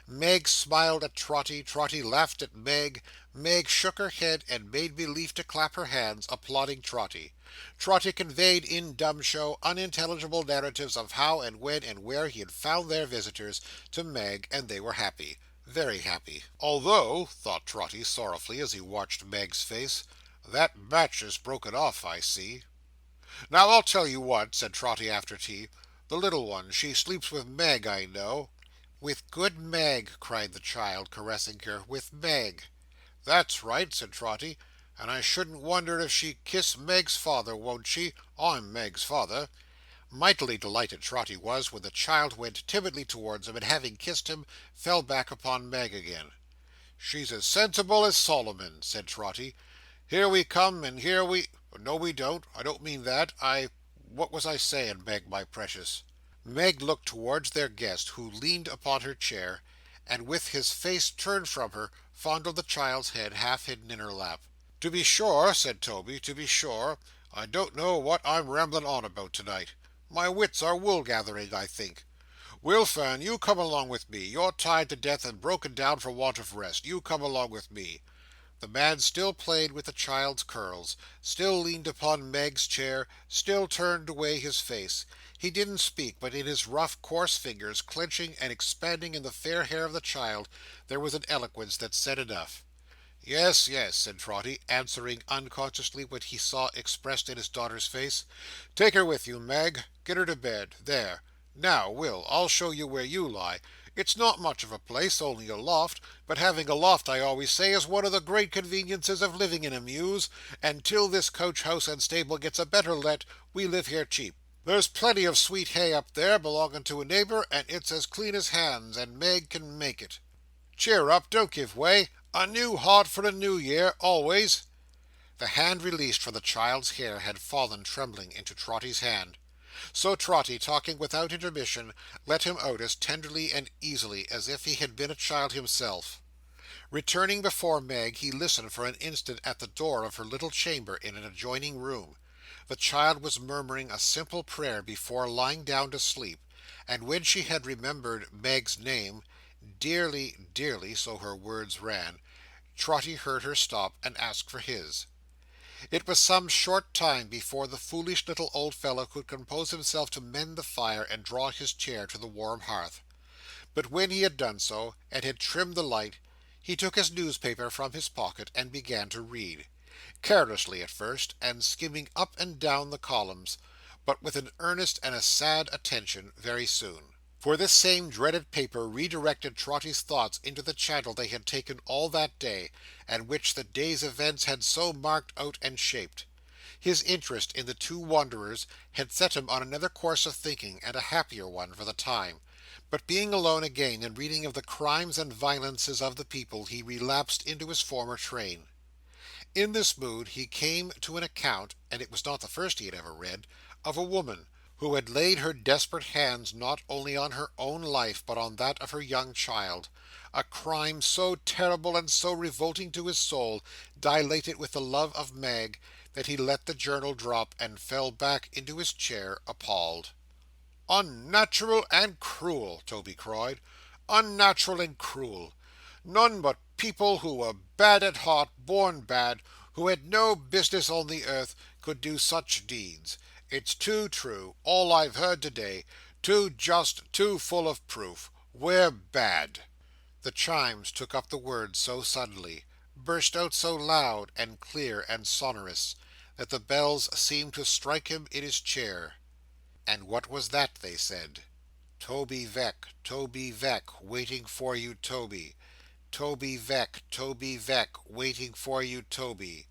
Meg smiled at Trotty, Trotty laughed at Meg, Meg shook her head and made believe to clap her hands, applauding Trotty. Trotty conveyed in dumb show unintelligible narratives of how and when and where he had found their visitors, to Meg, and they were happy. Very happy. Although, thought Trotty sorrowfully as he watched Meg's face, that match is broken off, I see. Now I'll tell you what, said Trotty after tea. The little one, she sleeps with Meg, I know. With good Meg, cried the child, caressing her. With Meg. That's right, said Trotty, and I shouldn't wonder if she kiss Meg's father, won't she? I'm Meg's father. Mightily delighted Trotty was when the child went timidly towards him, and having kissed him, fell back upon Meg again. She's as sensible as Solomon, said Trotty. Here we come, and here we— No, we don't. I don't mean that. What was I saying, Meg, my precious? Meg looked towards their guest, who leaned upon her chair, and with his face turned from her, fondled the child's head half hidden in her lap. "To be sure," said Toby, "to be sure. I don't know what I'm rambling on about tonight. My wits are wool gathering, I think. Will Fern, you come along with me. You're tired to death and broken down for want of rest. You come along with me." The man still played with the child's curls, still leaned upon Meg's chair, still turned away his face. He didn't speak, but in his rough, coarse fingers, clenching and expanding in the fair hair of the child, there was an eloquence that said enough. "Yes, yes," said Trotty, answering unconsciously what he saw expressed in his daughter's face. "Take her with you, Meg. Get her to bed. There. Now, Will, I'll show you where you lie. It's not much of a place, only a loft, but having a loft, I always say, is one of the great conveniences of living in a mews, and till this coach house and stable gets a better let, we live here cheap. There's plenty of sweet hay up there, belonging to a neighbour, and it's as clean as hands, and Meg can make it. Cheer up, don't give way. A new heart for a new year, always." The hand released from the child's hair had fallen trembling into Trotty's hand. So Trotty, talking without intermission, let him out as tenderly and easily as if he had been a child himself. Returning before Meg, he listened for an instant at the door of her little chamber in an adjoining room. The child was murmuring a simple prayer before lying down to sleep, and when she had remembered Meg's name, dearly, dearly, so her words ran, Trotty heard her stop and ask for his. It was some short time before the foolish little old fellow could compose himself to mend the fire and draw his chair to the warm hearth. But when he had done so, and had trimmed the light, he took his newspaper from his pocket and began to read. Carelessly at first, and skimming up and down the columns, but with an earnest and a sad attention very soon. For this same dreaded paper redirected Trotty's thoughts into the channel they had taken all that day, and which the day's events had so marked out and shaped. His interest in the two wanderers had set him on another course of thinking, and a happier one for the time. But being alone again, and reading of the crimes and violences of the people, he relapsed into his former train. In this mood he came to an account, and it was not the first he had ever read, of a woman who had laid her desperate hands not only on her own life but on that of her young child. A crime so terrible and so revolting to his soul, dilated with the love of Meg, that he let the journal drop and fell back into his chair appalled. "Unnatural and cruel!" Toby cried. "Unnatural and cruel! None but people who were bad at heart, born bad, who had no business on the earth, could do such deeds. It's too true, all I've heard to-day, too just, too full of proof. We're bad." The Chimes took up the words so suddenly, burst out so loud and clear and sonorous, that the bells seemed to strike him in his chair. And what was that, they said? "Toby Veck, Toby Veck, waiting for you, Toby. Toby Veck, waiting for you, Toby.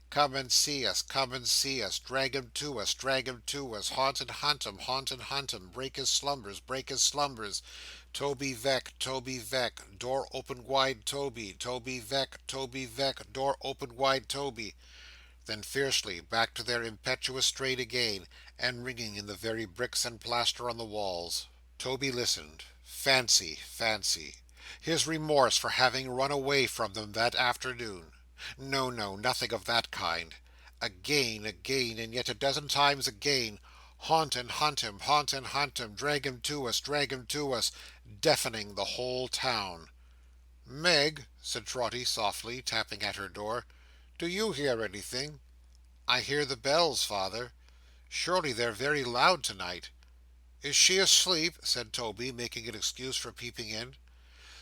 Come and see us, come and see us, drag him to us, drag him to us, haunt and hunt him, break his slumbers, break his slumbers. Toby Veck, Toby Veck, door open wide, Toby, Toby Veck, Toby Veck, door open wide, Toby. Then fiercely back to their impetuous strain again, and ringing in the very bricks and plaster on the walls. Toby listened. Fancy, fancy. His remorse for having run away from them that afternoon. No, no, nothing of that kind. Again, again, and yet a dozen times again. Haunt and hunt him, haunt and hunt him, drag him to us, drag him to us, deafening the whole town. "Meg," said Trotty softly, tapping at her door, "do you hear anything?" "I hear the bells, father. Surely they're very loud tonight." "Is she asleep?" said Toby, making an excuse for peeping in.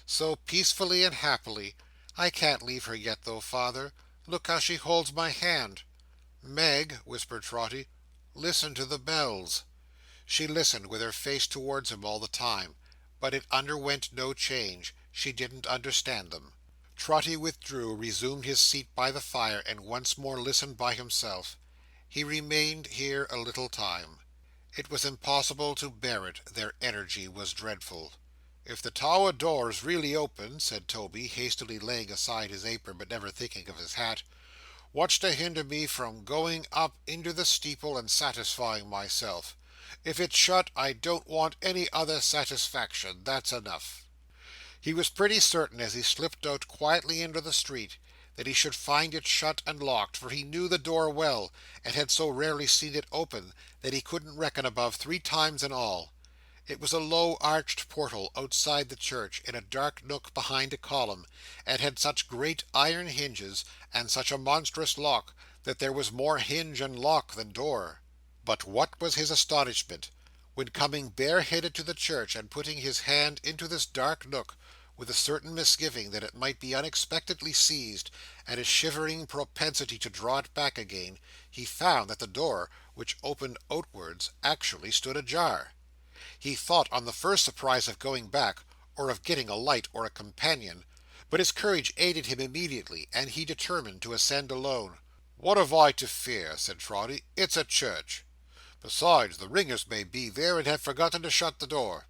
"So peacefully and happily. I can't leave her yet though, father. Look how she holds my hand." "Meg," whispered Trotty, "listen to the bells." She listened with her face towards him all the time, but it underwent no change. She didn't understand them. Trotty withdrew, resumed his seat by the fire, and once more listened by himself. He remained here a little time. It was impossible to bear it, their energy was dreadful. "If the tower door's really open," said Toby, hastily laying aside his apron, but never thinking of his hat, "what's to hinder me from going up into the steeple and satisfying myself? If it's shut, I don't want any other satisfaction. That's enough." He was pretty certain, as he slipped out quietly into the street, that he should find it shut and locked, for he knew the door well, and had so rarely seen it open that he couldn't reckon above 3 times in all. It was a low arched portal outside the church, in a dark nook behind a column, and had such great iron hinges, and such a monstrous lock, that there was more hinge and lock than door. But what was his astonishment, when coming bareheaded to the church, and putting his hand into this dark nook, with a certain misgiving that it might be unexpectedly seized, and a shivering propensity to draw it back again, he found that the door, which opened outwards, actually stood ajar. He thought on the first surprise of going back, or of getting a light or a companion, but his courage aided him immediately, and he determined to ascend alone. "What have I to fear?" said Trotty. "It's a church. Besides, the ringers may be there, and have forgotten to shut the door."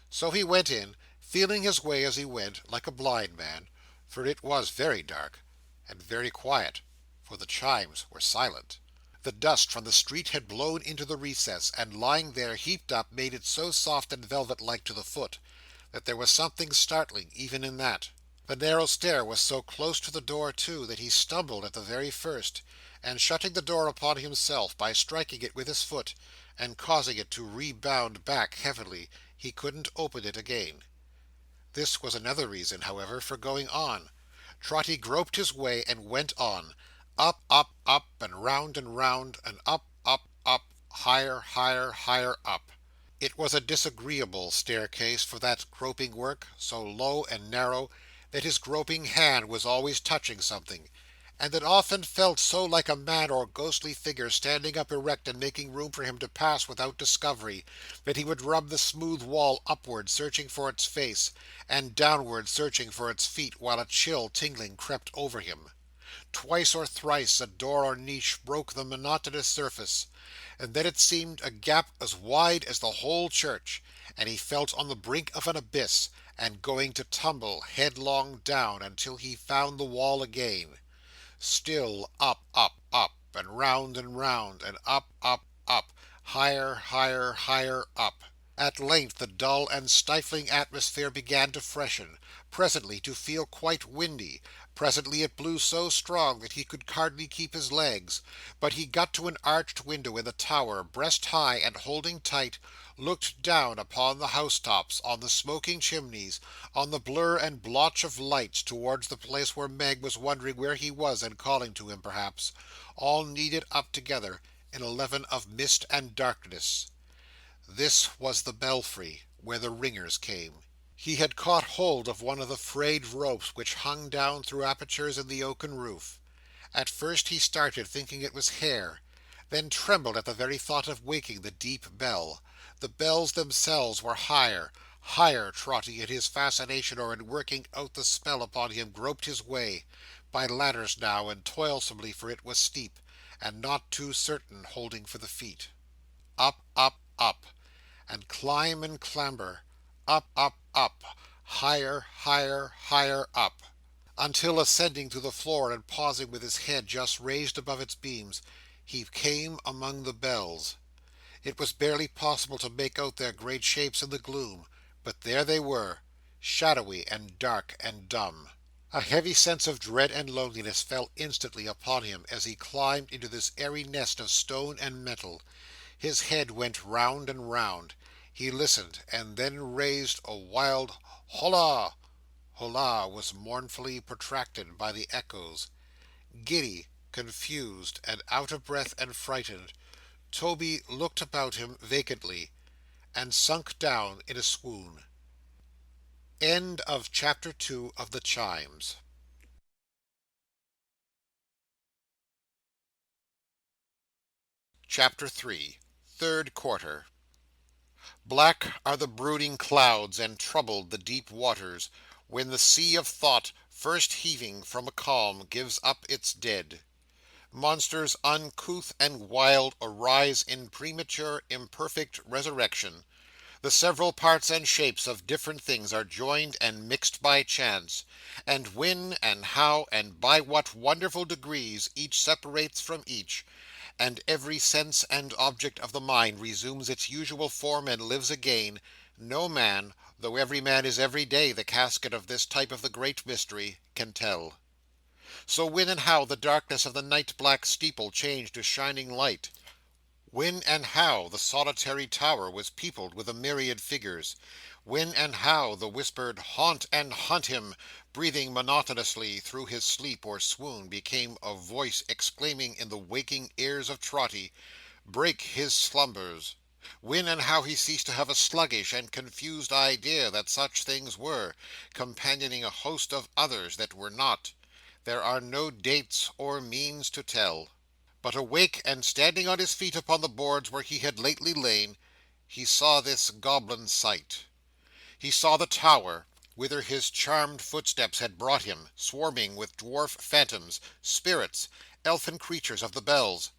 So he went in, feeling his way as he went, like a blind man, for it was very dark, and very quiet, for the chimes were silent. The dust from the street had blown into the recess, and lying there heaped up made it so soft and velvet-like to the foot, that there was something startling even in that. The narrow stair was so close to the door too, that he stumbled at the very first, and shutting the door upon himself by striking it with his foot, and causing it to rebound back heavily, he couldn't open it again. This was another reason, however, for going on. Trotty groped his way and went on. Up, up, up, and round, and up, up, up, higher, higher, higher up. It was a disagreeable staircase for that groping work, so low and narrow that his groping hand was always touching something, and it often felt so like a man or ghostly figure standing up erect and making room for him to pass without discovery, that he would rub the smooth wall upward searching for its face, and downward searching for its feet, while a chill tingling crept over him. Twice or thrice a door or niche broke the monotonous surface, and then it seemed a gap as wide as the whole church, and he felt on the brink of an abyss, and going to tumble headlong down until he found the wall again. Still up, up, up, and round, and up, up, higher, higher, higher up. At length the dull and stifling atmosphere began to freshen, presently to feel quite windy, presently it blew so strong that he could hardly keep his legs, but he got to an arched window in the tower, breast high, and holding tight, looked down upon the housetops, on the smoking chimneys, on the blur and blotch of lights, towards the place where Meg was wondering where he was and calling to him perhaps, all kneaded up together in a leaven of mist and darkness. This was the belfry, where the ringers came. He had caught hold of one of the frayed ropes which hung down through apertures in the oaken roof. At first he started, thinking it was hair, then trembled at the very thought of waking the deep bell. The bells themselves were higher, higher. Trotty, in his fascination or in working out the spell upon him, groped his way, by ladders now, and toilsomely, for it was steep, and not too certain holding for the feet. Up, up, up, and climb and clamber, up, up, up, higher, higher, higher up, until ascending to the floor and pausing with his head just raised above its beams, he came among the bells. It was barely possible to make out their great shapes in the gloom, but there they were, shadowy and dark and dumb. A heavy sense of dread and loneliness fell instantly upon him as he climbed into this airy nest of stone and metal. His head went round and round. He listened, and then raised a wild "Holla!" Holla was mournfully protracted by the echoes. Giddy, confused, and out of breath and frightened, Toby looked about him vacantly, and sunk down in a swoon. End of chapter 2 of the Chimes. Chapter 3. Third Quarter. Black are the brooding clouds, and troubled the deep waters, when the sea of thought, first heaving from a calm, gives up its dead. Monsters uncouth and wild arise in premature, imperfect resurrection. The several parts and shapes of different things are joined and mixed by chance, and when and how and by what wonderful degrees each separates from each, and every sense and object of the mind resumes its usual form and lives again, no man, though every man is every day the casket of this type of the great mystery, can tell. So when and how the darkness of the night black steeple changed to shining light, when and how the solitary tower was peopled with a myriad figures, when and how the whispered "Haunt and hunt him," breathing monotonously through his sleep or swoon, became a voice exclaiming in the waking ears of Trotty, "Break his slumbers!" When and how he ceased to have a sluggish and confused idea that such things were, companioning a host of others that were not, there are no dates or means to tell. But awake, and standing on his feet upon the boards where he had lately lain, he saw this goblin sight. He saw the tower, whither his charmed footsteps had brought him, swarming with dwarf phantoms, spirits, elfin creatures of the bells.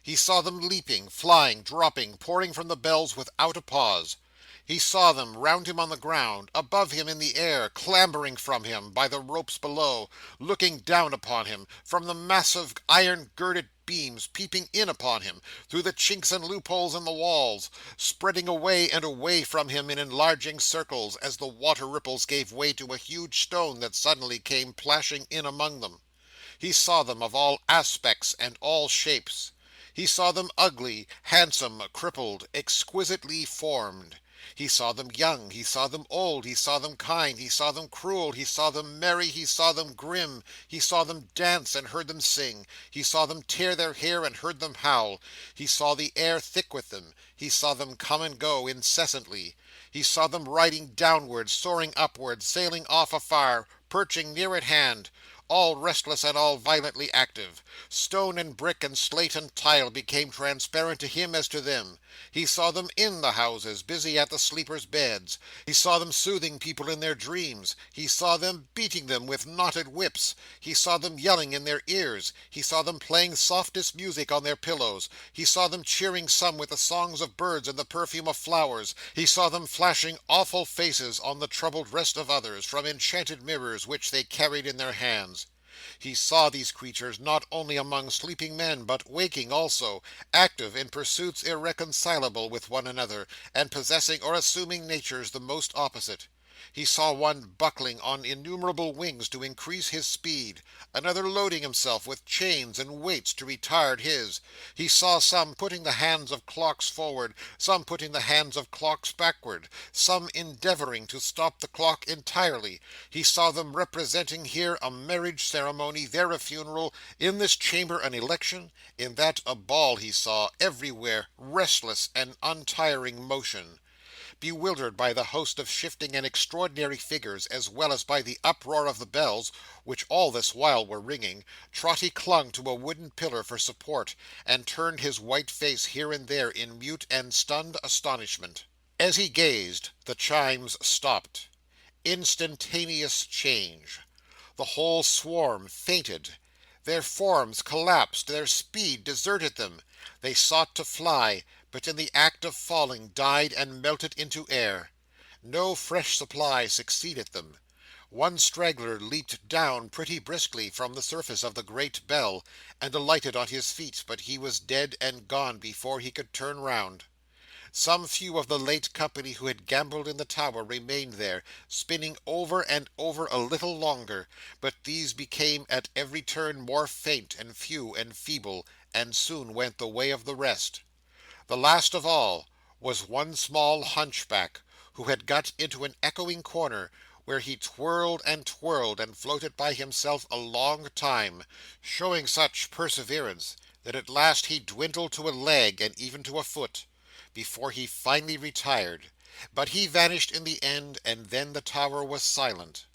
He saw them leaping, flying, dropping, pouring from the bells without a pause. He saw them round him on the ground, above him in the air, clambering from him by the ropes below, looking down upon him, from the massive iron-girded beams, peeping in upon him, through the chinks and loopholes in the walls, spreading away and away from him in enlarging circles, as the water ripples gave way to a huge stone that suddenly came plashing in among them. He saw them of all aspects and all shapes. He saw them ugly, handsome, crippled, exquisitely formed. He saw them young, he saw them old, he saw them kind, he saw them cruel, he saw them merry, he saw them grim, he saw them dance and heard them sing, he saw them tear their hair and heard them howl, he saw the air thick with them, he saw them come and go incessantly, he saw them riding downwards, soaring upwards, sailing off afar, perching near at hand, all restless and all violently active. Stone and brick and slate and tile became transparent to him as to them. He saw them in the houses, busy at the sleepers' beds. He saw them soothing people in their dreams. He saw them beating them with knotted whips. He saw them yelling in their ears. He saw them playing softest music on their pillows. He saw them cheering some with the songs of birds and the perfume of flowers. He saw them flashing awful faces on the troubled rest of others, from enchanted mirrors which they carried in their hands. He saw these creatures not only among sleeping men, but waking also, active in pursuits irreconcilable with one another, and possessing or assuming natures the most opposite. He saw one buckling on innumerable wings to increase his speed, another loading himself with chains and weights to retard his. He saw some putting the hands of clocks forward, some putting the hands of clocks backward, some endeavouring to stop the clock entirely. He saw them representing here a marriage ceremony, there a funeral, in this chamber an election, in that a ball. He saw, everywhere, restless and untiring motion. Bewildered by the host of shifting and extraordinary figures, as well as by the uproar of the bells, which all this while were ringing, Trotty clung to a wooden pillar for support, and turned his white face here and there in mute and stunned astonishment. As he gazed, the chimes stopped. Instantaneous change. The whole swarm fainted. Their forms collapsed, their speed deserted them. They sought to fly, but in the act of falling died and melted into air. No fresh supply succeeded them. One straggler leaped down pretty briskly from the surface of the great bell, and alighted on his feet, but he was dead and gone before he could turn round. Some few of the late company who had gambled in the tower remained there, spinning over and over a little longer, but these became at every turn more faint, and few, and feeble, and soon went the way of the rest. The last of all was one small hunchback, who had got into an echoing corner, where he twirled and floated by himself a long time, showing such perseverance that at last he dwindled to a leg and even to a foot, before he finally retired. But he vanished in the end, and then the tower was silent.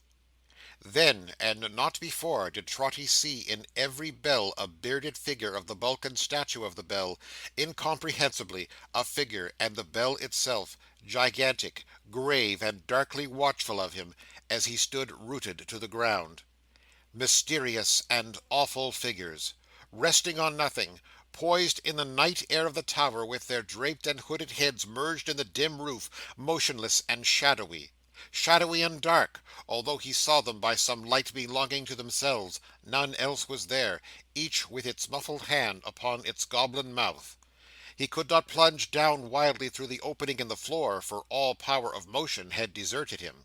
Then, and not before, did Trotty see in every bell a bearded figure of the bulk and statue of the bell, incomprehensibly a figure, and the bell itself, gigantic, grave, and darkly watchful of him, as he stood rooted to the ground. Mysterious and awful figures, resting on nothing, poised in the night air of the tower, with their draped and hooded heads merged in the dim roof, motionless and shadowy. Shadowy and dark, although he saw them by some light belonging to themselves. None else was there, each with its muffled hand upon its goblin mouth. He could not plunge down wildly through the opening in the floor, for all power of motion had deserted him.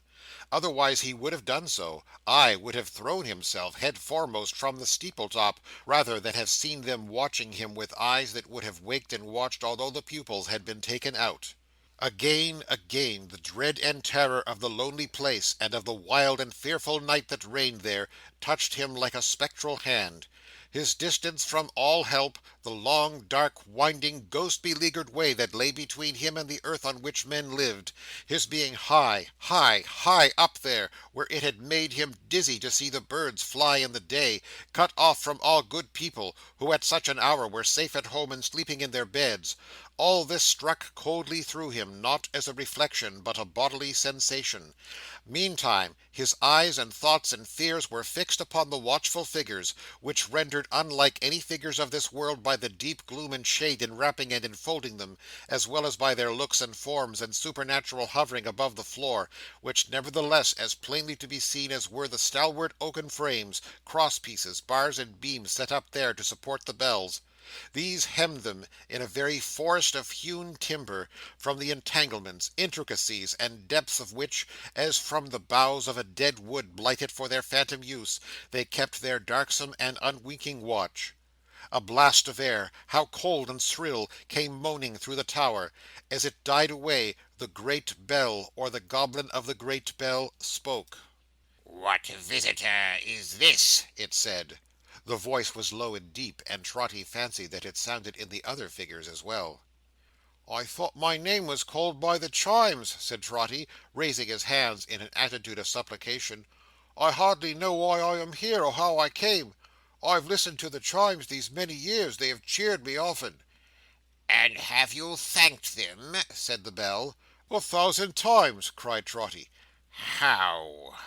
Otherwise he would have done so, ay, would have thrown himself, head foremost, from the steeple-top, rather than have seen them watching him with eyes that would have waked and watched although the pupils had been taken out. Again, again, the dread and terror of the lonely place, and of the wild and fearful night that reigned there, touched him like a spectral hand. His distance from all help, the long, dark, winding, ghost-beleaguered way that lay between him and the earth on which men lived; his being high, high, high up there, where it had made him dizzy to see the birds fly in the day; cut off from all good people, who at such an hour were safe at home and sleeping in their beds; all this struck coldly through him, not as a reflection, but a bodily sensation. Meantime, his eyes and thoughts and fears were fixed upon the watchful figures, which rendered unlike any figures of this world by the deep gloom and shade enwrapping and enfolding them, as well as by their looks and forms and supernatural hovering above the floor, which nevertheless as plainly to be seen as were the stalwart oaken frames, cross-pieces, bars, and beams set up there to support the bells. These hemmed them in a very forest of hewn timber, from the entanglements, intricacies, and depths of which, as from the boughs of a dead wood blighted for their phantom use, they kept their darksome and unwinking watch. A blast of air, how cold and shrill, came moaning through the tower. As it died away, the great bell, or the goblin of the great bell, spoke. "What visitor is this?" it said. The voice was low and deep, and Trotty fancied that it sounded in the other figures as well. "I thought my name was called by the Chimes," said Trotty, raising his hands in an attitude of supplication. "I hardly know why I am here, or how I came. I've listened to the Chimes these many years. They have cheered me often." "And have you thanked them?" said the bell. "1,000 times!" cried Trotty. "How?"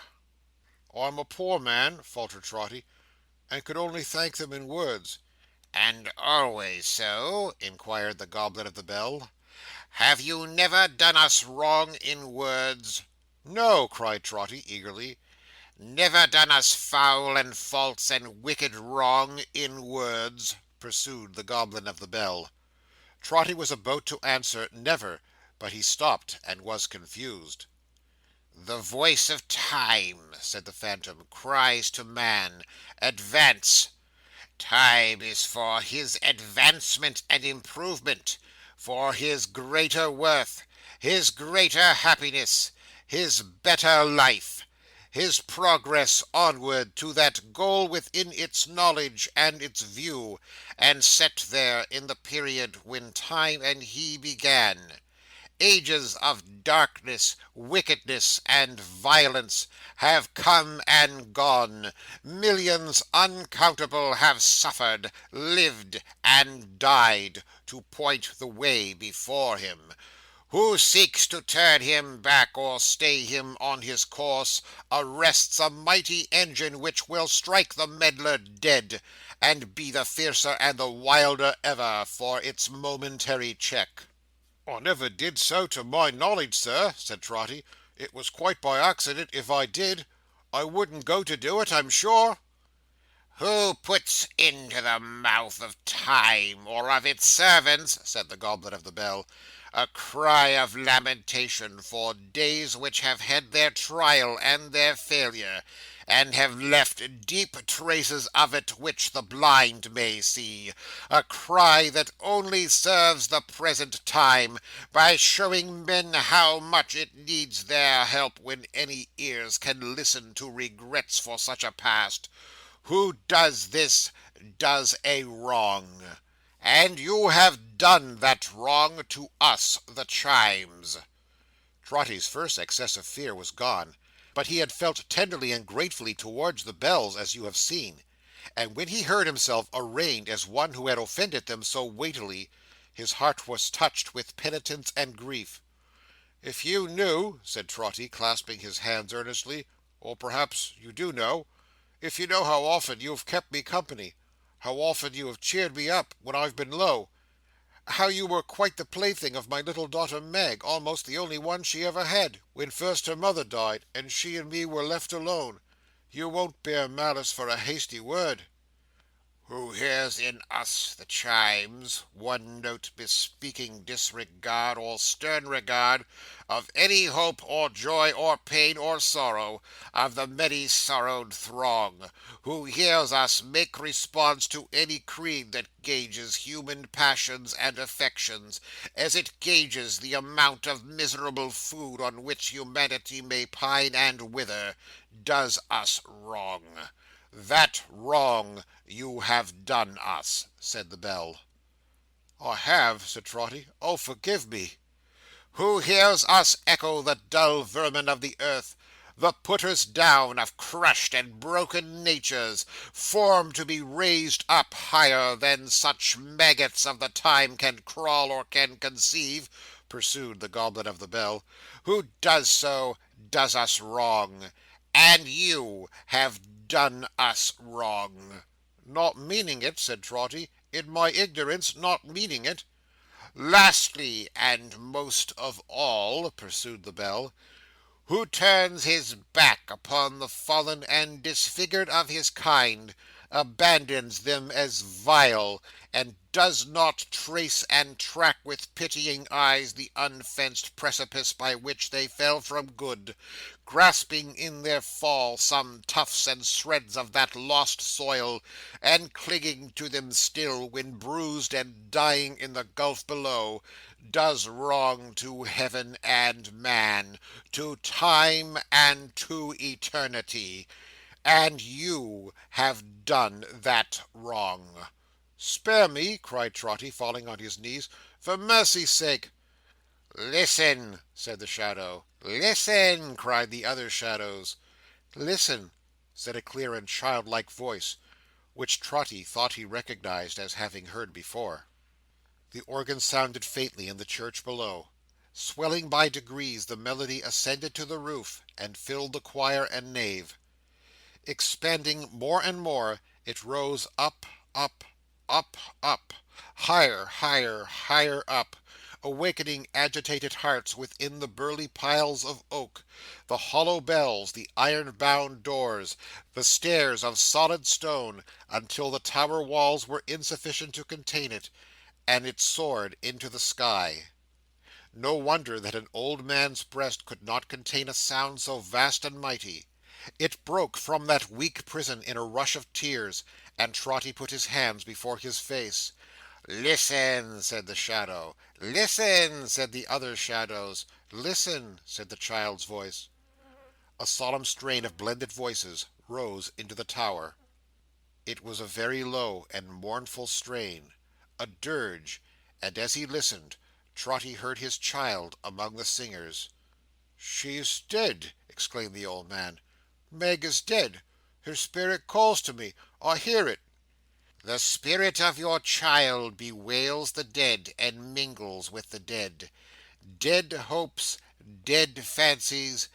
"I'm a poor man," faltered Trotty, "and could only thank them in words." "And always so?" inquired the goblin of the bell. "Have you never done us wrong in words?" "No!" cried Trotty, eagerly. "Never done us foul and false and wicked wrong in words?" pursued the goblin of the bell. Trotty was about to answer "Never," but he stopped and was confused. "The voice of Time," said the Phantom, "cries to man, Advance! Time is for his advancement and improvement, for his greater worth, his greater happiness, his better life, his progress onward to that goal within its knowledge and its view, and set there in the period when Time and he began. Ages of darkness, wickedness, and violence have come and gone. Millions uncountable have suffered, lived, and died, to point the way before him. Who seeks to turn him back or stay him on his course, arrests a mighty engine which will strike the meddler dead, and be the fiercer and the wilder ever for its momentary check." "I never did so to my knowledge, sir," said Trotty. It was quite by accident, if I did. I wouldn't go to do it, I'm sure." "Who puts into the mouth of Time, or of its servants," said the Goblet of the Bell, "a cry of lamentation for days which have had their trial and their failure, and have left deep traces of it which the blind may see; a cry that only serves the present time, by showing men how much it needs their help when any ears can listen to regrets for such a past. Who does this, does a wrong. And you have done that wrong to us, the Chimes." Trotty's first excess of fear was gone, but he had felt tenderly and gratefully towards the bells, as you have seen; and when he heard himself arraigned as one who had offended them so weightily, his heart was touched with penitence and grief. "If you knew," said Trotty, clasping his hands earnestly, "or perhaps you do know, if you know how often you have kept me company, how often you have cheered me up when I've been low, how you were quite the plaything of my little daughter Meg, almost the only one she ever had, when first her mother died, and she and me were left alone, you won't bear malice for a hasty word." Who hears in us, the Chimes, one note bespeaking disregard or stern regard of any hope or joy or pain or sorrow of the many sorrowed throng; who hears us make response to any creed that gauges human passions and affections, as it gauges the amount of miserable food on which humanity may pine and wither, does us wrong. That wrong you have done us," said the Bell. "I have," said Trotty. "Oh, forgive me!" "Who hears us echo the dull vermin of the earth, the putters down of crushed and broken natures, formed to be raised up higher than such maggots of the time can crawl or can conceive," pursued the Goblet of the Bell. "Who does so, does us wrong. And you have done us wrong." "Not meaning it," said Trotty. "In my ignorance, not meaning it." "Lastly, and most of all," pursued the Bell, "who turns his back upon the fallen and disfigured of his kind, abandons them as vile, and does not trace and track with pitying eyes the unfenced precipice by which they fell from good, grasping in their fall some tufts and shreds of that lost soil, and clinging to them still when bruised and dying in the gulf below, does wrong to heaven and man, to time and to eternity. And you have done that wrong." "Spare me!" cried Trotty, falling on his knees. "For mercy's sake!" "Listen!" said the shadow. "Listen!" cried the other shadows. "Listen!" said a clear and childlike voice, which Trotty thought he recognized as having heard before. The organ sounded faintly in the church below. Swelling by degrees, the melody ascended to the roof, and filled the choir and nave. Expanding more and more, it rose up, up, up, up, higher, higher, higher up, awakening agitated hearts within the burly piles of oak, the hollow bells, the iron-bound doors, the stairs of solid stone, until the tower walls were insufficient to contain it, and it soared into the sky. No wonder that an old man's breast could not contain a sound so vast and mighty. It broke from that weak prison in a rush of tears, and Trotty put his hands before his face. "Listen!" said the shadow. "Listen!" said the other shadows. "Listen!" said the child's voice. A solemn strain of blended voices rose into the tower. It was a very low and mournful strain, a dirge, and as he listened, Trotty heard his child among the singers. "She is dead!" exclaimed the old man. "Meg is dead! Her spirit calls to me. I hear it!" "The spirit of your child bewails the dead, and mingles with the dead. Dead hopes, dead fancies,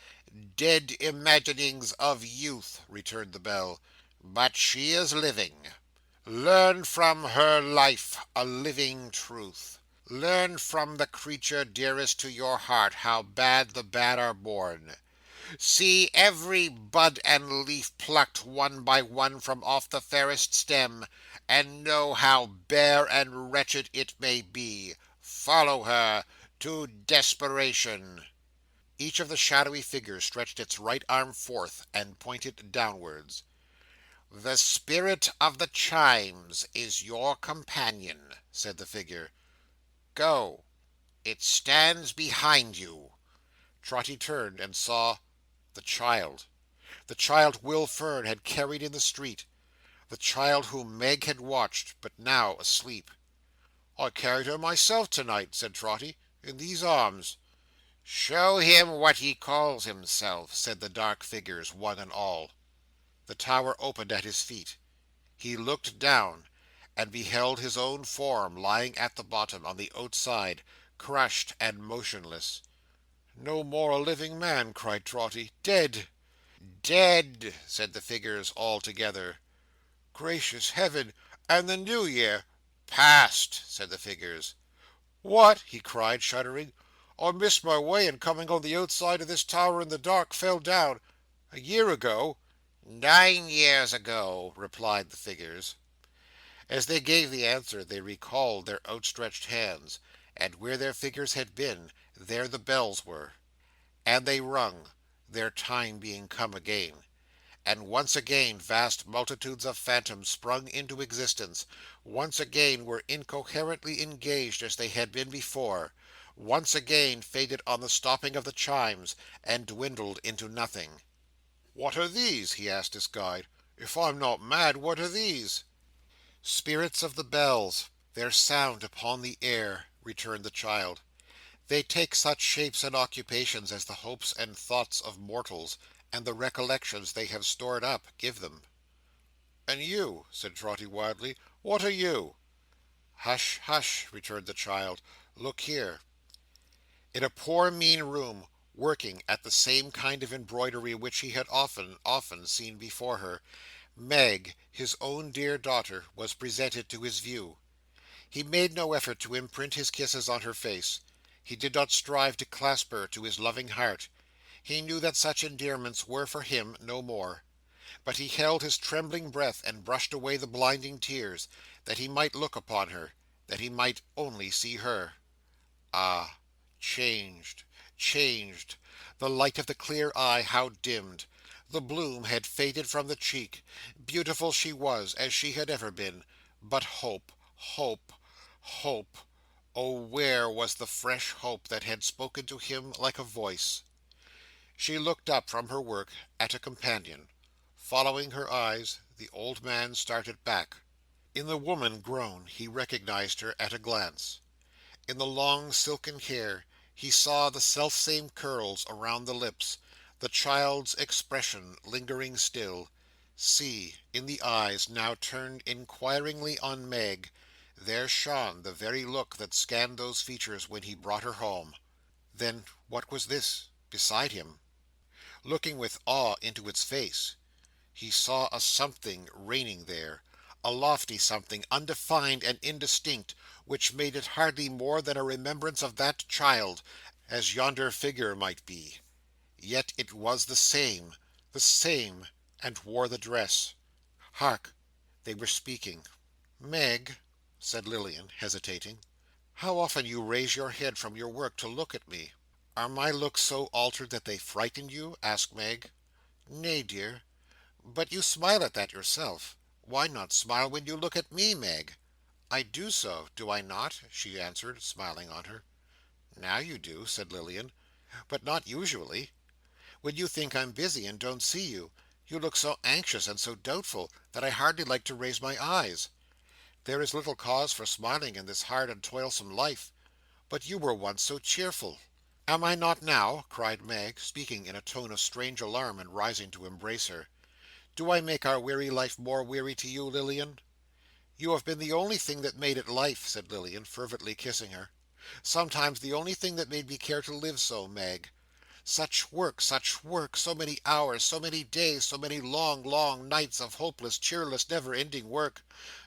dead imaginings of youth," returned the Bell. "But she is living. Learn from her life a living truth. Learn from the creature dearest to your heart how bad the bad are born. See every bud and leaf plucked one by one from off the fairest stem, and know how bare and wretched it may be. Follow her to desperation." Each of the shadowy figures stretched its right arm forth, and pointed downwards. "The spirit of the Chimes is your companion," said the figure. "Go. It stands behind you." Trotty turned and saw the child. The child Will Fern had carried in the street. The child whom Meg had watched, but now asleep. "I carried her myself to-night," said Trotty, "in these arms." "Show him what he calls himself," said the dark figures, one and all. The tower opened at his feet. He looked down, and beheld his own form lying at the bottom, on the outside, crushed and motionless. "No more a living man!" cried Trotty. "Dead!" "Dead!" said the figures all together. "Gracious Heaven! And the New Year?" "Past!" said the figures. "What!" he cried, shuddering. "I missed my way, and coming on the outside of this tower in the dark, fell down. A year ago?" "9 years ago," replied the figures. As they gave the answer, they recalled their outstretched hands, and where their figures had been, there the bells were. And they rung, their time being come again. And once again vast multitudes of phantoms sprung into existence, once again were incoherently engaged as they had been before, once again faded on the stopping of the chimes, and dwindled into nothing. "What are these?" he asked his guide. "If I'm not mad, what are these?" "Spirits of the bells, their sound upon the air," returned the child. "They take such shapes and occupations as the hopes and thoughts of mortals, and the recollections they have stored up, give them." "And you," said Trotty wildly, "what are you?" "Hush, hush!" returned the child. "Look here." In a poor mean room, working at the same kind of embroidery which he had often seen before her, Meg, his own dear daughter, was presented to his view. He made no effort to imprint his kisses on her face. He did not strive to clasp her to his loving heart. He knew that such endearments were for him no more. But he held his trembling breath, and brushed away the blinding tears, that he might look upon her, that he might only see her. Ah! Changed, changed! The light of the clear eye, how dimmed! The bloom had faded from the cheek. Beautiful she was, as she had ever been. But hope, hope, hope! Oh, where was the fresh hope that had spoken to him like a voice? She looked up from her work at a companion. Following her eyes, the old man started back. In the woman grown, he recognized her at a glance. In the long silken hair, he saw the selfsame curls around the lips, the child's expression lingering still. See, in the eyes, now turned inquiringly on Meg, there shone the very look that scanned those features when he brought her home. Then what was this, beside him? Looking with awe into its face, he saw a something reigning there, a lofty something, undefined and indistinct, which made it hardly more than a remembrance of that child, as yonder figure might be. Yet it was the same, and wore the dress. Hark! They were speaking. "Meg," said Lilian, hesitating, "how often you raise your head from your work to look at me!" "Are my looks so altered that they frighten you?" asked Meg. "Nay, dear. But you smile at that yourself. Why not smile when you look at me, Meg?" "I do so, do I not?" she answered, smiling on her. "Now you do," said Lilian, "but not usually. When you think I'm busy and don't see you, you look so anxious and so doubtful that I hardly like to raise my eyes. There is little cause for smiling in this hard and toilsome life, but you were once so cheerful." "Am I not now?" cried Meg, speaking in a tone of strange alarm, and rising to embrace her. "Do I make our weary life more weary to you, Lilian?" "You have been the only thing that made it life," said Lilian, fervently kissing her. "Sometimes the only thing that made me care to live so, Meg. Such work, such work, so many hours, so many days, so many long, long nights of hopeless, cheerless, never-ending work.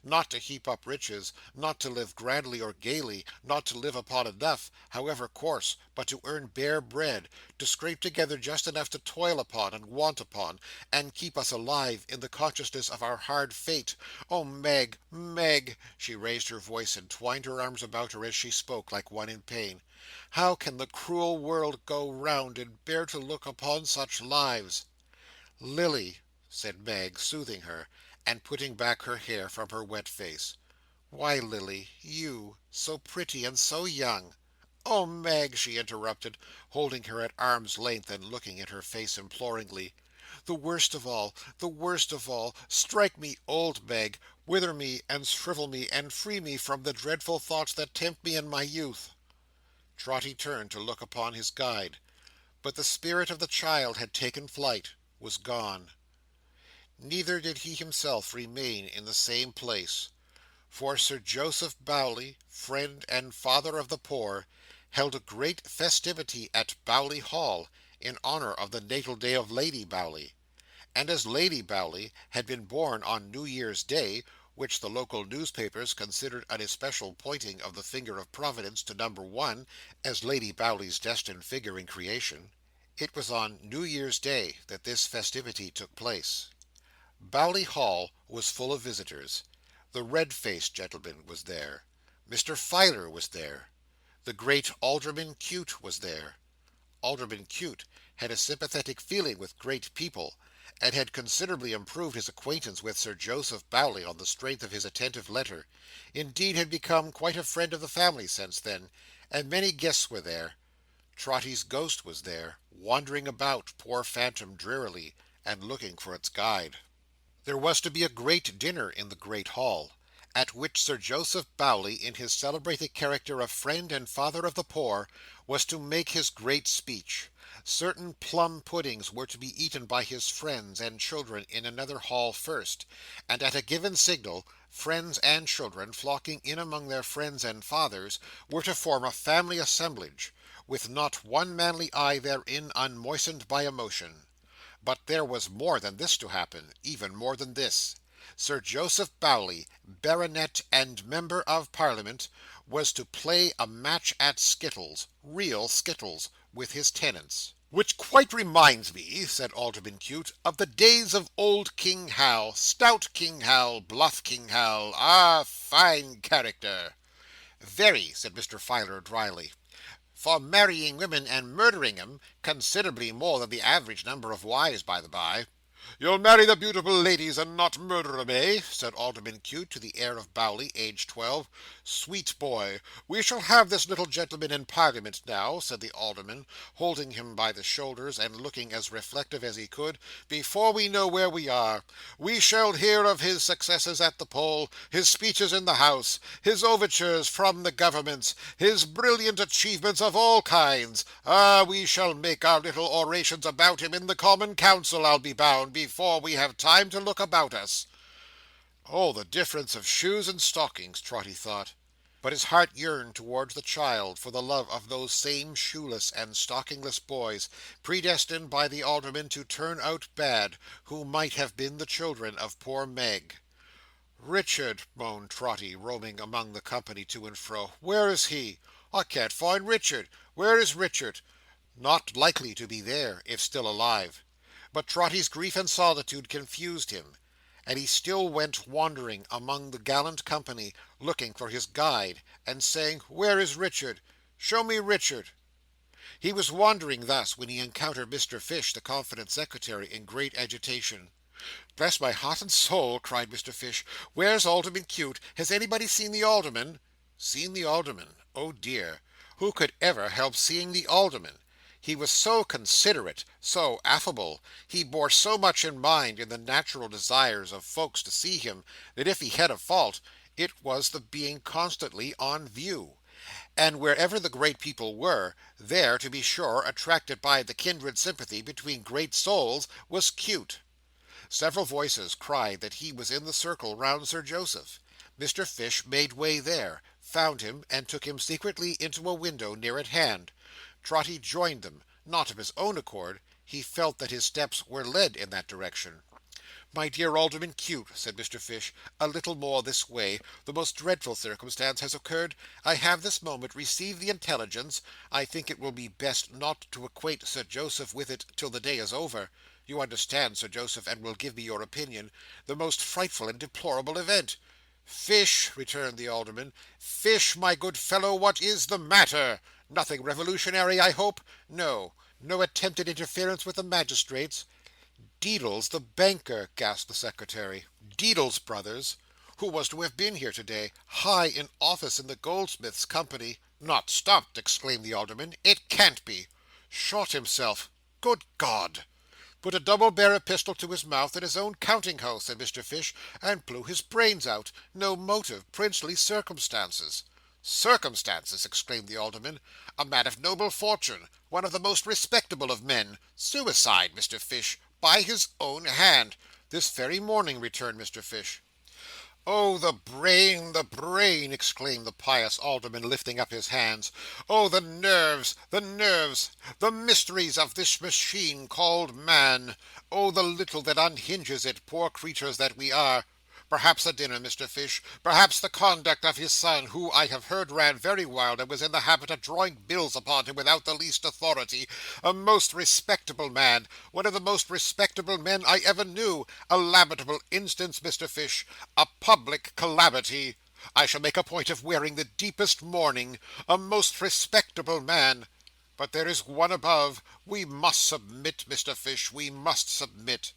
Not to heap up riches, not to live grandly or gaily, not to live upon enough, however coarse, but to earn bare bread, to scrape together just enough to toil upon and want upon, and keep us alive in the consciousness of our hard fate. Oh, Meg, Meg!" She raised her voice and twined her arms about her as she spoke, like one in pain. "How can the cruel world go round and bear to look upon such lives?" "Lily," said Meg, soothing her, and putting back her hair from her wet face. "Why, Lily, you, so pretty and so young—" "Oh, Meg," she interrupted, holding her at arm's length and looking in her face imploringly, "the worst of all, the worst of all, strike me old, Meg, wither me and shrivel me, and free me from the dreadful thoughts that tempt me in my youth." Trotty turned to look upon his guide, but the spirit of the child had taken flight, was gone. Neither did he himself remain in the same place, for Sir Joseph Bowley, friend and father of the poor, held a great festivity at Bowley Hall, in honour of the natal day of Lady Bowley; and as Lady Bowley had been born on New Year's Day, which the local newspapers considered an especial pointing of the finger of Providence to number one, as Lady Bowley's destined figure in creation, it was on New Year's Day that this festivity took place. Bowley Hall was full of visitors. The red-faced gentleman was there. Mr. Filer was there. The great Alderman Cute was there. Alderman Cute had a sympathetic feeling with great people, and had considerably improved his acquaintance with Sir Joseph Bowley on the strength of his attentive letter; indeed had become quite a friend of the family since then, and many guests were there. Trotty's ghost was there, wandering about, poor phantom, drearily, and looking for its guide. There was to be a great dinner in the great hall, at which Sir Joseph Bowley, in his celebrated character of friend and father of the poor, was to make his great speech. Certain plum puddings were to be eaten by his friends and children in another hall first, and at a given signal, friends and children, flocking in among their friends and fathers, were to form a family assemblage, with not one manly eye therein unmoistened by emotion. But there was more than this to happen, even more than this. Sir Joseph Bowley, Baronet and Member of Parliament, was to play a match at skittles, real skittles, with his tenants. "Which quite reminds me," said Alderman Cute, "of the days of old King Hal. Stout King Hal, bluff King Hal. Ah, fine character!" "Very," said Mr. Filer, drily. "For marrying women and murdering 'em. Considerably more than the average number of wives, by the by." "You'll marry the beautiful ladies and not murder 'em, eh?" said Alderman Cute to the heir of Bowley, aged 12. "Sweet boy! We shall have this little gentleman in Parliament now," said the Alderman, holding him by the shoulders, and looking as reflective as he could, "before we know where we are. We shall hear of his successes at the poll, his speeches in the House, his overtures from the Governments, his brilliant achievements of all kinds. Ah, we shall make our little orations about him in the Common Council, I'll be bound, before we have time to look about us." Oh, the difference of shoes and stockings, Trotty thought. But his heart yearned towards the child, for the love of those same shoeless and stockingless boys, predestined by the alderman to turn out bad, who might have been the children of poor Meg. "Richard," moaned Trotty, roaming among the company to and fro. "Where is he? I can't find Richard. Where is Richard?" Not likely to be there, if still alive. But Trotty's grief and solitude confused him, and he still went wandering among the gallant company, looking for his guide, and saying, "Where is Richard? Show me Richard." He was wandering thus, when he encountered Mr. Fish, the confident secretary, in great agitation. "Bless my heart and soul!" cried Mr. Fish. "Where's Alderman Cute? Has anybody seen the alderman?" Seen the alderman? Oh dear! Who could ever help seeing the alderman? He was so considerate, so affable, he bore so much in mind in the natural desires of folks to see him, that if he had a fault, it was the being constantly on view. And wherever the great people were, there, to be sure, attracted by the kindred sympathy between great souls, was Cute. Several voices cried that he was in the circle round Sir Joseph. Mr. Fish made way there, found him, and took him secretly into a window near at hand. Trotty joined them, Not of his own accord. He felt that his steps were led in that direction. "My dear Alderman Cute," said Mr. Fish, "a little more this way. The most dreadful circumstance has occurred. I have this moment received the intelligence. I think it will be best not to acquaint Sir Joseph with it till the day is over. You understand, Sir Joseph, and will give me your opinion. The most frightful and deplorable event." "Fish," returned the Alderman, "Fish, my good fellow, what is the matter? Nothing revolutionary, I hope? No. No attempted interference with the magistrates?" "Deedles, the banker!" gasped the secretary. "Deedles Brothers! Who was to have been here to-day, high in office in the Goldsmiths' Company." "Not stopped!" exclaimed the Alderman. "It can't be!" "Shot himself." "Good God!" "Put a double-barrel pistol to his mouth in his own counting-house," said Mr. Fish, "and blew his brains out. No motive. Princely circumstances." "Circumstances!" exclaimed the Alderman. "A man of noble fortune. One of the most respectable of men. Suicide, Mr. Fish. By his own hand." "This very morning," returned Mr. Fish. "Oh, the brain, the brain!" exclaimed the pious Alderman, lifting up his hands. "Oh, the nerves, the nerves! The mysteries of this machine called man! Oh, the little that unhinges it, poor creatures that we are! Perhaps a dinner, Mr. Fish. Perhaps the conduct of his son, who, I have heard, ran very wild, and was in the habit of drawing bills upon him without the least authority. A most respectable man. One of the most respectable men I ever knew. A lamentable instance, Mr. Fish. A public calamity. I shall make a point of wearing the deepest mourning. A most respectable man. But there is One above. We must submit, Mr. Fish, we must submit."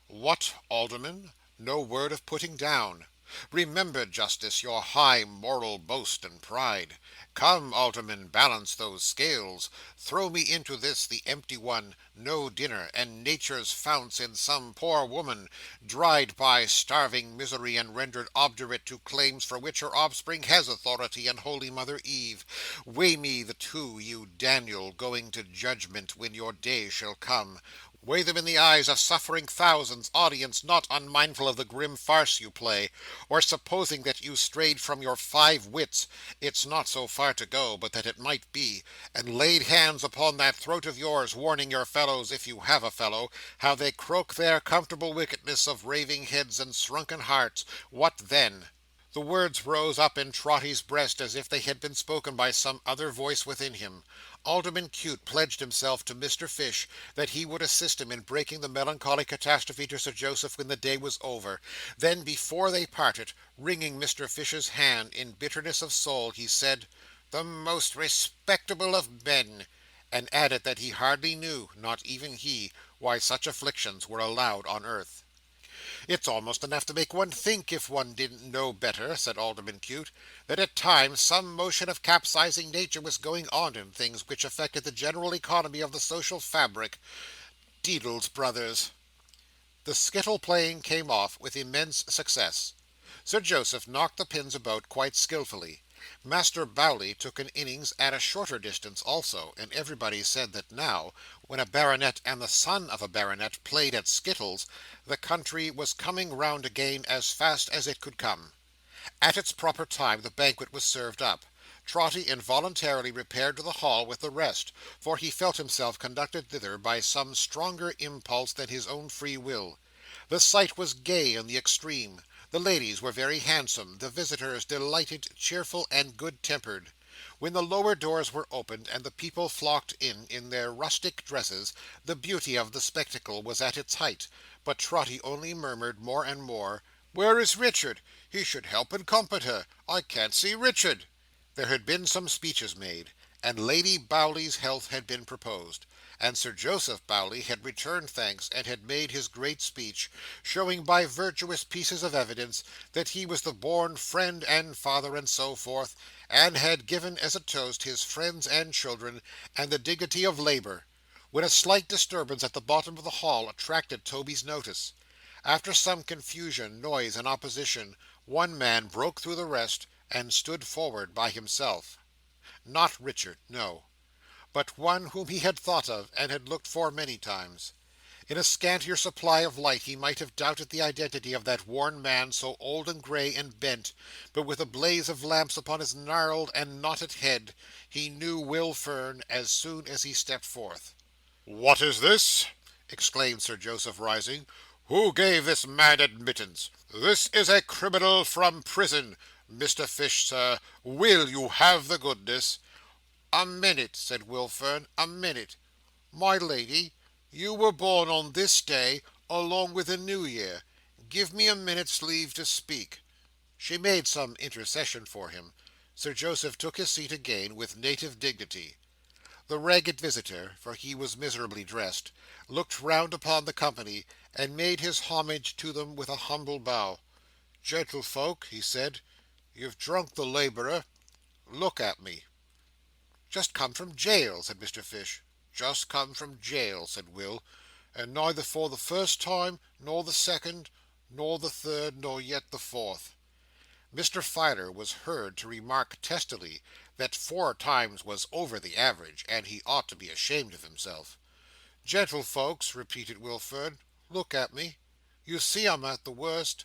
"What, Alderman? No word of putting down. Remember, Justice, your high moral boast and pride. Come, Alderman, balance those scales. Throw me into this, the empty one, no dinner, and nature's founts in some poor woman, dried by starving misery and rendered obdurate to claims for which her offspring has authority, and Holy Mother Eve. Weigh me the two, you Daniel, going to judgment when your day shall come. Weigh them in the eyes of suffering thousands, audience not unmindful of the grim farce you play, or supposing that you strayed from your 5 wits (it's not so far to go, but that it might be), and laid hands upon that throat of yours, warning your fellows, if you have a fellow, how they croak their comfortable wickedness of raving heads and shrunken hearts. What then?" The words rose up in Trotty's breast as if they had been spoken by some other voice within him. Alderman Cute pledged himself to Mr. Fish that he would assist him in breaking the melancholy catastrophe to Sir Joseph when the day was over. Then, before they parted, wringing Mr. Fish's hand in bitterness of soul, he said, "The most respectable of men," and added that he hardly knew, not even he, why such afflictions were allowed on earth. "It's almost enough to make one think, if one didn't know better," said Alderman Cute, "that at times some motion of capsizing nature was going on in things which affected the general economy of the social fabric. Deedles Brothers!" The skittle playing came off with immense success. Sir Joseph knocked the pins about quite skilfully. Master Bowley took an innings at a shorter distance also, and everybody said that now, when a baronet and the son of a baronet played at skittles, the country was coming round again as fast as it could come. At its proper time the banquet was served up. Trotty involuntarily repaired to the hall with the rest, for he felt himself conducted thither by some stronger impulse than his own free will. The sight was gay in the extreme. The ladies were very handsome, the visitors delighted, cheerful, and good-tempered. When the lower doors were opened, and the people flocked in their rustic dresses, the beauty of the spectacle was at its height, but Trotty only murmured more and more, "Where is Richard? He should help and comfort her. I can't see Richard." There had been some speeches made, and Lady Bowley's health had been proposed, and Sir Joseph Bowley had returned thanks and had made his great speech, showing by virtuous pieces of evidence that he was the born friend and father and so forth, and had given as a toast his friends and children, and the dignity of labour, when a slight disturbance at the bottom of the hall attracted Toby's notice. After some confusion, noise, and opposition, one man broke through the rest, and stood forward by himself. Not Richard, no, but one whom he had thought of, and had looked for many times. In a scantier supply of light he might have doubted the identity of that worn man, so old and grey and bent, but with a blaze of lamps upon his gnarled and knotted head, he knew Will Fern as soon as he stepped forth. "What is this?" exclaimed Sir Joseph, rising. "Who gave this man admittance? This is a criminal from prison. Mr. Fish, sir, will you have the goodness—" "A minute," said Will Fern, "a minute. My lady, you were born on this day, along with the New Year. Give me a minute's leave to speak." She made some intercession for him. Sir Joseph took his seat again, with native dignity. The ragged visitor, for he was miserably dressed, looked round upon the company, and made his homage to them with a humble bow. "Gentlefolk," he said, "you've drunk the labourer. Look at me." "Just come from jail," said Mr. Fish. "Just come from jail," said Will, "and neither for the first time, nor the second, nor the third, nor yet the fourth." Mr. Filer was heard to remark testily that 4 times was over the average, and he ought to be ashamed of himself. "Gentlefolks," repeated Will Fern, "look at me. You see I'm at the worst.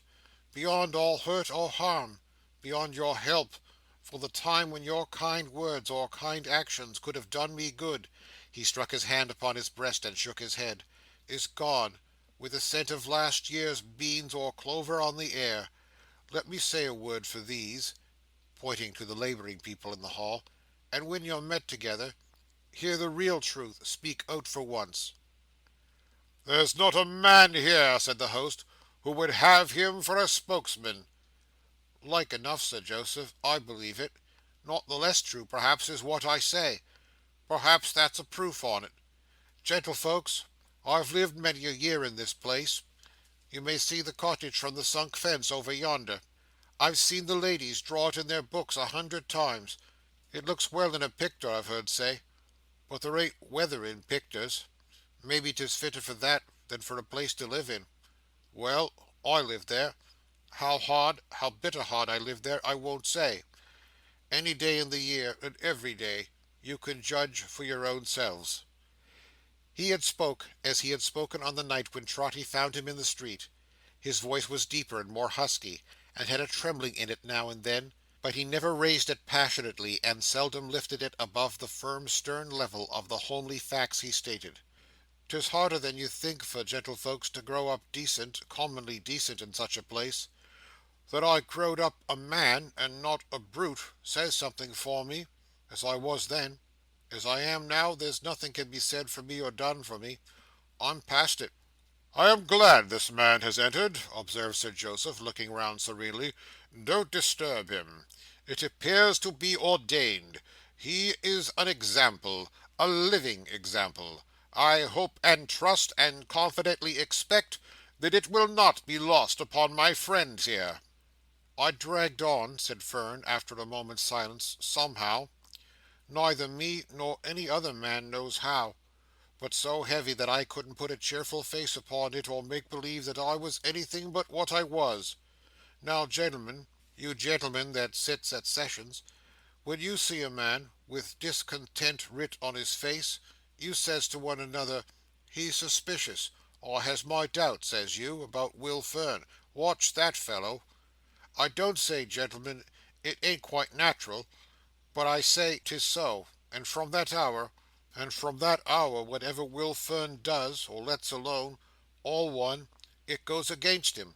Beyond all hurt or harm. Beyond your help. For the time when your kind words or kind actions could have done me good," he struck his hand upon his breast and shook his head, "is gone, with the scent of last year's beans or clover on the air. Let me say a word for these," pointing to the labouring people in the hall, "and when you're met together, hear the real truth speak out for once." "There's not a man here," said the host, "who would have him for a spokesman." "Like enough," said Joseph, "I believe it. Not the less true, perhaps, is what I say. Perhaps that's a proof on it. Gentlefolks, I've lived many a year in this place. You may see the cottage from the sunk fence over yonder. I've seen the ladies draw it in their books 100 times. It looks well in a picter, I've heard say, but there ain't weather in picters. Maybe 'tis fitter for that than for a place to live in. Well, I lived there. How hard, how bitter hard I lived there, I won't say. Any day in the year, and every day, you can judge for your own selves." He had spoke as he had spoken on the night when Trotty found him in the street. His voice was deeper and more husky, and had a trembling in it now and then, but he never raised it passionately, and seldom lifted it above the firm stern level of the homely facts he stated. "'Tis harder than you think for gentlefolks to grow up decent, commonly decent, in such a place. That I growed up a man, and not a brute, says something for me, as I was then. As I am now, there's nothing can be said for me or done for me. I'm past it." "I am glad this man has entered," observed Sir Joseph, looking round serenely. "Don't disturb him. It appears to be ordained. He is an example, a living example. I hope and trust and confidently expect that it will not be lost upon my friends here." "I dragged on," said Fern, after a moment's silence, "somehow. Neither me nor any other man knows how, but so heavy that I couldn't put a cheerful face upon it or make believe that I was anything but what I was. Now, gentlemen, you gentlemen that sits at sessions, when you see a man with discontent writ on his face, you says to one another, 'He's suspicious. I has my doubts,' says you, about Will Fern. Watch that fellow. I don't say, gentlemen, it ain't quite natural, but I say 'tis so, and from that hour, whatever Will Fern does, or lets alone, all one, it goes against him."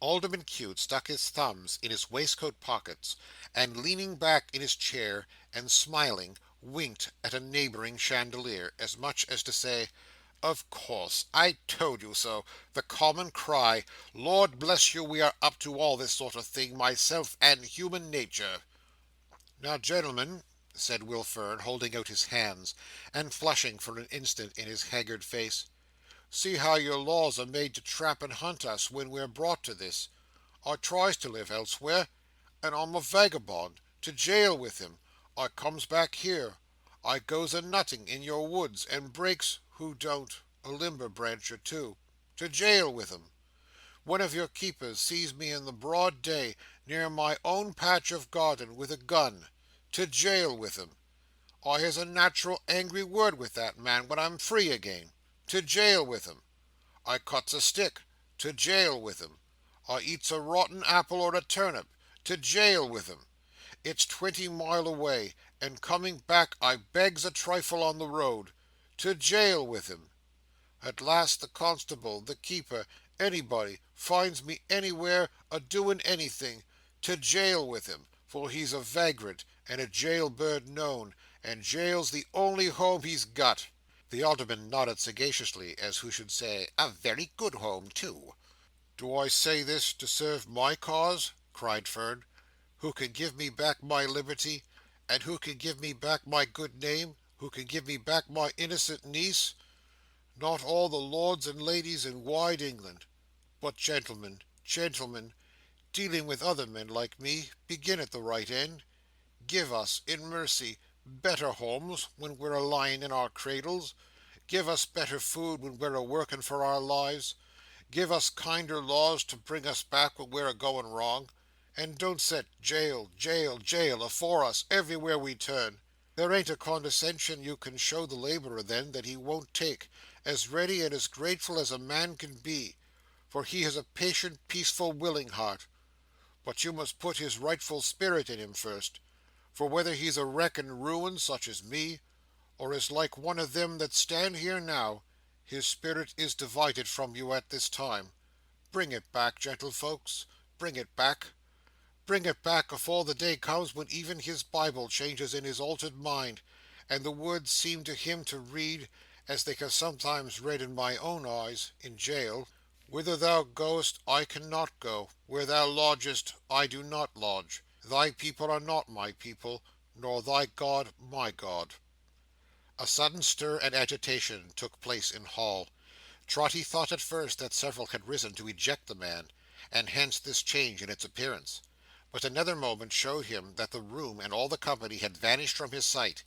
Alderman Cute stuck his thumbs in his waistcoat pockets, and leaning back in his chair, and smiling, winked at a neighbouring chandelier, as much as to say, "Of course, I told you so. The common cry. Lord bless you, we are up to all this sort of thing, myself and human nature." "Now, gentlemen," said Will Fern, holding out his hands, and flushing for an instant in his haggard face, "see how your laws are made to trap and hunt us when we're brought to this. I tries to live elsewhere, and I'm a vagabond. To jail with him. I comes back here. I goes a nutting in your woods, and breaks, who don't, a limber branch or two. To jail with him. One of your keepers sees me in the broad day, near my own patch of garden, with a gun. To jail with him. I has a natural angry word with that man when I'm free again. To jail with him. I cuts a stick. To jail with him. I eats a rotten apple or a turnip. To jail with him. It's 20 mile away, and coming back I begs a trifle on the road. To jail with him. At last the constable, the keeper, anybody, finds me anywhere a doing anything. To jail with him, for he's a vagrant, and a jail bird known, and jail's the only home he's got." The Alderman nodded sagaciously, as who should say, "A very good home too." "Do I say this to serve my cause?" cried Fern. "Who can give me back my liberty, and who can give me back my good name, who can give me back my innocent niece? Not all the lords and ladies in wide England. But gentlemen, gentlemen, dealing with other men like me, begin at the right end. Give us, in mercy, better homes when we're a lying in our cradles. Give us better food when we're a working for our lives. Give us kinder laws to bring us back when we're a going wrong. And don't set jail, jail, jail afore us everywhere we turn. There ain't a condescension you can show the labourer then that he won't take, as ready and as grateful as a man can be, for he has a patient, peaceful, willing heart. But you must put his rightful spirit in him first, for whether he's a wreck and ruin such as me, or is like one of them that stand here now, his spirit is divided from you at this time. Bring it back, gentlefolks, bring it back. Bring it back afore the day comes when even his Bible changes in his altered mind, and the words seem to him to read, as they have sometimes read in my own eyes, in jail, 'Whither thou goest, I cannot go. Where thou lodgest, I do not lodge. Thy people are not my people, nor thy God my God.'" A sudden stir and agitation took place in Hall. Trotty thought at first that several had risen to eject the man, and hence this change in its appearance. But another moment showed him that the room and all the company had vanished from his sight,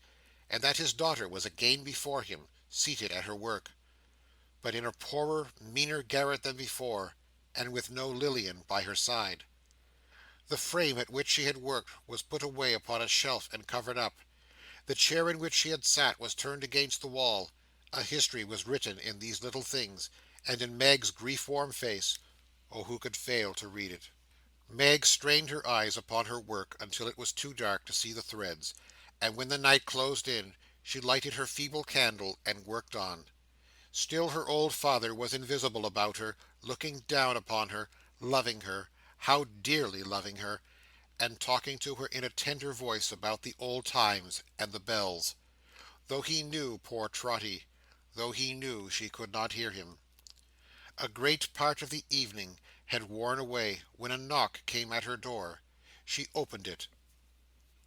and that his daughter was again before him, seated at her work, but in a poorer, meaner garret than before, and with no Lilian by her side. The frame at which she had worked was put away upon a shelf and covered up. The chair in which she had sat was turned against the wall. A history was written in these little things, and in Meg's grief-worn face. Oh, who could fail to read it! Meg strained her eyes upon her work until it was too dark to see the threads, and when the night closed in, she lighted her feeble candle and worked on. Still her old father was invisible about her, looking down upon her, loving her, how dearly loving her, and talking to her in a tender voice about the old times and the bells. Though he knew, poor Trotty, though he knew she could not hear him. A great part of the evening had worn away when a knock came at her door. She opened it.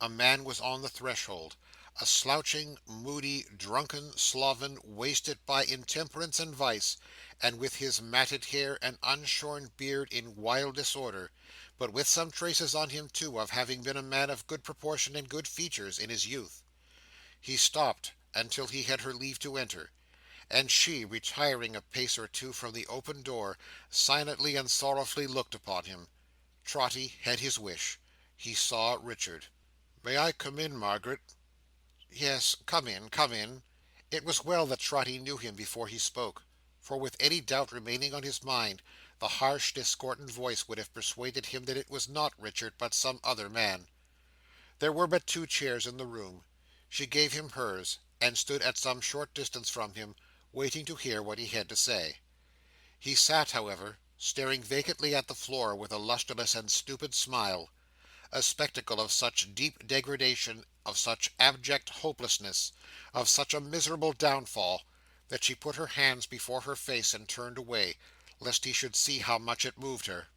A man was on the threshold, a slouching, moody, drunken sloven, wasted by intemperance and vice, and with his matted hair and unshorn beard in wild disorder, but with some traces on him too of having been a man of good proportion and good features in his youth. He stopped until he had her leave to enter, and she, retiring a pace or two from the open door, silently and sorrowfully looked upon him. Trotty had his wish. He saw Richard. "May I come in, Margaret?" "Yes, come in, come in." It was well that Trotty knew him before he spoke, for with any doubt remaining on his mind, the harsh, discordant voice would have persuaded him that it was not Richard, but some other man. There were but two chairs in the room. She gave him hers, and stood at some short distance from him, waiting to hear what he had to say. He sat, however, staring vacantly at the floor with a lustreless and stupid smile. A spectacle of such deep degradation, of such abject hopelessness, of such a miserable downfall, that she put her hands before her face and turned away, lest he should see how much it moved her.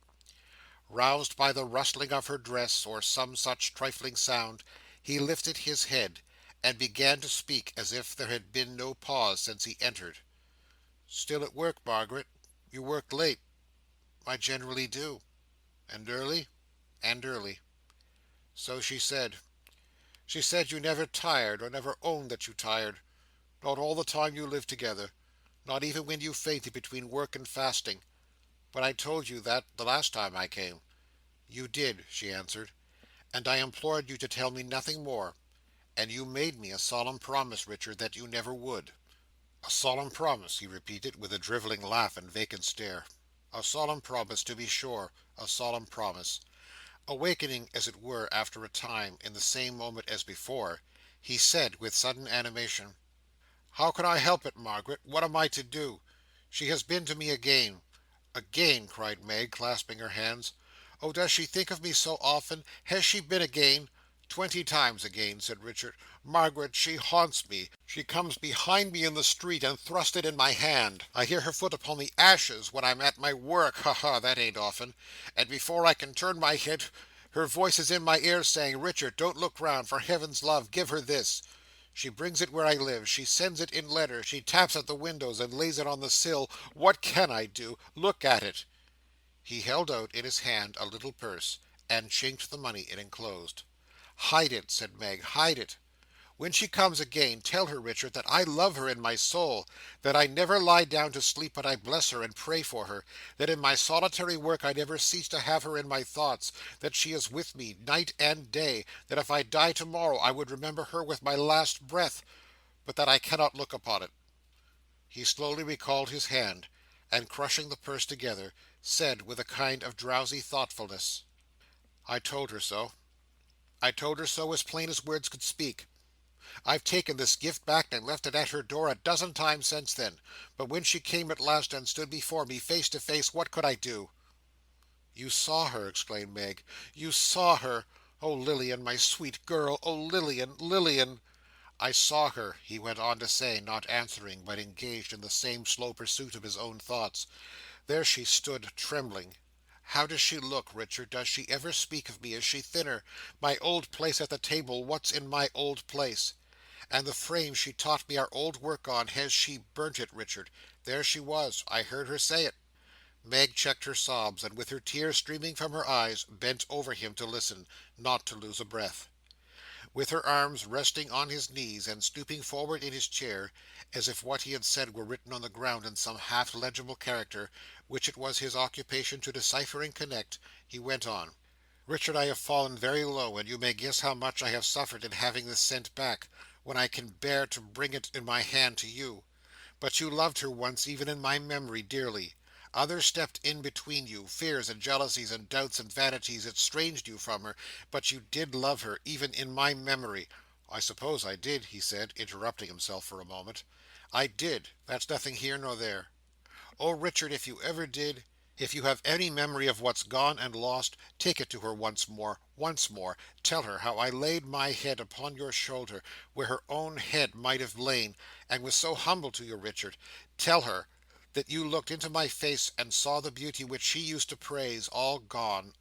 Roused by the rustling of her dress, or some such trifling sound, he lifted his head, and began to speak as if there had been no pause since he entered. "Still at work, Margaret? You work late?" "I generally do." "And early?" "And early." So she said. She said you never tired, or never owned that you tired. Not all the time you lived together. Not even when you fainted between work and fasting. But I told you that the last time I came." "You did," she answered, "and I implored you to tell me nothing more. And you made me a solemn promise, Richard, that you never would." "A solemn promise," he repeated, with a drivelling laugh and vacant stare. "A solemn promise, to be sure, a solemn promise." Awakening, as it were, after a time, in the same moment as before, he said, with sudden animation, How can I help it, Margaret? What am I to do? She has been to me again." "Again!" cried Meg, clasping her hands. "Oh, does she think of me so often? Has she been again?" "20 times again," said Richard. "Margaret, she haunts me. She comes behind me in the street, and thrust it in my hand. I hear her foot upon the ashes when I'm at my work. Ha ha! That ain't often. And before I can turn my head, her voice is in my ear, saying, 'Richard, don't look round. For Heaven's love, give her this.' She brings it where I live. She sends it in letters. She taps at the windows, and lays it on the sill. What can I do? Look at it." He held out in his hand a little purse, and chinked the money it enclosed. "Hide it," said Meg. "Hide it. When she comes again, tell her, Richard, that I love her in my soul; that I never lie down to sleep but I bless her and pray for her; that in my solitary work I never cease to have her in my thoughts; that she is with me night and day; that if I die tomorrow I would remember her with my last breath, but that I cannot look upon it." He slowly recalled his hand, and crushing the purse together, said with a kind of drowsy thoughtfulness, "I told her so. I told her so as plain as words could speak. I've taken this gift back and left it at her door a dozen times since then, but when she came at last and stood before me face to face, what could I do?" "You saw her!" exclaimed Meg. "You saw her! Oh, Lilian, my sweet girl! Oh, Lilian, Lilian!" "I saw her," he went on to say, not answering, but engaged in the same slow pursuit of his own thoughts. "There she stood, trembling. How does she look, Richard? Does she ever speak of me? Is she thinner? My old place at the table, what's in my old place? And the frame she taught me our old work on, has she burnt it, Richard? There she was. I heard her say it." Meg checked her sobs, and with her tears streaming from her eyes, bent over him to listen, not to lose a breath. With her arms resting on his knees, and stooping forward in his chair, as if what he had said were written on the ground in some half legible character, which it was his occupation to decipher and connect, he went on. "Richard, I have fallen very low, and you may guess how much I have suffered in having this sent back, when I can bear to bring it in my hand to you. But you loved her once, even in my memory, dearly. Others stepped in between you; fears and jealousies and doubts and vanities estranged you from her; but you did love her, even in my memory." "I suppose I did," he said, interrupting himself for a moment. "I did. That's nothing here nor there. Oh, Richard, if you ever did, if you have any memory of what's gone and lost, take it to her once more, once more. Tell her how I laid my head upon your shoulder, where her own head might have lain, and was so humble to you, Richard. Tell her that you looked into my face and saw the beauty which she used to praise, all gone,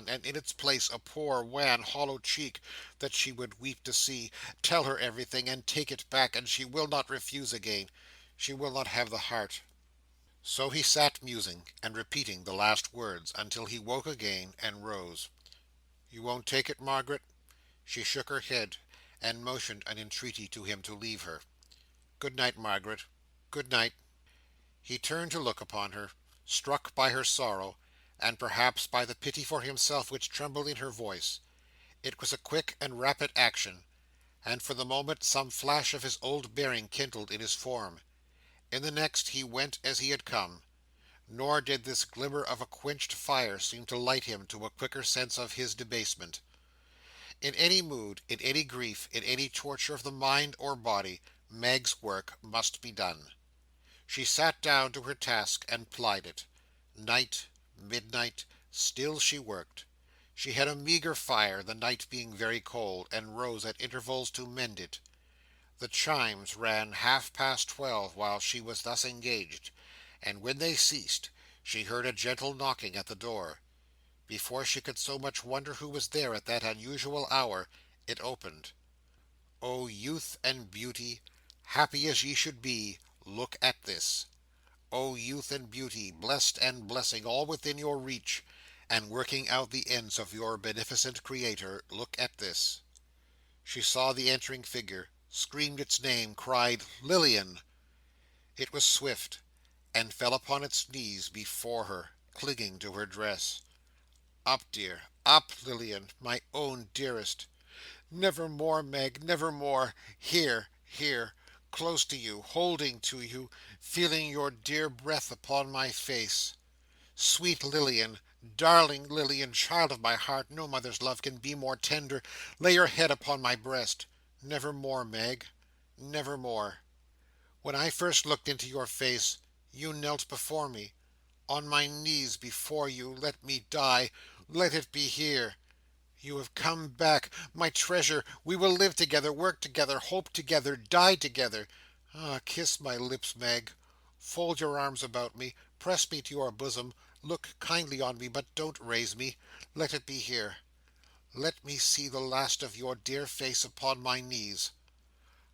and in its place a poor, wan, hollow cheek, that she would weep to see. Tell her everything, and take it back, and she will not refuse again. She will not have the heart." So he sat musing, and repeating the last words, until he woke again, and rose. "You won't take it, Margaret?" She shook her head, and motioned an entreaty to him to leave her. "Good night, Margaret. Good night." He turned to look upon her, struck by her sorrow, and perhaps by the pity for himself which trembled in her voice. It was a quick and rapid action, and for the moment some flash of his old bearing kindled in his form. In the next he went as he had come. Nor did this glimmer of a quenched fire seem to light him to a quicker sense of his debasement. In any mood, in any grief, in any torture of the mind or body, Meg's work must be done. She sat down to her task and plied it. Night, midnight, still she worked. She had a meagre fire, the night being very cold, and rose at intervals to mend it. The chimes ran 12:30 while she was thus engaged, and when they ceased, she heard a gentle knocking at the door. Before she could so much wonder who was there at that unusual hour, it opened. O youth and beauty, happy as ye should be, look at this! O youth and beauty, blessed and blessing all within your reach, and working out the ends of your beneficent Creator, look at this! She saw the entering figure, screamed its name, cried "Lilian!" It was swift, and fell upon its knees before her, clinging to her dress. "Up, dear! Up, Lilian! My own dearest!" "Never more, Meg, never more! Here, here! Close to you, holding to you, feeling your dear breath upon my face. Sweet Lilian, darling Lilian, child of my heart, no mother's love can be more tender. Lay your head upon my breast. Never more, Meg, never more!" When I first looked into your face, you knelt before me. On my knees before you. Let me die. Let it be here. You have come back, my treasure. We will live together, work together, hope together, die together. Ah, kiss my lips, Meg. Fold your arms about me. Press me to your bosom. Look kindly on me, but don't raise me. Let it be here. Let me see the last of your dear face upon my knees.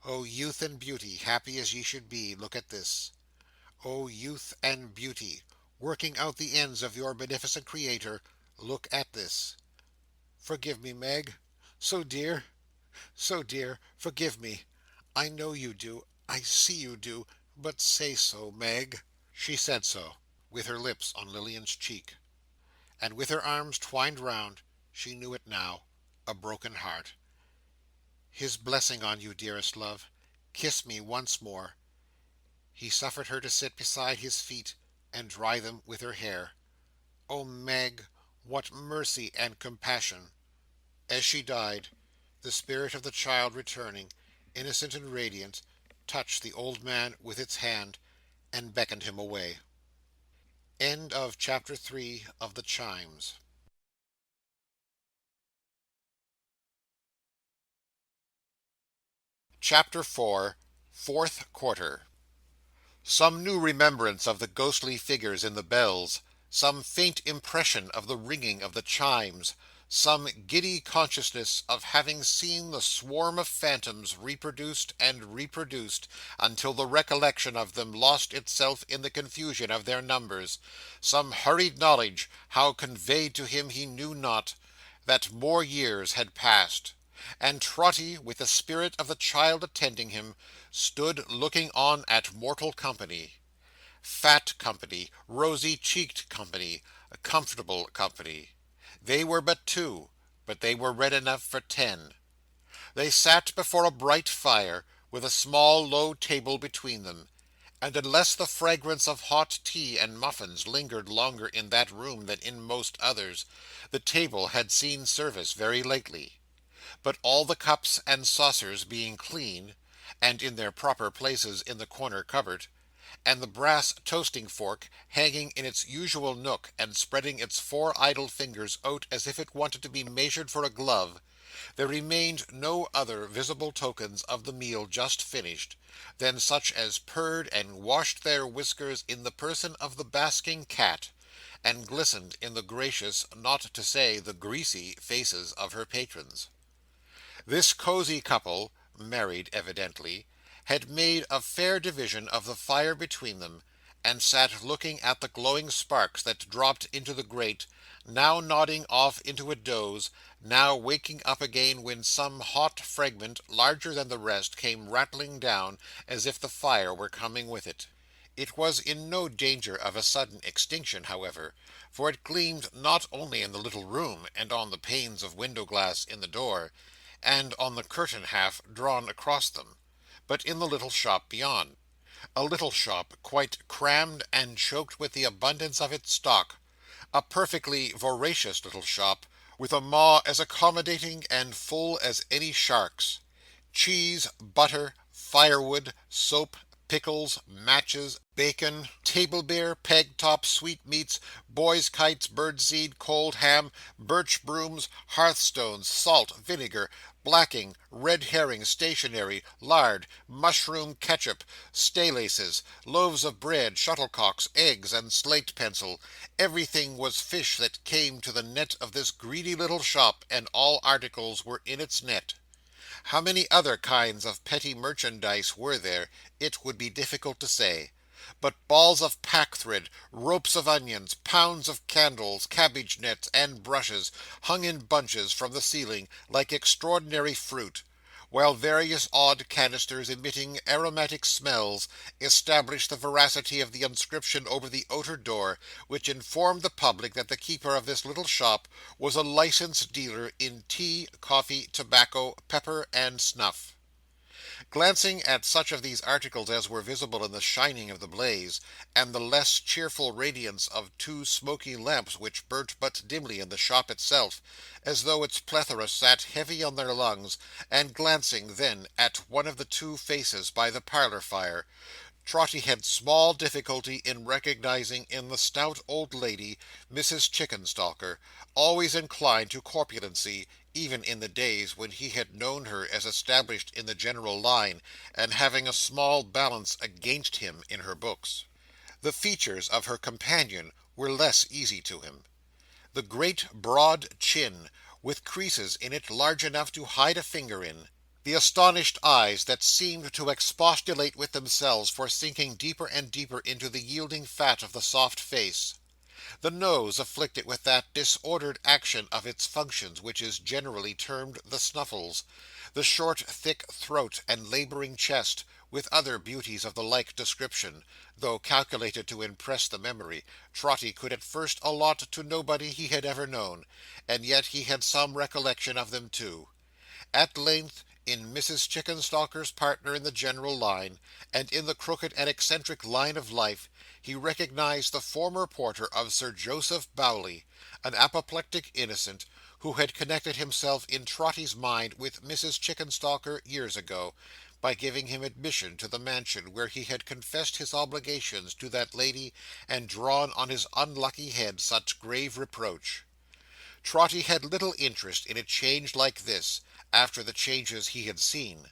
O youth and beauty, happy as ye should be, look at this. O youth and beauty, working out the ends of your beneficent Creator, look at this. Forgive me, Meg. So dear, so dear, forgive me. I know you do. I see you do. But say so, Meg." She said so, with her lips on Lilian's cheek, and with her arms twined round. She knew it now. A broken heart. "His blessing on you, dearest love. Kiss me once more." He suffered her to sit beside his feet, and dry them with her hair. O Meg, what mercy and compassion! As she died, the spirit of the child returning, innocent and radiant, touched the old man with its hand, and beckoned him away. End of Chapter 3 of the Chimes. Chapter 4, Fourth Quarter. Some new remembrance of the ghostly figures in the bells, some faint impression of the ringing of the chimes, some giddy consciousness of having seen the swarm of phantoms reproduced and reproduced, until the recollection of them lost itself in the confusion of their numbers, some hurried knowledge, how conveyed to him he knew not, that more years had passed, and Trotty, with the spirit of the child attending him, stood looking on at mortal company. Fat company, rosy-cheeked company, comfortable company. They were but two, but they were red enough for 10. They sat before a bright fire, with a small low table between them, and unless the fragrance of hot tea and muffins lingered longer in that room than in most others, the table had seen service very lately. But all the cups and saucers being clean, and in their proper places in the corner cupboard, and the brass toasting fork hanging in its usual nook and spreading its 4 idle fingers out as if it wanted to be measured for a glove, there remained no other visible tokens of the meal just finished, than such as purred and washed their whiskers in the person of the basking cat, and glistened in the gracious, not to say the greasy, faces of her patrons. This cosy couple, married evidently, had made a fair division of the fire between them, and sat looking at the glowing sparks that dropped into the grate, now nodding off into a doze, now waking up again when some hot fragment, larger than the rest, came rattling down, as if the fire were coming with it. It was in no danger of a sudden extinction, however, for it gleamed not only in the little room, and on the panes of window glass in the door, and on the curtain half drawn across them, but in the little shop beyond. A little shop quite crammed and choked with the abundance of its stock. A perfectly voracious little shop, with a maw as accommodating and full as any shark's. Cheese, butter, firewood, soap, pickles, matches, bacon, table beer, peg top, sweetmeats, boys' kites, birdseed, cold ham, birch brooms, hearthstones, salt, vinegar, blacking, red herring, stationery, lard, mushroom ketchup, staylaces, loaves of bread, shuttlecocks, eggs, and slate pencil. Everything was fish that came to the net of this greedy little shop, and all articles were in its net. How many other kinds of petty merchandise were there, it would be difficult to say; but balls of packthread, ropes of onions, pounds of candles, cabbage nets, and brushes, hung in bunches from the ceiling, like extraordinary fruit; while various odd canisters emitting aromatic smells established the veracity of the inscription over the outer door, which informed the public that the keeper of this little shop was a licensed dealer in tea, coffee, tobacco, pepper, and snuff. Glancing at such of these articles as were visible in the shining of the blaze, and the less cheerful radiance of two smoky lamps which burnt but dimly in the shop itself, as though its plethora sat heavy on their lungs, and glancing then at one of the two faces by the parlour fire, Trotty had small difficulty in recognising in the stout old lady Mrs Chickenstalker, always inclined to corpulency, even in the days when he had known her as established in the general line, and having a small balance against him in her books. The features of her companion were less easy to him. The great broad chin, with creases in it large enough to hide a finger in; the astonished eyes that seemed to expostulate with themselves for sinking deeper and deeper into the yielding fat of the soft face; the nose afflicted with that disordered action of its functions which is generally termed the snuffles; the short thick throat and labouring chest, with other beauties of the like description, though calculated to impress the memory, Trotty could at first allot to nobody he had ever known, and yet he had some recollection of them too. At length, in Mrs Chickenstalker's partner in the general line, and in the crooked and eccentric line of life, he recognised the former porter of Sir Joseph Bowley, an apoplectic innocent, who had connected himself in Trotty's mind with Mrs Chickenstalker years ago, by giving him admission to the mansion where he had confessed his obligations to that lady and drawn on his unlucky head such grave reproach. Trotty had little interest in a change like this, after the changes he had seen;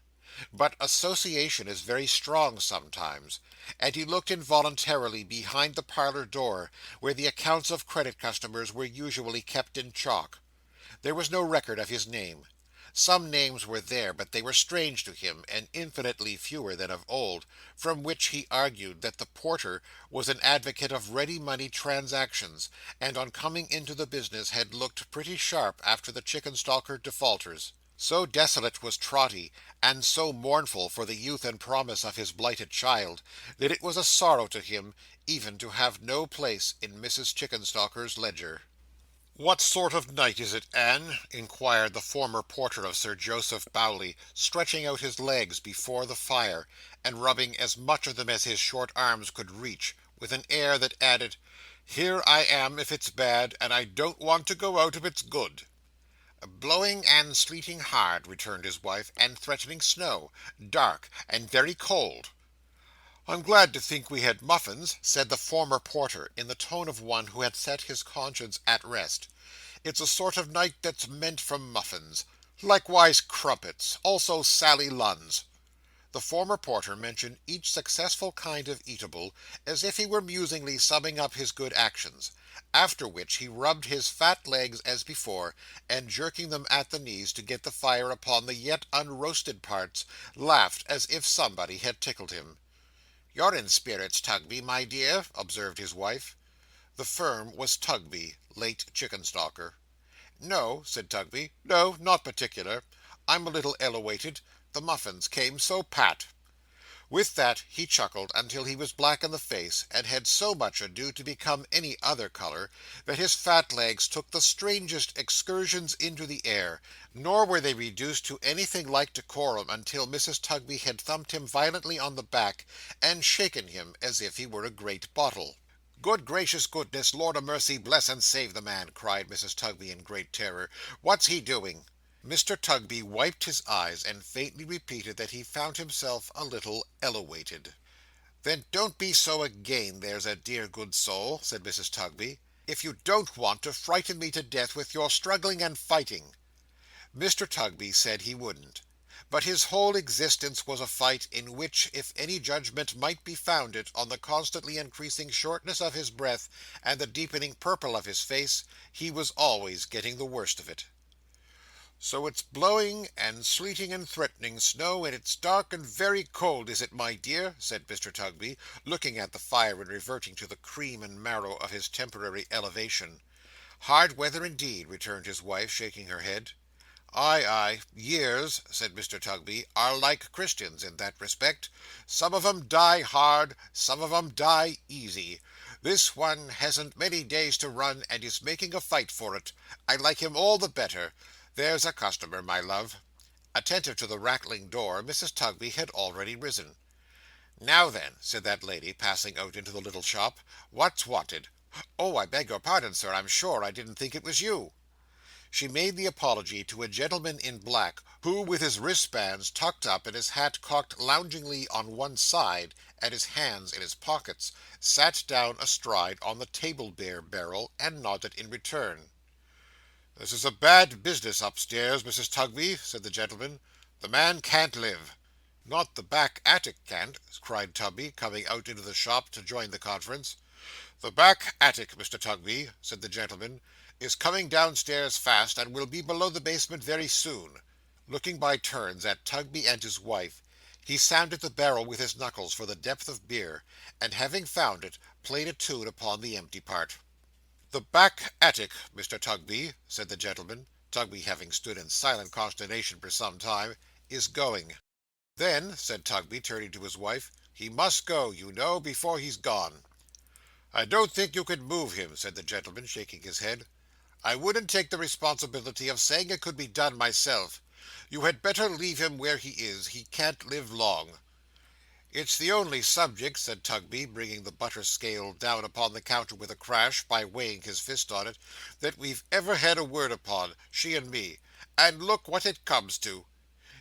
but association is very strong sometimes, and he looked involuntarily behind the parlour door, where the accounts of credit customers were usually kept in chalk. There was no record of his name. Some names were there, but they were strange to him, and infinitely fewer than of old, from which he argued that the porter was an advocate of ready money transactions, and on coming into the business had looked pretty sharp after the Chickenstalker defaulters. So desolate was Trotty, and so mournful for the youth and promise of his blighted child, that it was a sorrow to him even to have no place in Mrs Chickenstalker's ledger. "What sort of night is it, Anne?" inquired the former porter of Sir Joseph Bowley, stretching out his legs before the fire, and rubbing as much of them as his short arms could reach, with an air that added, "Here I am if it's bad, and I don't want to go out if it's good." "Blowing and sleeting hard," returned his wife, "and threatening snow. Dark, and very cold." "I'm glad to think we had muffins," said the former porter, in the tone of one who had set his conscience at rest. "It's a sort of night that's meant for muffins. Likewise crumpets. Also Sally Lunns." The former porter mentioned each successive kind of eatable, as if he were musingly summing up his good actions; after which he rubbed his fat legs as before, and jerking them at the knees to get the fire upon the yet unroasted parts, laughed as if somebody had tickled him. "You're in spirits, Tugby, my dear," observed his wife. The firm was Tugby, late Chickenstalker. "No," said Tugby. "No, not particular. I'm a little elewated. The muffins came so pat." With that he chuckled until he was black in the face, and had so much ado to become any other colour, that his fat legs took the strangest excursions into the air; nor were they reduced to anything like decorum until Mrs Tugby had thumped him violently on the back, and shaken him as if he were a great bottle. "Good gracious goodness, Lord a mercy, bless and save the man!" cried Mrs Tugby in great terror. "What's he doing?" Mr. Tugby wiped his eyes, and faintly repeated that he found himself a little elewated. "Then don't be so again, there's a dear good soul," said Mrs. Tugby, "if you don't want to frighten me to death with your struggling and fighting." Mr. Tugby said he wouldn't. But his whole existence was a fight, in which, if any judgment might be founded on the constantly increasing shortness of his breath, and the deepening purple of his face, he was always getting the worst of it. "So it's blowing, and sleeting, and threatening snow, and it's dark and very cold, is it, my dear?" said Mr. Tugby, looking at the fire and reverting to the cream and marrow of his temporary elevation. "Hard weather indeed," returned his wife, shaking her head. "Ay, ay. Years," said Mr. Tugby, "are like Christians in that respect. Some of 'em die hard, some of 'em die easy. This one hasn't many days to run, and is making a fight for it. I like him all the better. There's a customer, my love." Attentive to the rattling door, Mrs. Tugby had already risen. "Now then," said that lady, passing out into the little shop, "what's wanted? Oh, I beg your pardon, sir, I'm sure I didn't think it was you." She made the apology to a gentleman in black, who, with his wristbands tucked up and his hat cocked loungingly on one side, and his hands in his pockets, sat down astride on the table-beer barrel, and nodded in return. "This is a bad business upstairs, Mrs. Tugby," said the gentleman. "The man can't live." "Not the back attic can't," cried Tugby, coming out into the shop to join the conference. "The back attic, Mr. Tugby," said the gentleman, "is coming downstairs fast, and will be below the basement very soon." Looking by turns at Tugby and his wife, he sounded the barrel with his knuckles for the depth of beer, and having found it, played a tune upon the empty part. "The back attic, Mr. Tugby," said the gentleman, Tugby having stood in silent consternation for some time, "is going." "Then," said Tugby, turning to his wife, "he must go, you know, before he's gone." "I don't think you could move him," said the gentleman, shaking his head. "I wouldn't take the responsibility of saying it could be done myself. You had better leave him where he is. He can't live long." "It's the only subject," said Tugby, bringing the butter scale down upon the counter with a crash, by weighing his fist on it, "that we've ever had a word upon, she and me, and look what it comes to.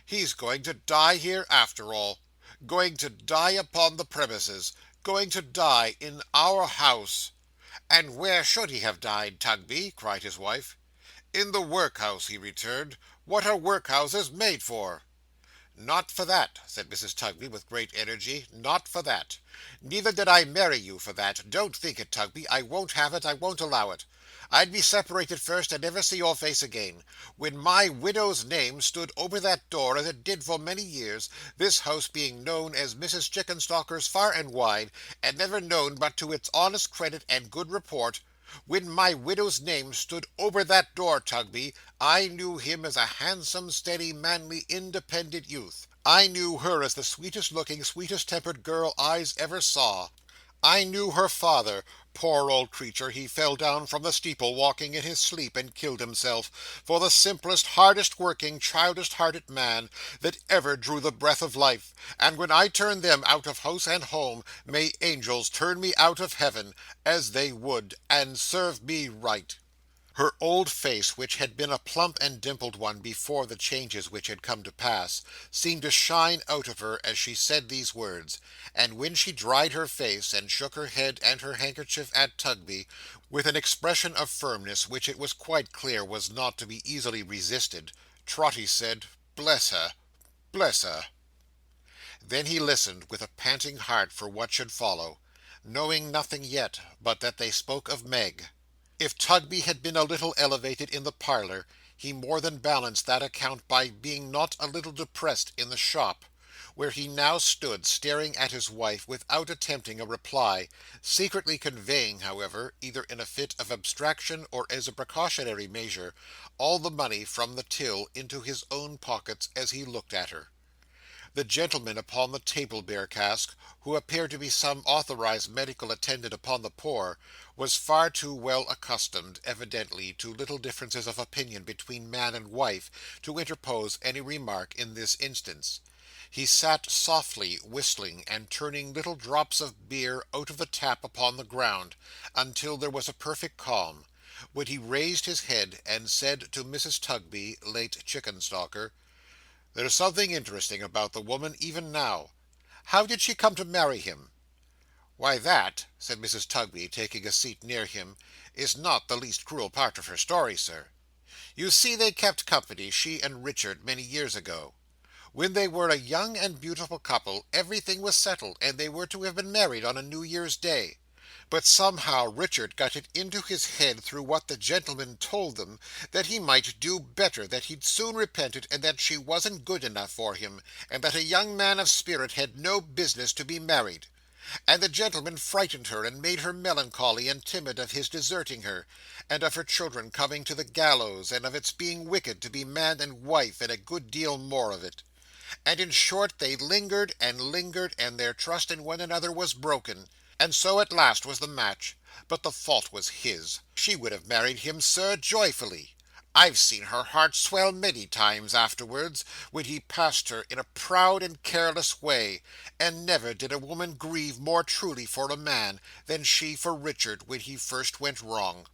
He's going to die here after all. Going to die upon the premises. Going to die in our house." "And where should he have died, Tugby?" cried his wife. "In the workhouse," he returned. "What are workhouses made for?" "Not for that," said Mrs. Tugby, with great energy. "Not for that. Neither did I marry you for that. Don't think it, Tugby. I won't have it. I won't allow it. I'd be separated first, and never see your face again. When my widow's name stood over that door, as it did for many years, this house being known as Mrs. Chickenstalker's far and wide, and never known but to its honest credit and good report, when my widow's name stood over that door, Tugby, I knew him as a handsome, steady, manly, independent youth. I knew her as the sweetest looking, sweetest tempered girl eyes ever saw. I knew her father. Poor old creature, he fell down from the steeple walking in his sleep, and killed himself, for the simplest, hardest working, childest hearted man that ever drew the breath of life, and when I turned them out of house and home, may angels turn me out of heaven, as they would, and serve me right." Her old face, which had been a plump and dimpled one before the changes which had come to pass, seemed to shine out of her as she said these words; and when she dried her face, and shook her head and her handkerchief at Tugby, with an expression of firmness which it was quite clear was not to be easily resisted, Trotty said, "Bless her, bless her!" Then he listened with a panting heart for what should follow, knowing nothing yet, but that they spoke of Meg. If Tugby had been a little elevated in the parlour, he more than balanced that account by being not a little depressed in the shop, where he now stood staring at his wife without attempting a reply, secretly conveying, however, either in a fit of abstraction or as a precautionary measure, all the money from the till into his own pockets as he looked at her. The gentleman upon the table-beer cask, who appeared to be some authorised medical attendant upon the poor, was far too well accustomed, evidently, to little differences of opinion between man and wife, to interpose any remark in this instance. He sat softly whistling, and turning little drops of beer out of the tap upon the ground, until there was a perfect calm, when he raised his head and said to Mrs. Tugby, late Chickenstalker, "There's something interesting about the woman, even now. How did she come to marry him?" "Why, that," said Mrs. Tugby, taking a seat near him, "is not the least cruel part of her story, sir. You see, they kept company, she and Richard, many years ago. When they were a young and beautiful couple, everything was settled, and they were to have been married on a New Year's Day. But somehow Richard got it into his head, through what the gentleman told them, that he might do better, that he'd soon repent it, and that she wasn't good enough for him, and that a young man of spirit had no business to be married. And the gentleman frightened her, and made her melancholy and timid of his deserting her, and of her children coming to the gallows, and of its being wicked to be man and wife, and a good deal more of it. And in short, they lingered, and their trust in one another was broken, and so at last was the match. But the fault was his. She would have married him, sir, joyfully. I've seen her heart swell many times afterwards, when he passed her in a proud and careless way, and never did a woman grieve more truly for a man, than she for Richard when he first went wrong."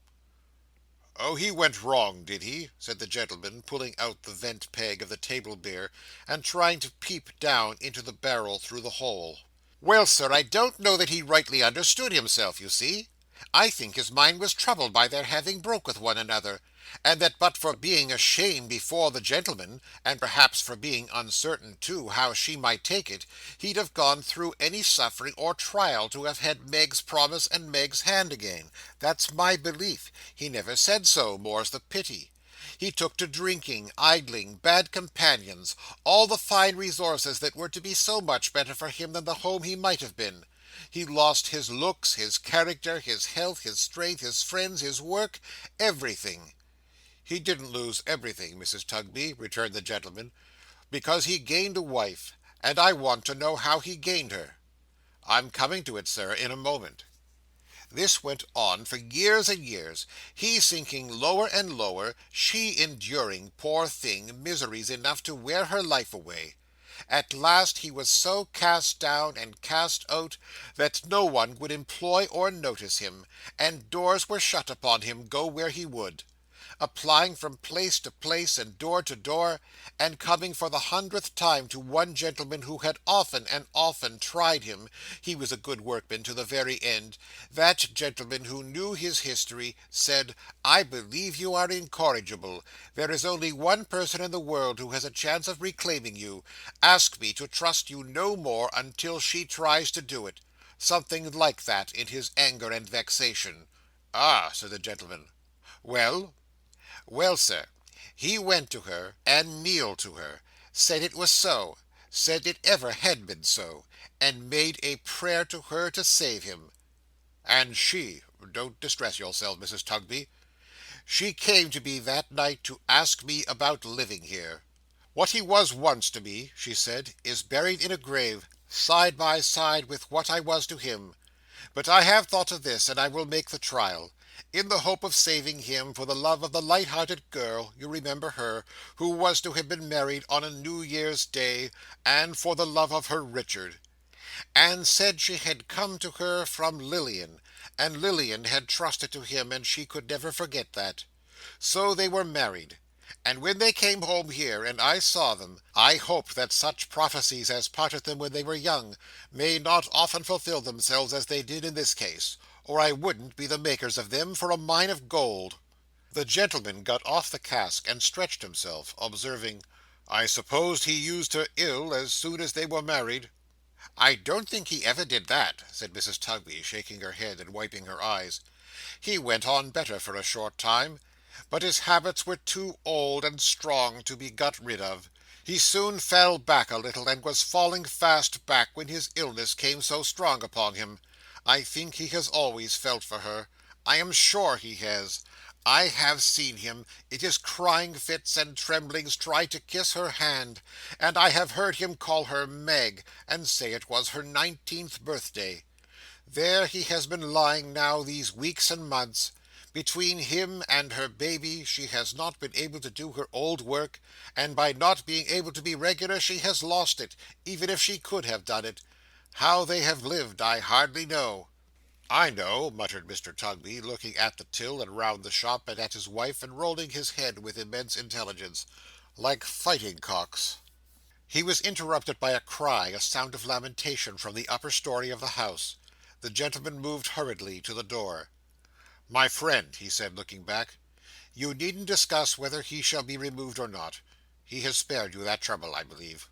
"Oh, he went wrong, did he?" said the gentleman, pulling out the vent peg of the table beer, and trying to peep down into the barrel through the hole. "Well, sir, I don't know that he rightly understood himself, you see. I think his mind was troubled by their having broke with one another, and that but for being ashamed before the gentleman, and perhaps for being uncertain too how she might take it, he'd have gone through any suffering or trial to have had Meg's promise and Meg's hand again. That's my belief. He never said so, more's the pity. He took to drinking, idling, bad companions, all the fine resources that were to be so much better for him than the home he might have been. He lost his looks, his character, his health, his strength, his friends, his work, everything." "He didn't lose everything, Mrs. Tugby," returned the gentleman, "because he gained a wife, and I want to know how he gained her." "I'm coming to it, sir, in a moment. This went on for years and years, he sinking lower and lower, she enduring, poor thing, miseries enough to wear her life away. At last he was so cast down and cast out, that no one would employ or notice him, and doors were shut upon him, go where he would. Applying from place to place and door to door, and coming for the 100th time to one gentleman who had often and often tried him, he was a good workman to the very end, that gentleman, who knew his history, said, 'I believe you are incorrigible. There is only one person in the world who has a chance of reclaiming you. Ask me to trust you no more until she tries to do it.' Something like that, in his anger and vexation." "Ah!" said the gentleman. "Well?" "Well, sir, he went to her, and kneeled to her, said it was so, said it ever had been so, and made a prayer to her to save him." "And she—don't distress yourself, Mrs. Tugby." "She came to me that night to ask me about living here. 'What he was once to me,' she said, 'is buried in a grave, side by side with what I was to him. But I have thought of this, and I will make the trial. In the hope of saving him, for the love of the light-hearted girl—you remember her—who was to have been married on a New Year's Day, and for the love of her Richard.' And said she had come to her from Lilian, and Lilian had trusted to him, and she could never forget that. So they were married. And when they came home here, and I saw them, I hoped that such prophecies as parted them when they were young, may not often fulfil themselves as they did in this case, or I wouldn't be the makers of them for a mine of gold." The gentleman got off the cask and stretched himself, observing, "I supposed he used her ill as soon as they were married." "I don't think he ever did that," said Mrs. Tugby, shaking her head and wiping her eyes. "He went on better for a short time, but his habits were too old and strong to be got rid of. He soon fell back a little, and was falling fast back, when his illness came so strong upon him. I think he has always felt for her. I am sure he has. I have seen him, in his crying fits and tremblings, try to kiss her hand, and I have heard him call her Meg, and say it was her 19th birthday. There he has been lying now these weeks and months. Between him and her baby, she has not been able to do her old work, and by not being able to be regular, she has lost it, even if she could have done it. How they have lived, I hardly know." "I know," muttered Mr. Tugby, looking at the till and round the shop, and at his wife, and rolling his head with immense intelligence, "like fighting cocks." He was interrupted by a cry, a sound of lamentation, from the upper story of the house. The gentleman moved hurriedly to the door. "My friend," he said, looking back, "you needn't discuss whether he shall be removed or not. He has spared you that trouble, I believe."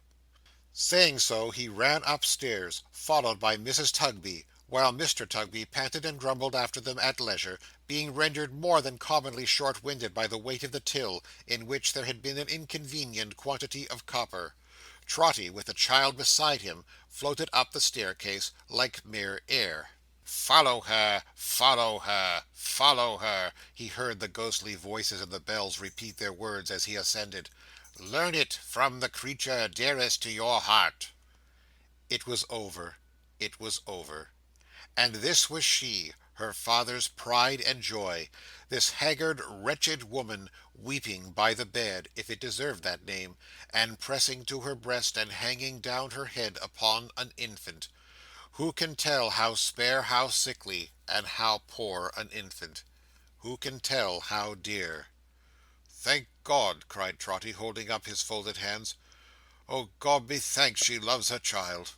Saying so, he ran upstairs, followed by Mrs. Tugby, while Mr. Tugby panted and grumbled after them at leisure, being rendered more than commonly short-winded by the weight of the till, in which there had been an inconvenient quantity of copper. Trotty, with the child beside him, floated up the staircase like mere air. "Follow her, follow her, follow her," he heard the ghostly voices and the bells repeat their words as he ascended. "Learn it from the creature dearest to your heart." It was over. It was over. And this was she, her father's pride and joy, this haggard, wretched woman, weeping by the bed, if it deserved that name, and pressing to her breast and hanging down her head upon an infant. Who can tell how spare, how sickly, and how poor an infant? Who can tell how dear? "Thank God!" cried Trotty, holding up his folded hands. "Oh, God be thanked, she loves her child!"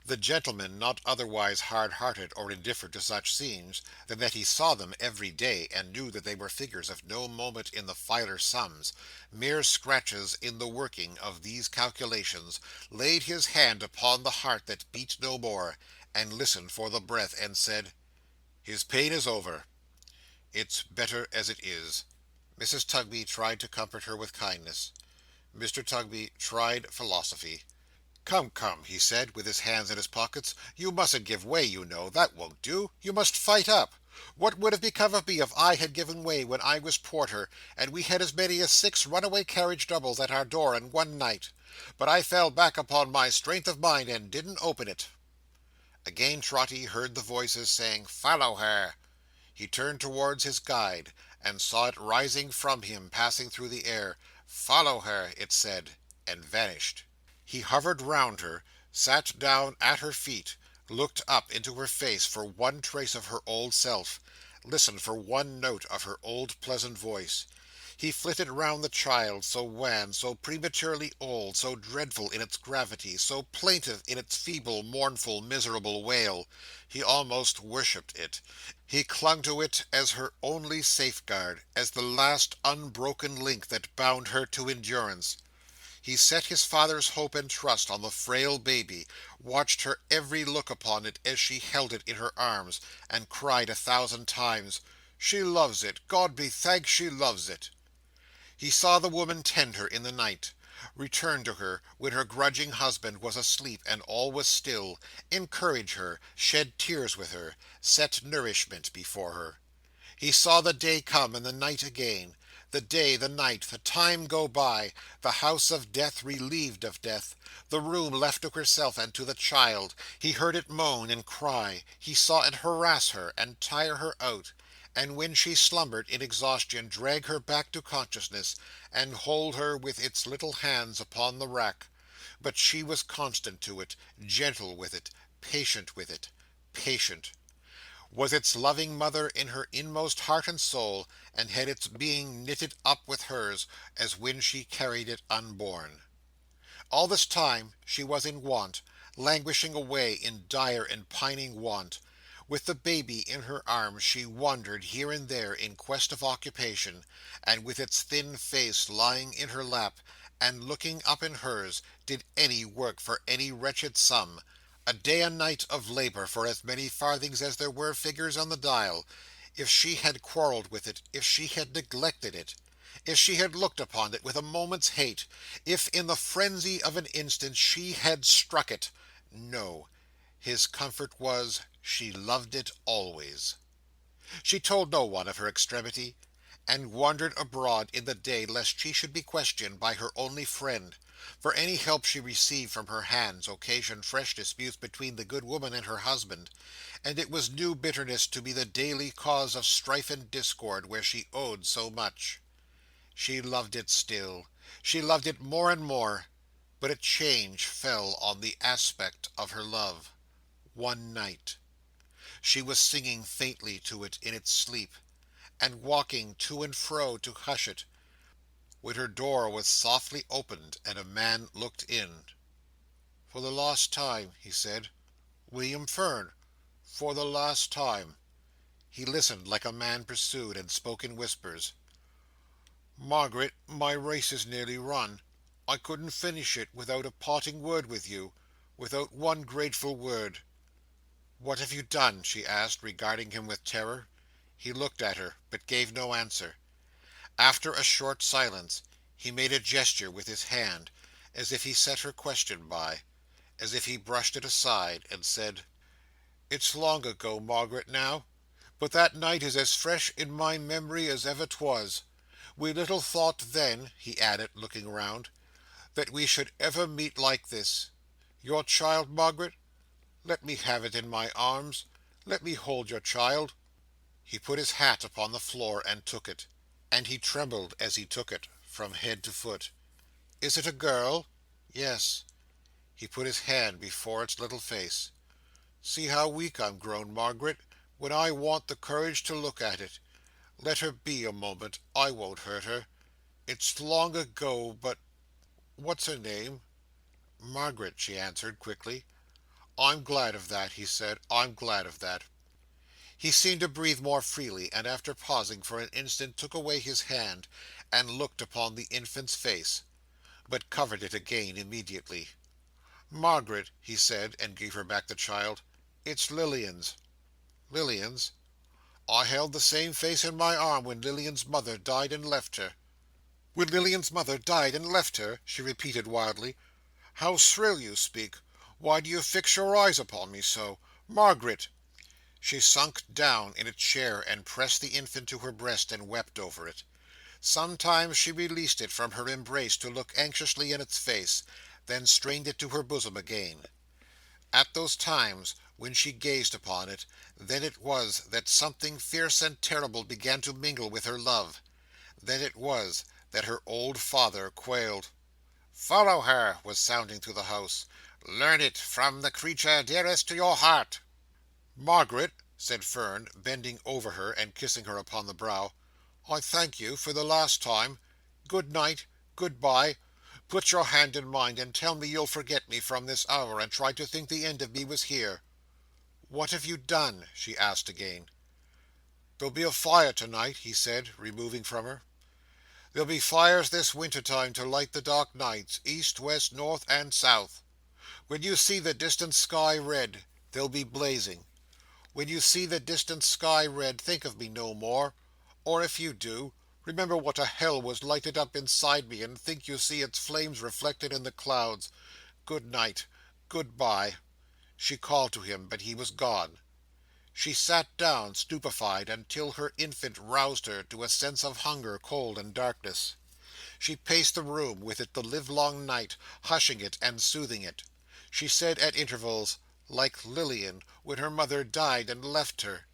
The gentleman, not otherwise hard-hearted or indifferent to such scenes, than that he saw them every day, and knew that they were figures of no moment in the Filer sums, mere scratches in the working of these calculations, laid his hand upon the heart that beat no more, and listened for the breath, and said, "His pain is over. It's better as it is." Mrs. Tugby tried to comfort her with kindness. Mr. Tugby tried philosophy. "Come, come," he said, with his hands in his pockets, "you mustn't give way, you know. That won't do. You must fight up. What would have become of me if I had given way when I was porter, and we had as many as 6 runaway carriage doubles at our door in one night? But I fell back upon my strength of mind, and didn't open it." Again Trotty heard the voices saying, "Follow her." He turned towards his guide, and saw it rising from him, passing through the air. "Follow her," it said, and vanished. He hovered round her, sat down at her feet, looked up into her face for one trace of her old self, listened for one note of her old pleasant voice. He flitted round the child, so wan, so prematurely old, so dreadful in its gravity, so plaintive in its feeble, mournful, miserable wail. He almost worshipped it. He clung to it as her only safeguard, as the last unbroken link that bound her to endurance. He set his father's hope and trust on the frail baby, watched her every look upon it as she held it in her arms, and cried 1,000 times, "She loves it! God be thanked, she loves it!" He saw the woman tend her in the night, return to her when her grudging husband was asleep and all was still, encourage her, shed tears with her, set nourishment before her. He saw the day come and the night again, the day, the night, the time go by, the house of death relieved of death, the room left to herself and to the child. He heard it moan and cry, he saw it harass her and tire her out, and when she slumbered in exhaustion, drag her back to consciousness, and hold her with its little hands upon the rack. But she was constant to it, gentle with it, patient with it, patient. Was its loving mother in her inmost heart and soul, and had its being knitted up with hers, as when she carried it unborn. All this time she was in want, languishing away in dire and pining want. With the baby in her arms she wandered here and there in quest of occupation, and with its thin face lying in her lap, and looking up in hers, did any work for any wretched sum. A day and night of labour for as many farthings as there were figures on the dial. If she had quarrelled with it, if she had neglected it, if she had looked upon it with a moment's hate, if in the frenzy of an instant she had struck it, no. His comfort was, she loved it always. She told no one of her extremity, and wandered abroad in the day lest she should be questioned by her only friend, for any help she received from her hands occasioned fresh disputes between the good woman and her husband, and it was new bitterness to be the daily cause of strife and discord where she owed so much. She loved it still. She loved it more and more, but a change fell on the aspect of her love. One night she was singing faintly to it in its sleep, and walking to and fro to hush it, when her door was softly opened, and a man looked in. "For the last time," he said. "William Fern, for the last time." He listened like a man pursued, and spoke in whispers. "Margaret, my race is nearly run. I couldn't finish it without a parting word with you, without one grateful word." "What have you done?" she asked, regarding him with terror. He looked at her, but gave no answer. After a short silence, he made a gesture with his hand, as if he set her question by, as if he brushed it aside, and said, "It's long ago, Margaret, now, but that night is as fresh in my memory as ever 'twas. We little thought then," he added, looking round, "that we should ever meet like this. Your child, Margaret? Let me have it in my arms. Let me hold your child." He put his hat upon the floor and took it, and he trembled as he took it, from head to foot. "Is it a girl?" "Yes." He put his hand before its little face. "See how weak I'm grown, Margaret, when I want the courage to look at it. Let her be a moment. I won't hurt her. It's long ago, but what's her name?" "Margaret," she answered, quickly. "I'm glad of that," he said. "I'm glad of that." He seemed to breathe more freely, and after pausing for an instant took away his hand, and looked upon the infant's face, but covered it again immediately. "Margaret," he said, and gave her back the child, "it's Lilian's." "Lilian's?" "I held the same face in my arm when Lilian's mother died and left her." "When Lilian's mother died and left her?" she repeated wildly. "How shrill you speak! Why do you fix your eyes upon me so? Margaret!" She sunk down in a chair, and pressed the infant to her breast, and wept over it. Sometimes she released it from her embrace to look anxiously in its face, then strained it to her bosom again. At those times, when she gazed upon it, then it was that something fierce and terrible began to mingle with her love. Then it was that her old father quailed. "Follow her," was sounding through the house. "Learn it from the creature dearest to your heart." "Margaret," said Fern, bending over her and kissing her upon the brow, "I thank you for the last time. Good night. Good bye. Put your hand in mine, and tell me you'll forget me from this hour, and try to think the end of me was here." "What have you done?" she asked again. "There'll be a fire to-night," he said, removing from her. "There'll be fires this winter time to light the dark nights, east, west, north, and south. When you see the distant sky red, they'll be blazing. When you see the distant sky red, think of me no more; or if you do, remember what a hell was lighted up inside me, and think you see its flames reflected in the clouds. Good night. Good bye." She called to him, but he was gone. She sat down, stupefied, until her infant roused her to a sense of hunger, cold, and darkness. She paced the room with it the livelong night, hushing it and soothing it. She said at intervals, "Like Lilian, when her mother died and left her."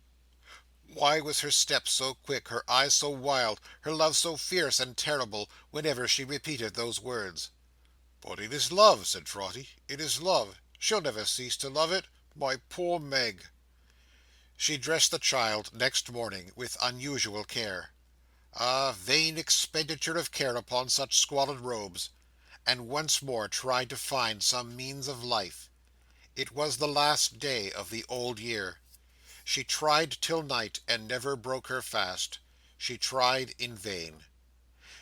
Why was her step so quick, her eyes so wild, her love so fierce and terrible, whenever she repeated those words? "But it is love," said Trotty. "It is love. She'll never cease to love it. My poor Meg!" She dressed the child next morning with unusual care. Ah, vain expenditure of care upon such squalid robes! And once more tried to find some means of life. It was the last day of the old year. She tried till night, and never broke her fast. She tried in vain.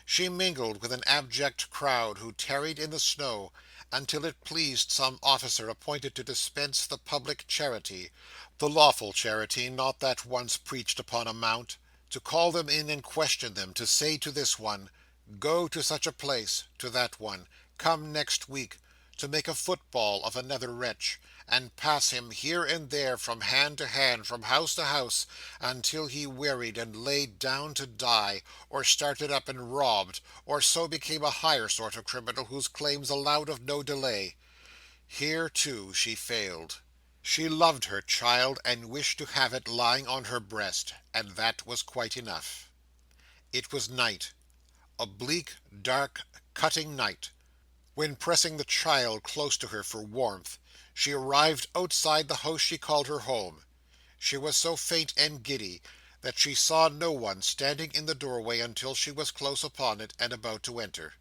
She mingled with an abject crowd, who tarried in the snow, until it pleased some officer appointed to dispense the public charity, the lawful charity, not that once preached upon a mount, to call them in and question them, to say to this one, "Go to such a place," to that one, "Come next week," to make a football of another wretch, and pass him here and there, from hand to hand, from house to house, until he wearied and laid down to die, or started up and robbed, or so became a higher sort of criminal whose claims allowed of no delay. Here, too, she failed. She loved her child, and wished to have it lying on her breast, and that was quite enough. It was night. A bleak, dark, cutting night. When pressing the child close to her for warmth, she arrived outside the house she called her home. She was so faint and giddy that she saw no one standing in the doorway until she was close upon it, and about to enter.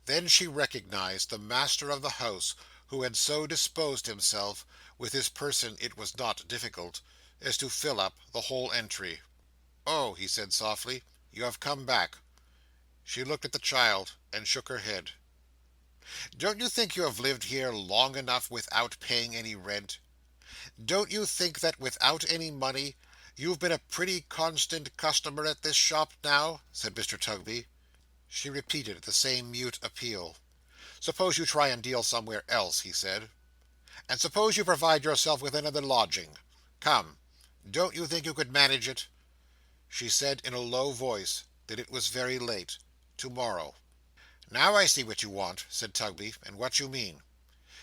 Then she recognized the master of the house, who had so disposed himself, with his person it was not difficult, as to fill up the whole entry. "Oh!" he said softly, "you have come back." She looked at the child, and shook her head. "Don't you think you have lived here long enough without paying any rent? Don't you think that without any money, you've been a pretty constant customer at this shop now?" said Mr. Tugby. She repeated the same mute appeal. "Suppose you try and deal somewhere else," he said. "And suppose you provide yourself with another lodging. Come! Don't you think you could manage it?" She said in a low voice that it was very late. To-morrow. "Now I see what you want," said Tugby, "and what you mean.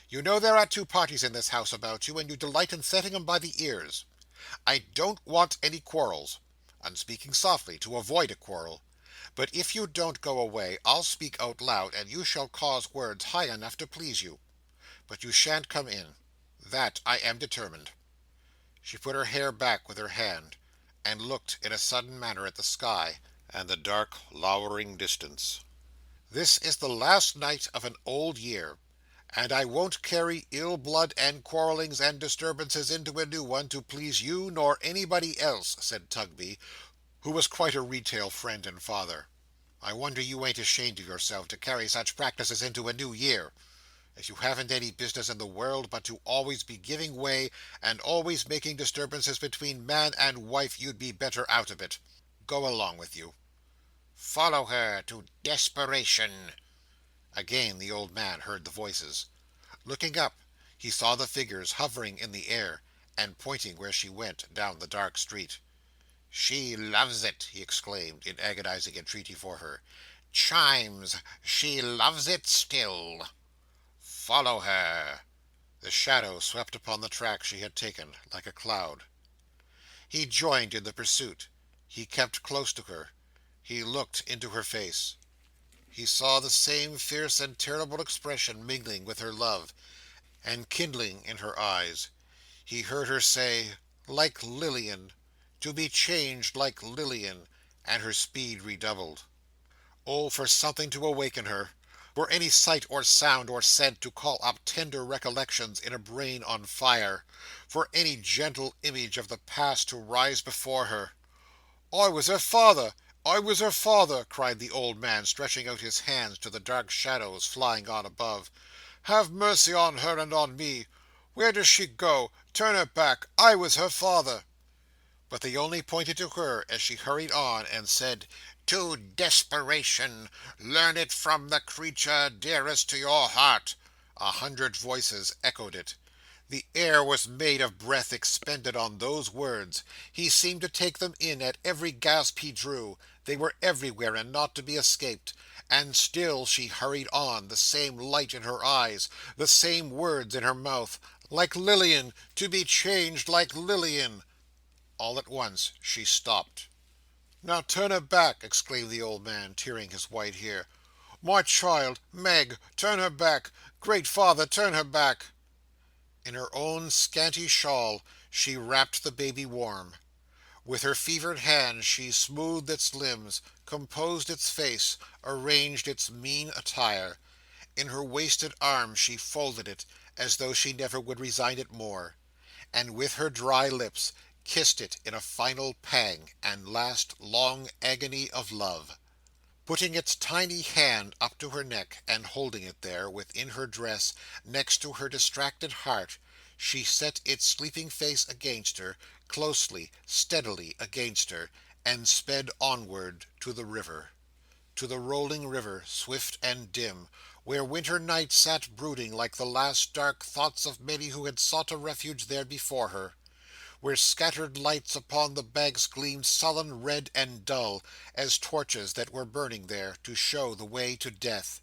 You know there are two parties in this house about you, and you delight in setting 'em by the ears. I don't want any quarrels. and speaking softly to avoid a quarrel. But if you don't go away, I'll speak out loud, and you shall cause words high enough to please you. But you shan't come in. That I am determined." She put her hair back with her hand, and looked in a sudden manner at the sky, and the dark lowering distance. "This is the last night of an old year, and I won't carry ill blood and quarrellings and disturbances into a new one to please you nor anybody else," said Tugby, who was quite a retail friend and father. "I wonder you ain't ashamed of yourself to carry such practices into a new year. As you haven't any business in the world but to always be giving way, and always making disturbances between man and wife, you'd be better out of it. Go along with you." "Follow her to desperation." Again the old man heard the voices. Looking up, he saw the figures hovering in the air, and pointing where she went, down the dark street. "She loves it!" he exclaimed, in agonizing entreaty for her. "Chimes, she loves it still. Follow her." The shadow swept upon the track she had taken, like a cloud. He joined in the pursuit. He kept close to her. He looked into her face. He saw the same fierce and terrible expression mingling with her love, and kindling in her eyes. He heard her say, "Like Lilian," to be changed like Lilian, and her speed redoubled. Oh, for something to awaken her! For any sight or sound or scent to call up tender recollections in a brain on fire! For any gentle image of the past to rise before her! "I was her father! I was her father!" cried the old man, stretching out his hands to the dark shadows flying on above. "Have mercy on her and on me! Where does she go? Turn her back! I was her father!" But they only pointed to her as she hurried on, and said, "To desperation! Learn it from the creature dearest to your heart." 100 voices echoed it. The air was made of breath expended on those words. He seemed to take them in at every gasp he drew. They were everywhere, and not to be escaped. And still she hurried on, the same light in her eyes, the same words in her mouth. Like Lilian, to be changed like Lilian. All at once she stopped. "Now turn her back!" exclaimed the old man, tearing his white hair. "My child! Meg! Turn her back! Great Father, turn her back!" In her own scanty shawl she wrapped the baby warm. With her fevered hand she smoothed its limbs, composed its face, arranged its mean attire. In her wasted arms she folded it, as though she never would resign it more, and with her dry lips kissed it in a final pang and last long agony of love. Putting its tiny hand up to her neck, and holding it there, within her dress, next to her distracted heart, she set its sleeping face against her, closely, steadily against her, and sped onward to the river. To the rolling river, swift and dim, where winter night sat brooding like the last dark thoughts of many who had sought a refuge there before her. Where scattered lights upon the banks gleamed sullen, red, and dull, as torches that were burning there, to show the way to death.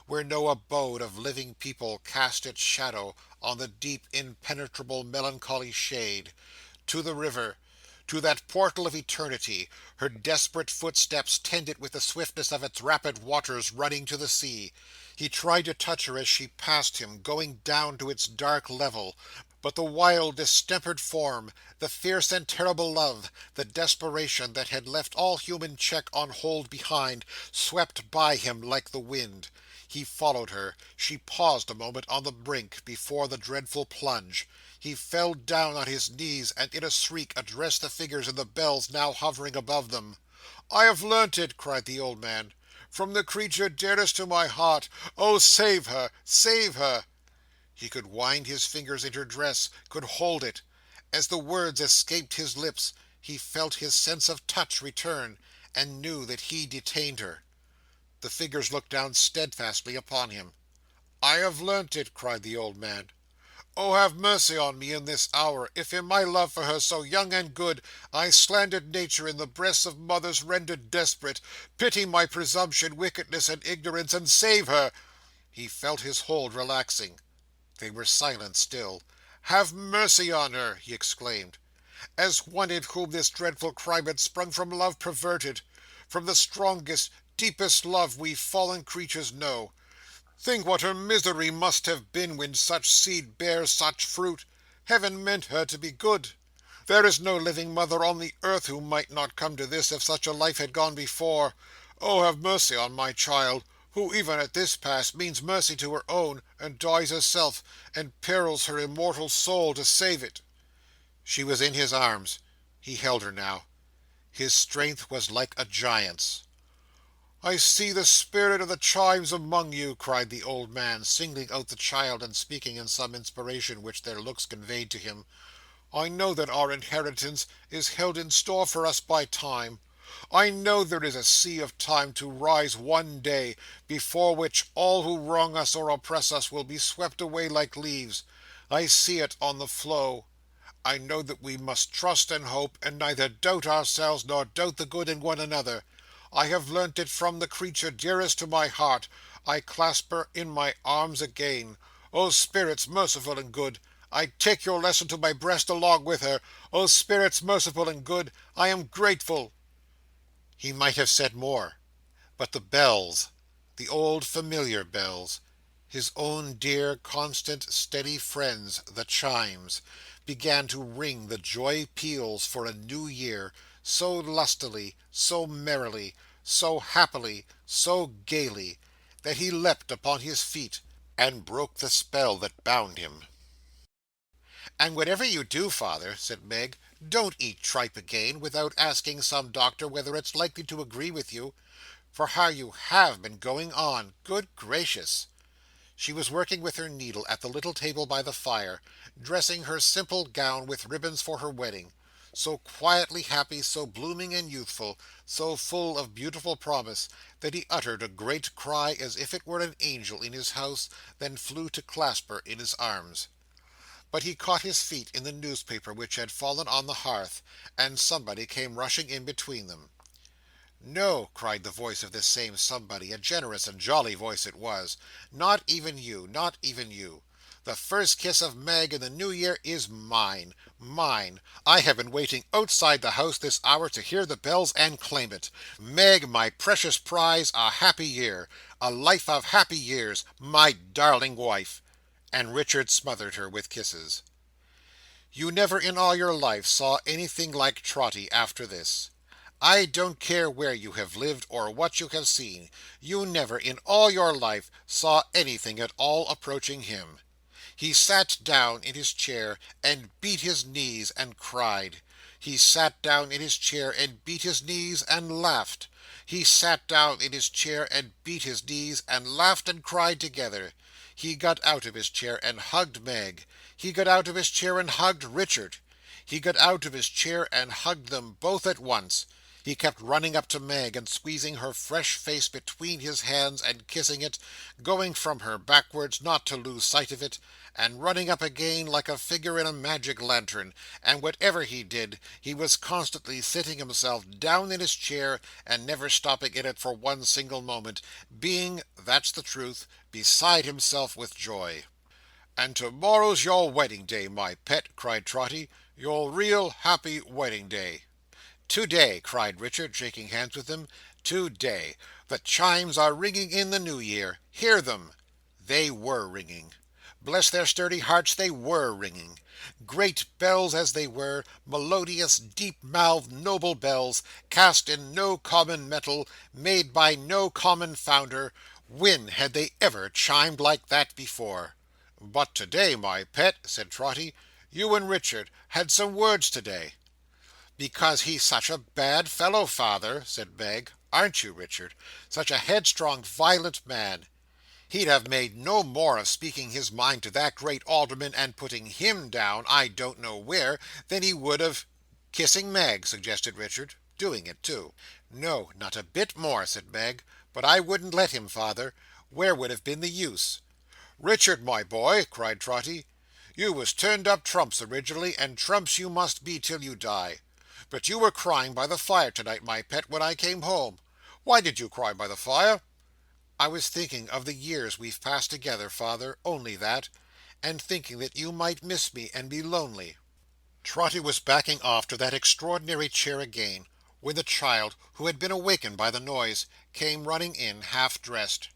Where no abode of living people cast its shadow on the deep, impenetrable, melancholy shade. To the river, to that portal of eternity, her desperate footsteps tended with the swiftness of its rapid waters running to the sea. He tried to touch her as she passed him, going down to its dark level, but the wild distempered form, the fierce and terrible love, the desperation that had left all human check on hold behind, swept by him like the wind. He followed her. She paused a moment on the brink, before the dreadful plunge. He fell down on his knees, and in a shriek addressed the figures in the bells now hovering above them. "I have learnt it!" cried the old man. "From the creature dearest to my heart! Oh, save her! Save her!" He could wind his fingers in her dress, could hold it. As the words escaped his lips, he felt his sense of touch return, and knew that he detained her. The figures looked down steadfastly upon him. "I have learnt it!" cried the old man. "Oh, have mercy on me in this hour, if in my love for her so young and good, I slandered nature in the breasts of mothers rendered desperate. Pity my presumption, wickedness, and ignorance, and save her!" He felt his hold relaxing. They were silent still. "Have mercy on her!" he exclaimed. as one in whom this dreadful crime had sprung from love perverted, from the strongest, deepest love we fallen creatures know. Think what her misery must have been when such seed bears such fruit. Heaven meant her to be good. There is no living mother on the earth who might not come to this if such a life had gone before. Oh, have mercy on my child, who even at this pass means mercy to her own, and dies herself, and perils her immortal soul to save it." She was in his arms. He held her now. His strength was like a giant's. "I see the spirit of the Chimes among you," cried the old man, singling out the child and speaking in some inspiration which their looks conveyed to him. "I know that our inheritance is held in store for us by time. I know there is a sea of time to rise one day, before which all who wrong us or oppress us will be swept away like leaves. I see it on the flow. I know that we must trust and hope, and neither doubt ourselves nor doubt the good in one another. I have learnt it from the creature dearest to my heart. I clasp her in my arms again. O spirits merciful and good, I take your lesson to my breast along with her. O spirits merciful and good, I am grateful." He might have said more, but the bells, the old familiar bells, his own dear, constant, steady friends, the Chimes, began to ring the joy peals for a new year, so lustily, so merrily, so happily, so gaily, that he leapt upon his feet, and broke the spell that bound him. "And whatever you do, father," said Meg, "don't eat tripe again, without asking some doctor whether it's likely to agree with you. For how you have been going on! Good gracious!" She was working with her needle at the little table by the fire, dressing her simple gown with ribbons for her wedding. So quietly happy, so blooming and youthful, so full of beautiful promise, that he uttered a great cry as if it were an angel in his house, then flew to clasp her in his arms. But he caught his feet in the newspaper which had fallen on the hearth, and somebody came rushing in between them. "No," cried the voice of this same somebody, a generous and jolly voice it was. "Not even you, not even you. The first kiss of Meg in the new year is mine. Mine. I have been waiting outside the house this hour to hear the bells and claim it. Meg, my precious prize, a happy year. A life of happy years. My darling wife." And Richard smothered her with kisses. You never in all your life saw anything like Trotty after this. I don't care where you have lived or what you have seen, you never in all your life saw anything at all approaching him. He sat down in his chair and beat his knees and cried. He sat down in his chair and beat his knees and laughed. He sat down in his chair and beat his knees and laughed and cried together. He got out of his chair and hugged Meg. He got out of his chair and hugged Richard. He got out of his chair and hugged them both at once. He kept running up to Meg and squeezing her fresh face between his hands and kissing it, going from her backwards not to lose sight of it, and running up again like a figure in a magic lantern, and whatever he did, he was constantly sitting himself down in his chair, and never stopping in it for one single moment, being, that's the truth, beside himself with joy. "And to-morrow's your wedding day, my pet," cried Trotty. "Your real happy wedding day." "To-day!" cried Richard, shaking hands with him. "To-day! The Chimes are ringing in the new year. Hear them!" They were ringing. Bless their sturdy hearts, they were ringing. Great bells as they were, melodious, deep-mouthed, noble bells, cast in no common metal, made by no common founder. When had they ever chimed like that before? "But to-day, my pet," said Trotty, "you and Richard had some words to-day." "Because he's such a bad fellow, father," said Meg. "Aren't you, Richard? Such a headstrong, violent man. He'd have made no more of speaking his mind to that great alderman and putting him down, I don't know where, than he would of—" "Kissing Meg," suggested Richard. "Doing it too." "No, not a bit more," said Meg. "But I wouldn't let him, father. Where would have been the use?" "Richard, my boy," cried Trotty, "you was turned up trumps originally, and trumps you must be till you die. But you were crying by the fire tonight, my pet, when I came home. Why did you cry by the fire?" "I was thinking of the years we've passed together, father, only that, and thinking that you might miss me and be lonely." Trotty was backing off to that extraordinary chair again, when the child, who had been awakened by the noise, came running in, half dressed.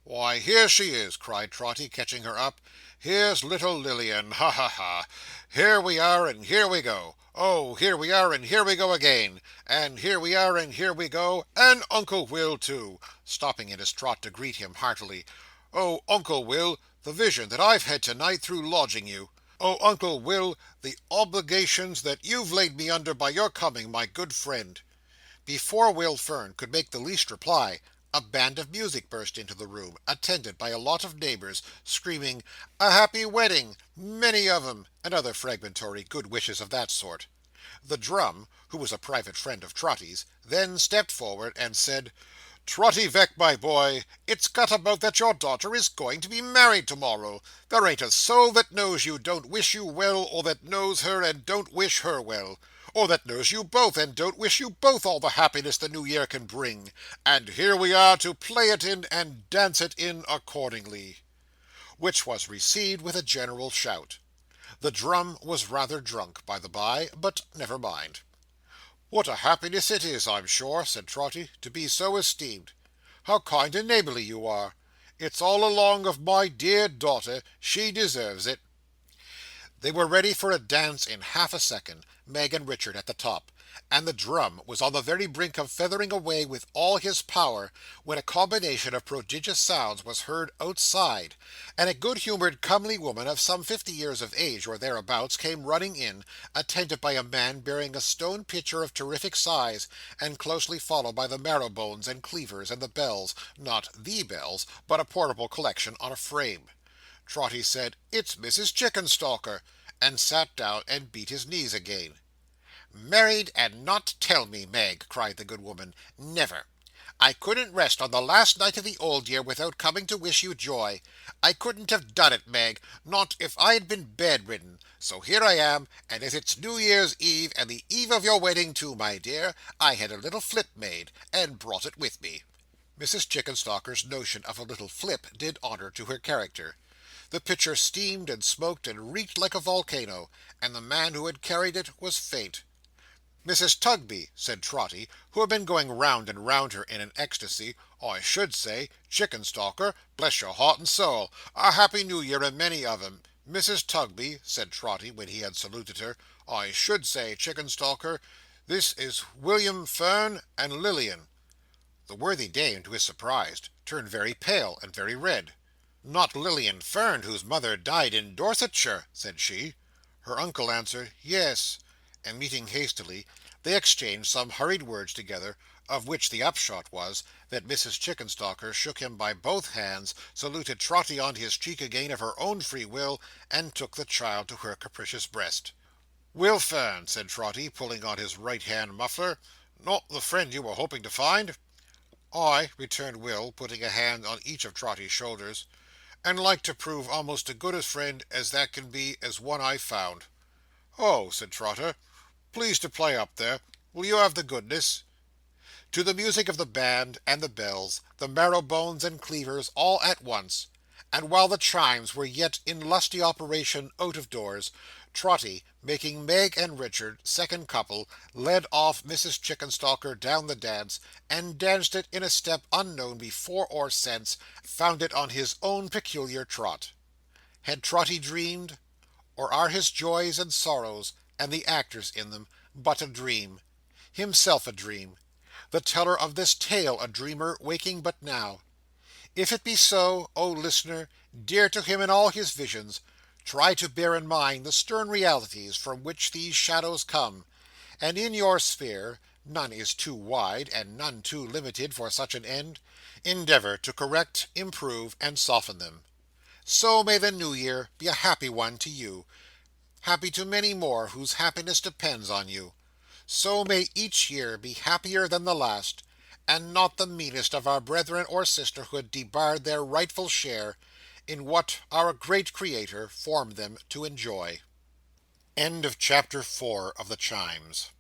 "Why, here she is!" cried Trotty, catching her up. "Here's little Lilian! Ha, ha, ha! Here we are, and here we go! Oh, here we are, and here we go again! And here we are, and here we go! And Uncle Will too!" stopping in his trot to greet him heartily. "Oh, Uncle Will, the vision that I've had to-night through lodging you! Oh, Uncle Will, the obligations that you've laid me under by your coming, my good friend!" Before Will Fern could make the least reply, a band of music burst into the room, attended by a lot of neighbours, screaming, "A happy wedding! Many of 'em!" and other fragmentary good wishes of that sort. The drum, who was a private friend of Trotty's, then stepped forward and said, "Trotty Veck, my boy, it's got about that your daughter is going to be married to-morrow. There ain't a soul that knows you don't wish you well, or that knows her and don't wish her well, or that knows you both and don't wish you both all the happiness the new year can bring. And here we are to play it in and dance it in accordingly." Which was received with a general shout. The drum was rather drunk, by the by, but never mind. "What a happiness it is, I'm sure," said Trotty, "to be so esteemed. How kind and neighbourly you are! It's all along of my dear daughter. She deserves it." They were ready for a dance in half a second, Meg and Richard at the top, and the drum was on the very brink of feathering away with all his power, when a combination of prodigious sounds was heard outside, and a good-humoured comely woman of some 50 years of age or thereabouts came running in, attended by a man bearing a stone pitcher of terrific size, and closely followed by the marrow-bones and cleavers and the bells, not the bells, but a portable collection on a frame. Trotty said, "It's Mrs Chickenstalker," and sat down and beat his knees again. "Married and not tell me, Meg!" cried the good woman. "Never! I couldn't rest on the last night of the old year without coming to wish you joy. I couldn't have done it, Meg, not if I'd been bedridden. So here I am, and as it's New Year's Eve, and the eve of your wedding too, my dear, I had a little flip made, and brought it with me." Mrs Chickenstalker's notion of a little flip did honour to her character. The pitcher steamed and smoked and reeked like a volcano, and the man who had carried it was faint. "Mrs Tugby," said Trotty, who had been going round and round her in an ecstasy, "I should say, Chickenstalker, bless your heart and soul, a happy New Year and many of 'em. Mrs Tugby," said Trotty, when he had saluted her, "I should say, Chickenstalker, this is William Fern and Lilian." The worthy dame, to his surprise, turned very pale and very red. "Not Lilian Fern, whose mother died in Dorsetshire?" said she. Her uncle answered, "Yes," and meeting hastily, they exchanged some hurried words together, of which the upshot was, that Mrs Chickenstalker shook him by both hands, saluted Trotty on his cheek again of her own free will, and took the child to her capricious breast. "Will Fern," said Trotty, pulling on his right-hand muffler, "not the friend you were hoping to find?" "Ay," returned Will, putting a hand on each of Trotty's shoulders, "and like to prove almost as good a friend as that can be as one I've found." "Oh," said Trotter, "please to play up there. Will you have the goodness?" To the music of the band, and the bells, the marrow-bones and cleavers, all at once, and while the chimes were yet in lusty operation out of doors, Trotty, making Meg and Richard second couple, led off Mrs Chickenstalker down the dance, and danced it in a step unknown before or since, founded on his own peculiar trot. Had Trotty dreamed? Or are his joys and sorrows, and the actors in them, but a dream? Himself a dream? The teller of this tale a dreamer, waking but now? If it be so, O listener, dear to him in all his visions, try to bear in mind the stern realities from which these shadows come, and in your sphere (none is too wide, and none too limited for such an end) endeavour to correct, improve, and soften them. So may the New Year be a happy one to you, happy to many more whose happiness depends on you. So may each year be happier than the last, and not the meanest of our brethren or sisterhood debarred their rightful share in what our great Creator formed them to enjoy. End of chapter 4 of the Chimes.